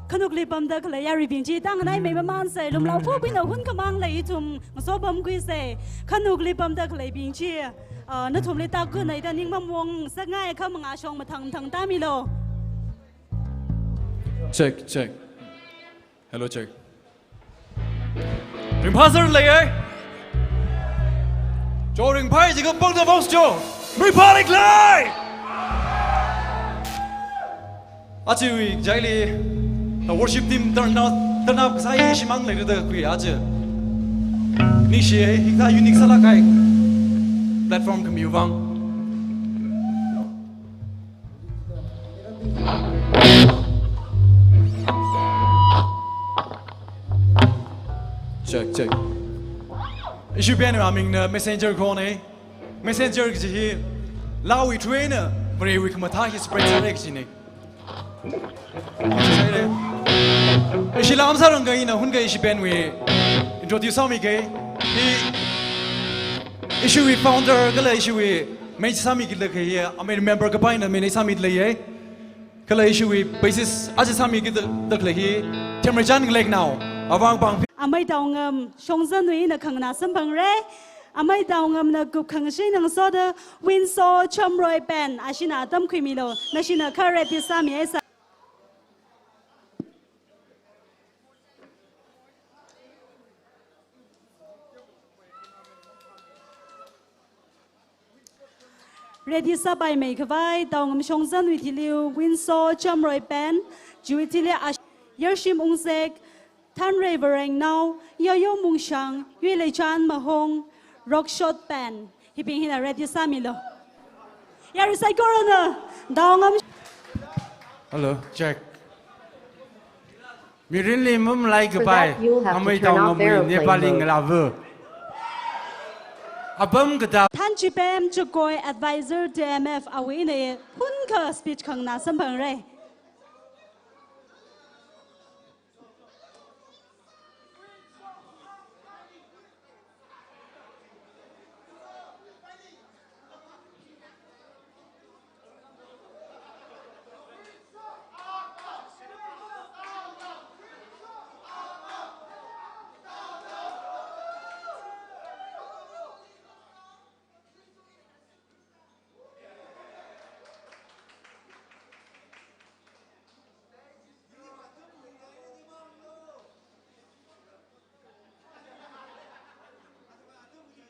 Kanuk li bam da kala yari bing chi tang nai mai man se lum lau phu bin no hun kamang lai tum so bam kui se kanuk li bam da kala bing chi na thum li ta ku nai da ning mam wong sa ngai kha manga shong ma thang thang ta mi lo. Check. Hello, check. Ring passer lay eh. Cho ring pai chỉ có bông ra bông cho. Ring passer lay. Achi jai li worship team turn up sai shi mang lay được kui achi. Ni shi hikta unique sala kai platform kum yu vang. Check. Issue bên mà mình messenger call này, messenger cái gì, lao vi train à, bởi vì không thay cái spread ra cái gì này. Issue làm sao rồi cái này, hun cái issue bên vì introduce sao mình cái, issue vi founder cái là issue vi mấy sao mình cái là cái, mình member cái bài này mình sao mình lấy cái là issue vi basis, आज sao mình cái được là cái, thêm một chân cái nào, avang bang. Amai tàu ngầm song dân nuôi na khang na sâm bằng re, amai tàu ngầm na cục khang sinh nang so de Windsor Chamroy Band, asina tam kui milo, na sina kare ti sami esa. Ready sa bay mai khawai tàu ngầm song dân nuôi thi liu Windsor Chamroy Band, chui thi liu as yershim ungsek. Than Reverend now, Yo Mung Shang, Yue Lei Chan Mahong, Rock Shot Band. He been here ready Samilo. Yari Sai Corona, Dongam. Hello, check. Mi rin li mum lai ke bai, amai tau ngam mi Nepali nglavu. Abam ke da. Than Chipem Chukoi Advisor DMF away ne, Hun ka speech kang na sampang re.